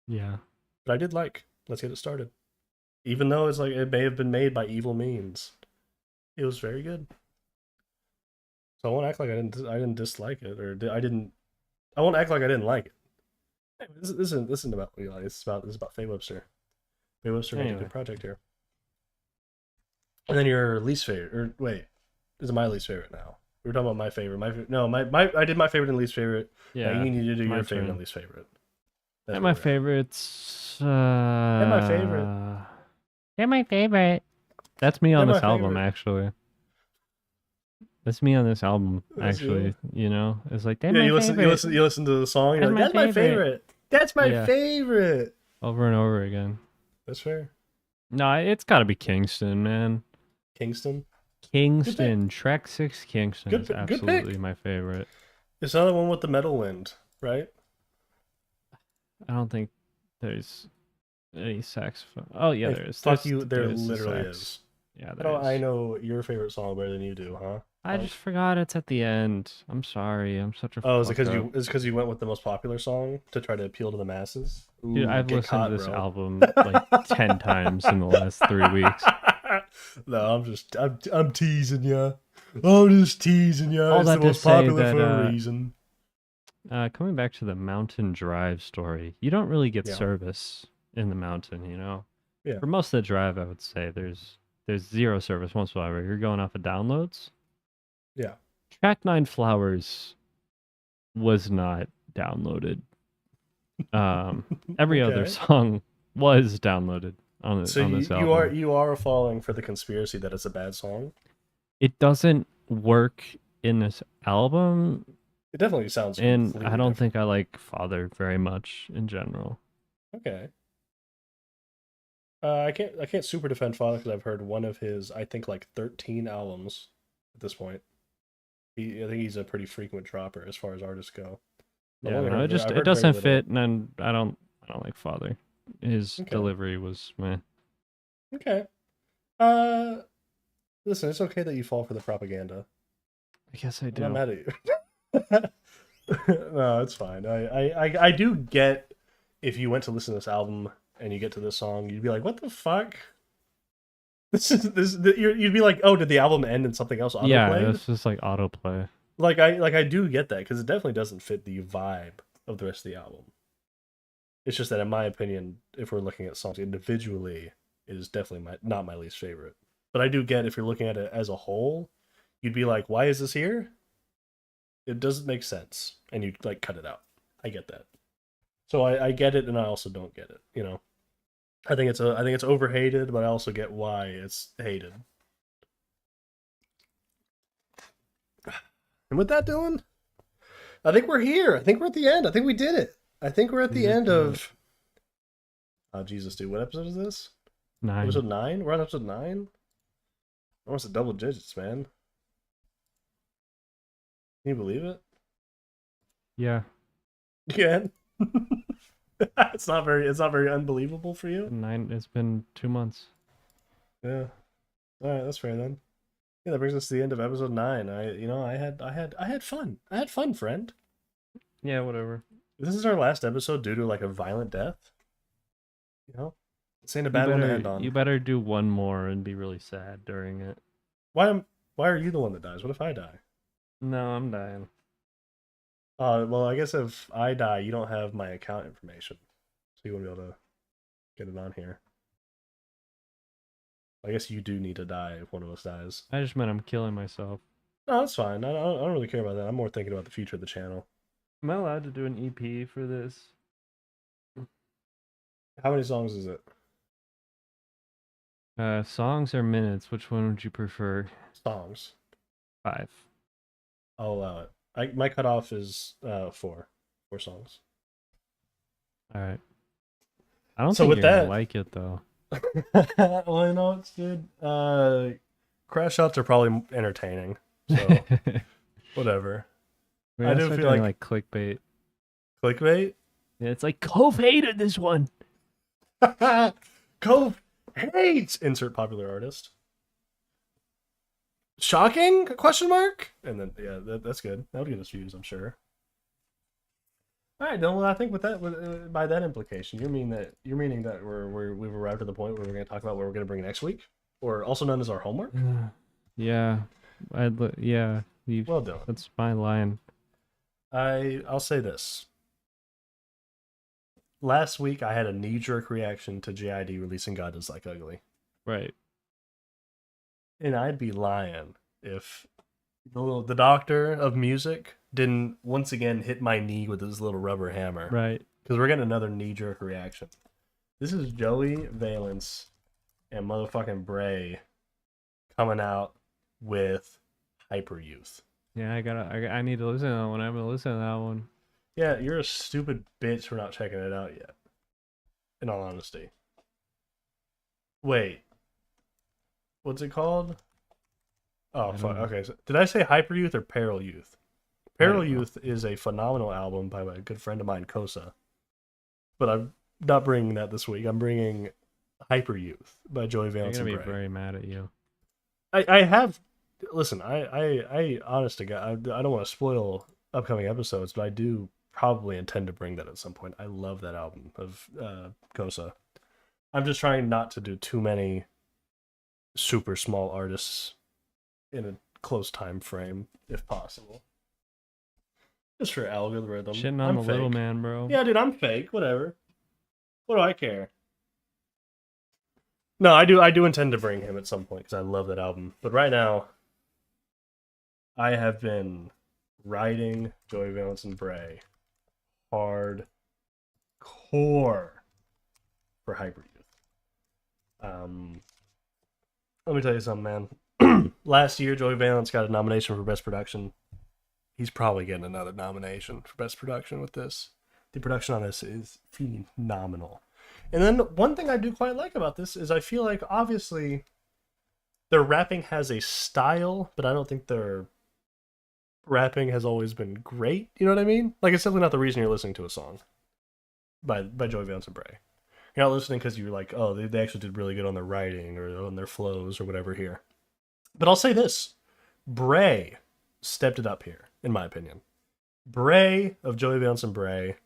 Yeah.
But I did like Let's Get It Started. Even though it's like it may have been made by evil means, it was very good. So I won't act like I didn't dislike it, or I won't act like I didn't like it. Hey, this isn't about what you like. This is about Faye Webster. Faye Webster made a good project here. And then your least favorite, or wait, this is my least favorite now. We were talking about my favorite. I did my favorite and least favorite.
Yeah.
Now you need to do your favorite
turn.
and least favorite.
And my favorites.
And my favorite.
They're my favorite. That's me on this album, actually. That's me on this album, actually. You know, it's like they're my favorite.
You listen to the song. You're like, that's my favorite. That's my favorite.
Over and over again.
That's fair.
No, it's got to be Kingston, man.
Kingston.
Track 6 Kingston is absolutely my favorite.
It's another one with the metal wind, right?
I don't think there's any saxophone. Oh yeah,
hey,
there is.
Fuck you, there literally is.
Yeah, there is.
I know your favorite song better than you do, huh?
I just forgot it's at the end. I'm sorry. I'm such a.
Oh, is it because you went with the most popular song to try to appeal to the masses? Ooh,
dude, I've listened to this album like 10 times in the last 3 weeks.
No, I'm teasing you. I'm just teasing you.
All
it's
that
the most
to say
popular
that,
for a reason.
Coming back to the Mountain Drive story, you don't really get service in the mountain, you know?
Yeah.
For most of the drive, I would say there's zero service whatsoever. You're going off of downloads.
Yeah.
Track 9 Flowers was not downloaded. Every other song was downloaded on this album.
You are falling for the conspiracy that it's a bad song?
It doesn't work in this album.
It definitely sounds.
And I don't think I like Father very much in general.
Okay. I can't super defend Father because I've heard one of his, I think, like 13 albums at this point. I think he's a pretty frequent dropper as far as artists go.
Yeah, no, it doesn't fit, and then I don't like Father. His delivery was meh.
Okay. Listen, it's okay that you fall for the propaganda.
I guess I do.
I'm not mad at you. No, it's fine. I do get if you went to listen to this album and you get to this song, you'd be like, "What the fuck?" You'd be like, "Oh, did the album end and something else autoplayed?"
Yeah, it's just like autoplay.
I do get that because it definitely doesn't fit the vibe of the rest of the album. It's just that, in my opinion, if we're looking at songs individually, it is definitely not my least favorite. But I do get if you're looking at it as a whole, you'd be like, "Why is this here?" It doesn't make sense, and you'd like cut it out. I get that. So I get it, and I also don't get it. You know, I think it's overhated, but I also get why it's hated. And with that, Dylan, I think we're here. I think we're at the end. I think we did it. I think we're at the end of. Oh Jesus, dude! What episode is this?
9.
Episode 9. We're on episode 9. Almost at double digits, man. Can you believe it?
Yeah.
Yeah. It's not very unbelievable for you.
9. It's been 2 months.
Yeah. All right, that's fair then. Yeah, that brings us to the end of episode 9. I had fun. I had fun, friend.
Yeah, whatever.
This is our last episode due to like a violent death. You know, this ain't a bad one to end on.
You better do one more and be really sad during it.
Why are you the one that dies? What if I die?
No, I'm dying.
Well, I guess if I die, you don't have my account information, so you won't be able to get it on here. I guess you do need to die if one of us dies.
I just meant I'm killing myself.
No, that's fine. I don't really care about that. I'm more thinking about the future of the channel.
Am I allowed to do an EP for this?
How many songs is it?
Songs or minutes? Which one would you prefer?
Songs.
5.
I'll allow it. My cutoff is 4 songs.
All right. I don't
So
think
with
you're gonna
that,
like it though.
well, you know, it's good. Crash shots are probably entertaining, so whatever.
We
I
gotta
do
start
feel
doing
like
like clickbait.
clickbait.
Yeah, it's like Cofe hated this one.
Cove hates insert popular artist. Shocking? Question mark? And then yeah, that's good. That would get us views, I'm sure. All right, Dylan. Well, I think with that, by that implication, you're meaning that we've arrived at the point where we're going to talk about what we're going to bring next week, or also known as our homework.
Yeah, yeah.
Well done.
That's my line.
I'll say this. Last week, I had a knee-jerk reaction to JID releasing God Is Like Ugly.
Right.
And I'd be lying if the doctor of music didn't once again hit my knee with his little rubber hammer.
Right.
Because we're getting another knee-jerk reaction. This is Joey Valence and motherfucking Bray coming out with Hyper Youth.
Yeah, I need to listen to that one. I'm gonna listen to that one.
Yeah, you're a stupid bitch for not checking it out yet. In all honesty. Wait. What's it called? Oh, fuck. Okay. So, did I say Hyper Youth or Peril Youth? Peril Youth is a phenomenal album by a good friend of mine, Kosa. But I'm not bringing that this week. I'm bringing Hyper Youth by Joey Valence and
I'm
Bray.
gonna be very mad at you.
I have... Listen, I honest to God, I don't want to spoil upcoming episodes, but I do probably intend to bring that at some point. I love that album of Kosa. I'm just trying not to do too many super small artists in a close time frame, if possible. Just for algorithm.
Shitting on the little man, bro.
Yeah, dude, I'm fake. Whatever. What do I care? No, I do intend to bring him at some point because I love that album. But right now, I have been riding Joey Valence and Bray hard core for Hyper Youth. Let me tell you something, man. Last year, Joey Valence got a nomination for Best Production. He's probably getting another nomination for Best Production with this. The production on this is phenomenal. And then one thing I do quite like about this is I feel like, obviously, their rapping has a style, but I don't think their rapping has always been great. You know what I mean? Like, it's simply not the reason you're listening to a song by Joey Valence and Bray. You're not listening because you're like, oh, they actually did really good on their writing or on their flows or whatever here. But I'll say this. Bray stepped it up here, in my opinion. Bray of Joey Valence and Bray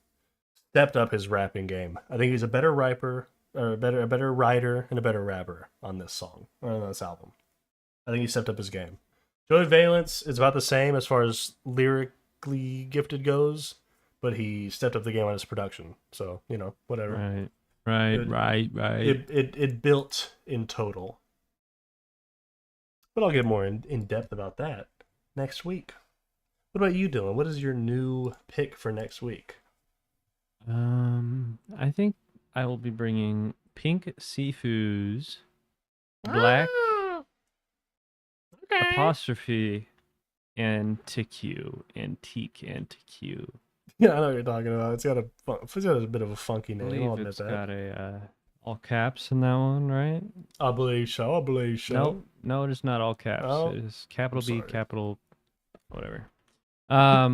stepped up his rapping game. I think he's a better rapper, or a better writer and a better rapper on this song, or on this album. I think he stepped up his game. Joey Valence is about the same as far as lyrically gifted goes, but he stepped up the game on his production. So, you know, whatever.
Right.
It built in total. But I'll get more in depth about that next week. What about you, Dylan? What is your new pick for next week?
I think I will be bringing Pink Sifu's Black apostrophe Antique.
Yeah, I know what you're talking about. It's got a bit of a funky
I
name.
believe
I'll admit
it's
that.
got a all caps in that one, right?
I believe so.
No, it is not all caps.
Oh,
It is capital
I'm
B,
sorry.
capital whatever. I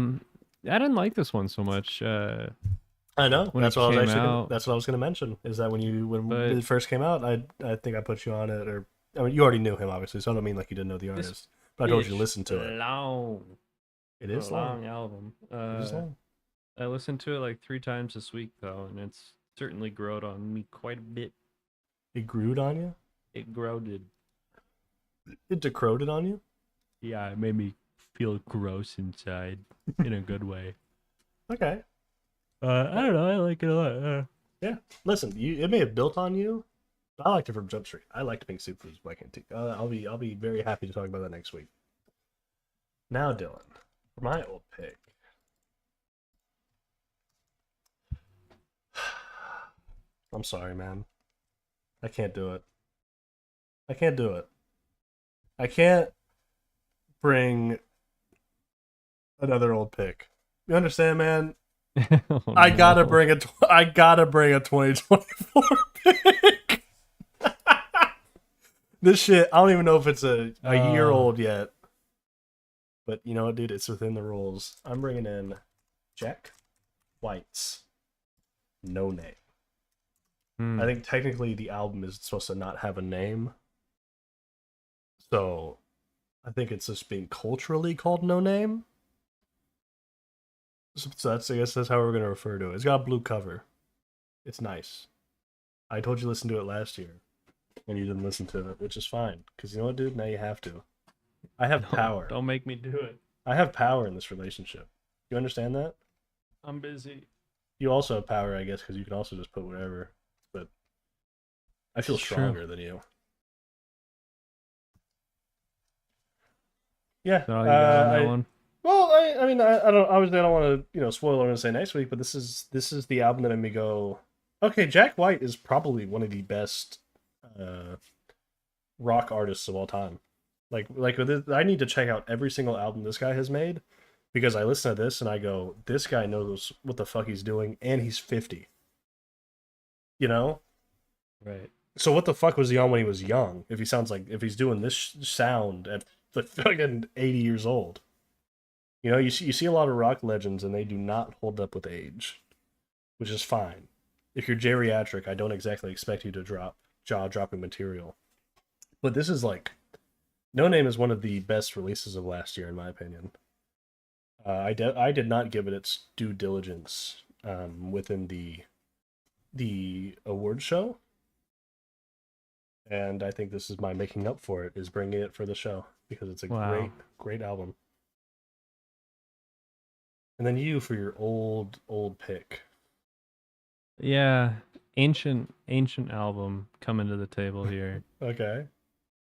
didn't like this one so much.
I know.
When
That's
it
what I was
came
actually.
out.
That's what I was going to mention. Is that when
But-
it first came out, I think I put you on it, or I mean, you already knew him, obviously, so I don't mean like you didn't know the
This
artist. But I told you to
It's
listen to it.
Long.
It is
a
long.
long album.
It is long.
I listened to it like 3 times this week though, and it's certainly growed on me quite a bit.
It grewed on you.
It growed.
It decroded on you.
Yeah, it made me feel gross inside in a good way.
Okay.
I don't know. I like it a lot.
Yeah. Listen, it may have built on you. But I liked it from Jump Street. I liked Pink Super's Black Antique. I'll be very happy to talk about that next week. Now, Dylan, for my old pick. I'm sorry, man. I can't do it. I can't do it. I can't bring another old pick. You understand, man?
Oh,
I gotta
no.
bring a 2024 pick. This shit, I don't even know if it's a year old yet. But you know what, dude? It's within the rules. I'm bringing in Jack White's No Name. I think technically the album is supposed to not have a name. So I think it's just being culturally called No Name. So that's, I guess that's how we're going to refer to it. It's got a blue cover. It's nice. I told you to listen to it last year, and you didn't listen to it, which is fine. Because you know what, dude? Now you have to. I have power.
Don't make me do it.
I have power in this relationship. You understand that?
I'm busy.
You also have power, I guess, because you can also just put whatever. But I feel
It's true.
stronger than you. Yeah.
So you got on that one?
Well, I mean, I don't. Obviously, I don't want to, spoil what I'm gonna say next week. But this is the album that made me go, okay. Jack White is probably one of the best rock artists of all time. Like with this, I need to check out every single album this guy has made, because I listen to this and I go, this guy knows what the fuck he's doing, and he's 50. You know?
Right.
So what the fuck was he on when he was young? If he's doing this sound at the fucking 80 years old. You know, you see a lot of rock legends and they do not hold up with age, which is fine. If you're geriatric, I don't exactly expect you to drop jaw-dropping material. But this is like, No Name is one of the best releases of last year, in my opinion. I did not give it its due diligence within the award show, and I think this is my making up for it, is bringing it for the show, because it's a great album. And then you for your old pick.
Yeah, ancient album coming to the table here.
Okay.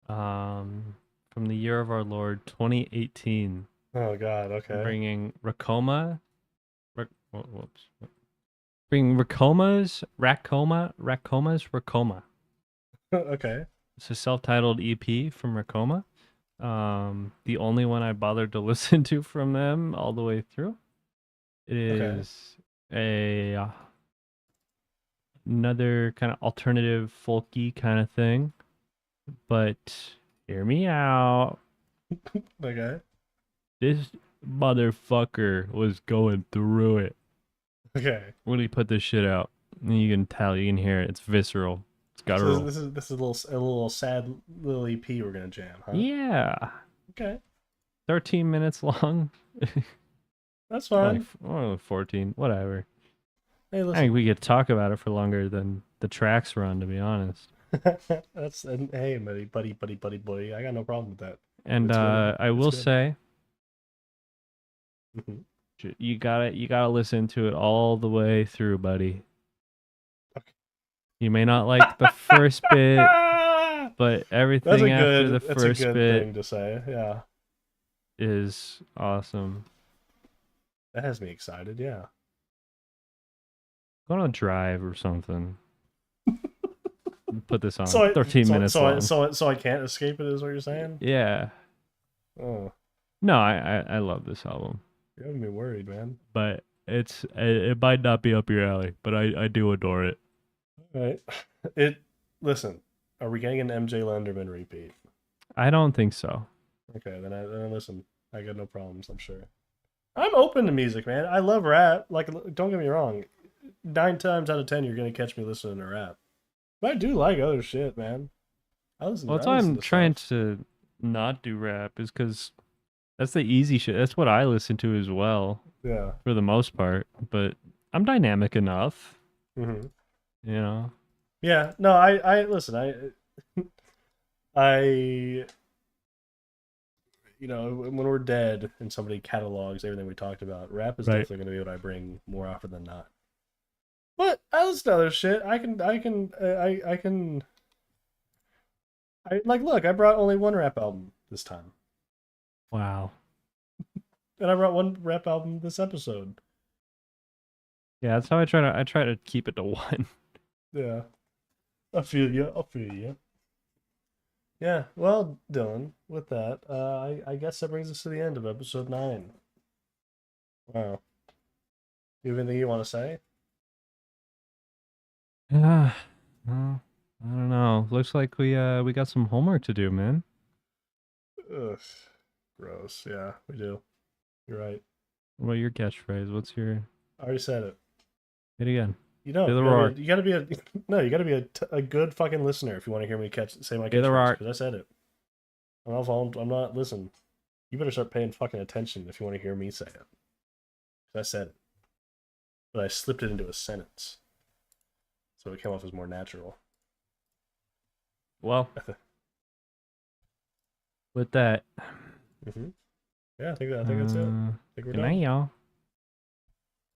From the year of our Lord 2018.
Oh God. Okay.
Bringing Racoma's Racoma.
Okay.
It's a self-titled EP from Racoma. The only one I bothered to listen to from them all the way through. It is another kind of alternative folky kind of thing. But hear me out.
Okay.
This motherfucker was going through it
Okay.
when he put this shit out. And you can tell, you can hear it. It's visceral. It's guttural.
So this is a little sad little EP we're gonna jam, huh?
Yeah.
Okay.
13 minutes long.
That's fine.
Only 14. Whatever.
Hey,
I
listen.
think we could talk about it for longer than the tracks run, to be honest.
Hey, buddy. I got no problem with that.
And I will say, you gotta listen to it all the way through, buddy.
Okay.
You may not like the first bit, but everything after the first
that's a good
bit
thing to say. Yeah,
is awesome.
that has me excited. Yeah.
Go on a drive or something. Put this on.
So
13 minutes long.
So I can't escape it, is what you're saying?
Yeah.
Oh,
No, I love this album,
you're having me worried, man.
but it might not be up your alley, but I do adore it.
All right. Listen, are we getting an MJ Lenderman repeat?
I don't think so.
Okay, then listen. I got no problems, I'm sure. I'm open to music, man. I love rap. Like, don't get me wrong. 9 times out of 10, you're gonna catch me listening to rap. But I do like other shit, man.
That's why I'm trying to not do rap, is because that's the easy shit. That's what I listen to as well.
Yeah.
For the most part, but I'm dynamic enough.
Mm-hmm.
You know.
Yeah. No. I listen. I. You know, when we're dead and somebody catalogs everything we talked about, rap is definitely going to be what I bring more often than not. But I listen to other shit. I look, I brought only one rap album this time.
Wow.
And I brought one rap album this episode.
Yeah, that's how I try to keep it to one.
Yeah. I feel you. Yeah, well, Dylan, with that, I guess that brings us to the end of episode 9. Wow. You have anything you want to say?
Yeah. Well, I don't know. Looks like we got some homework to do, man.
Ugh, gross. Yeah, we do. You're right.
What about your catchphrase? What's your
I already said it.
hit again?
You don't.
Do the roar.
You gotta be a no. You gotta be a good fucking listener if you want to hear me say my
Do the
catchphrase.
roar.
Because I said it. I'm not. Listen. You better start paying fucking attention if you want to hear me say it. 'Cause I said it, but I slipped it into a sentence, so it came off as more natural.
Well, with that,
Yeah, I think that's it. I think we're
good
done.
night, y'all.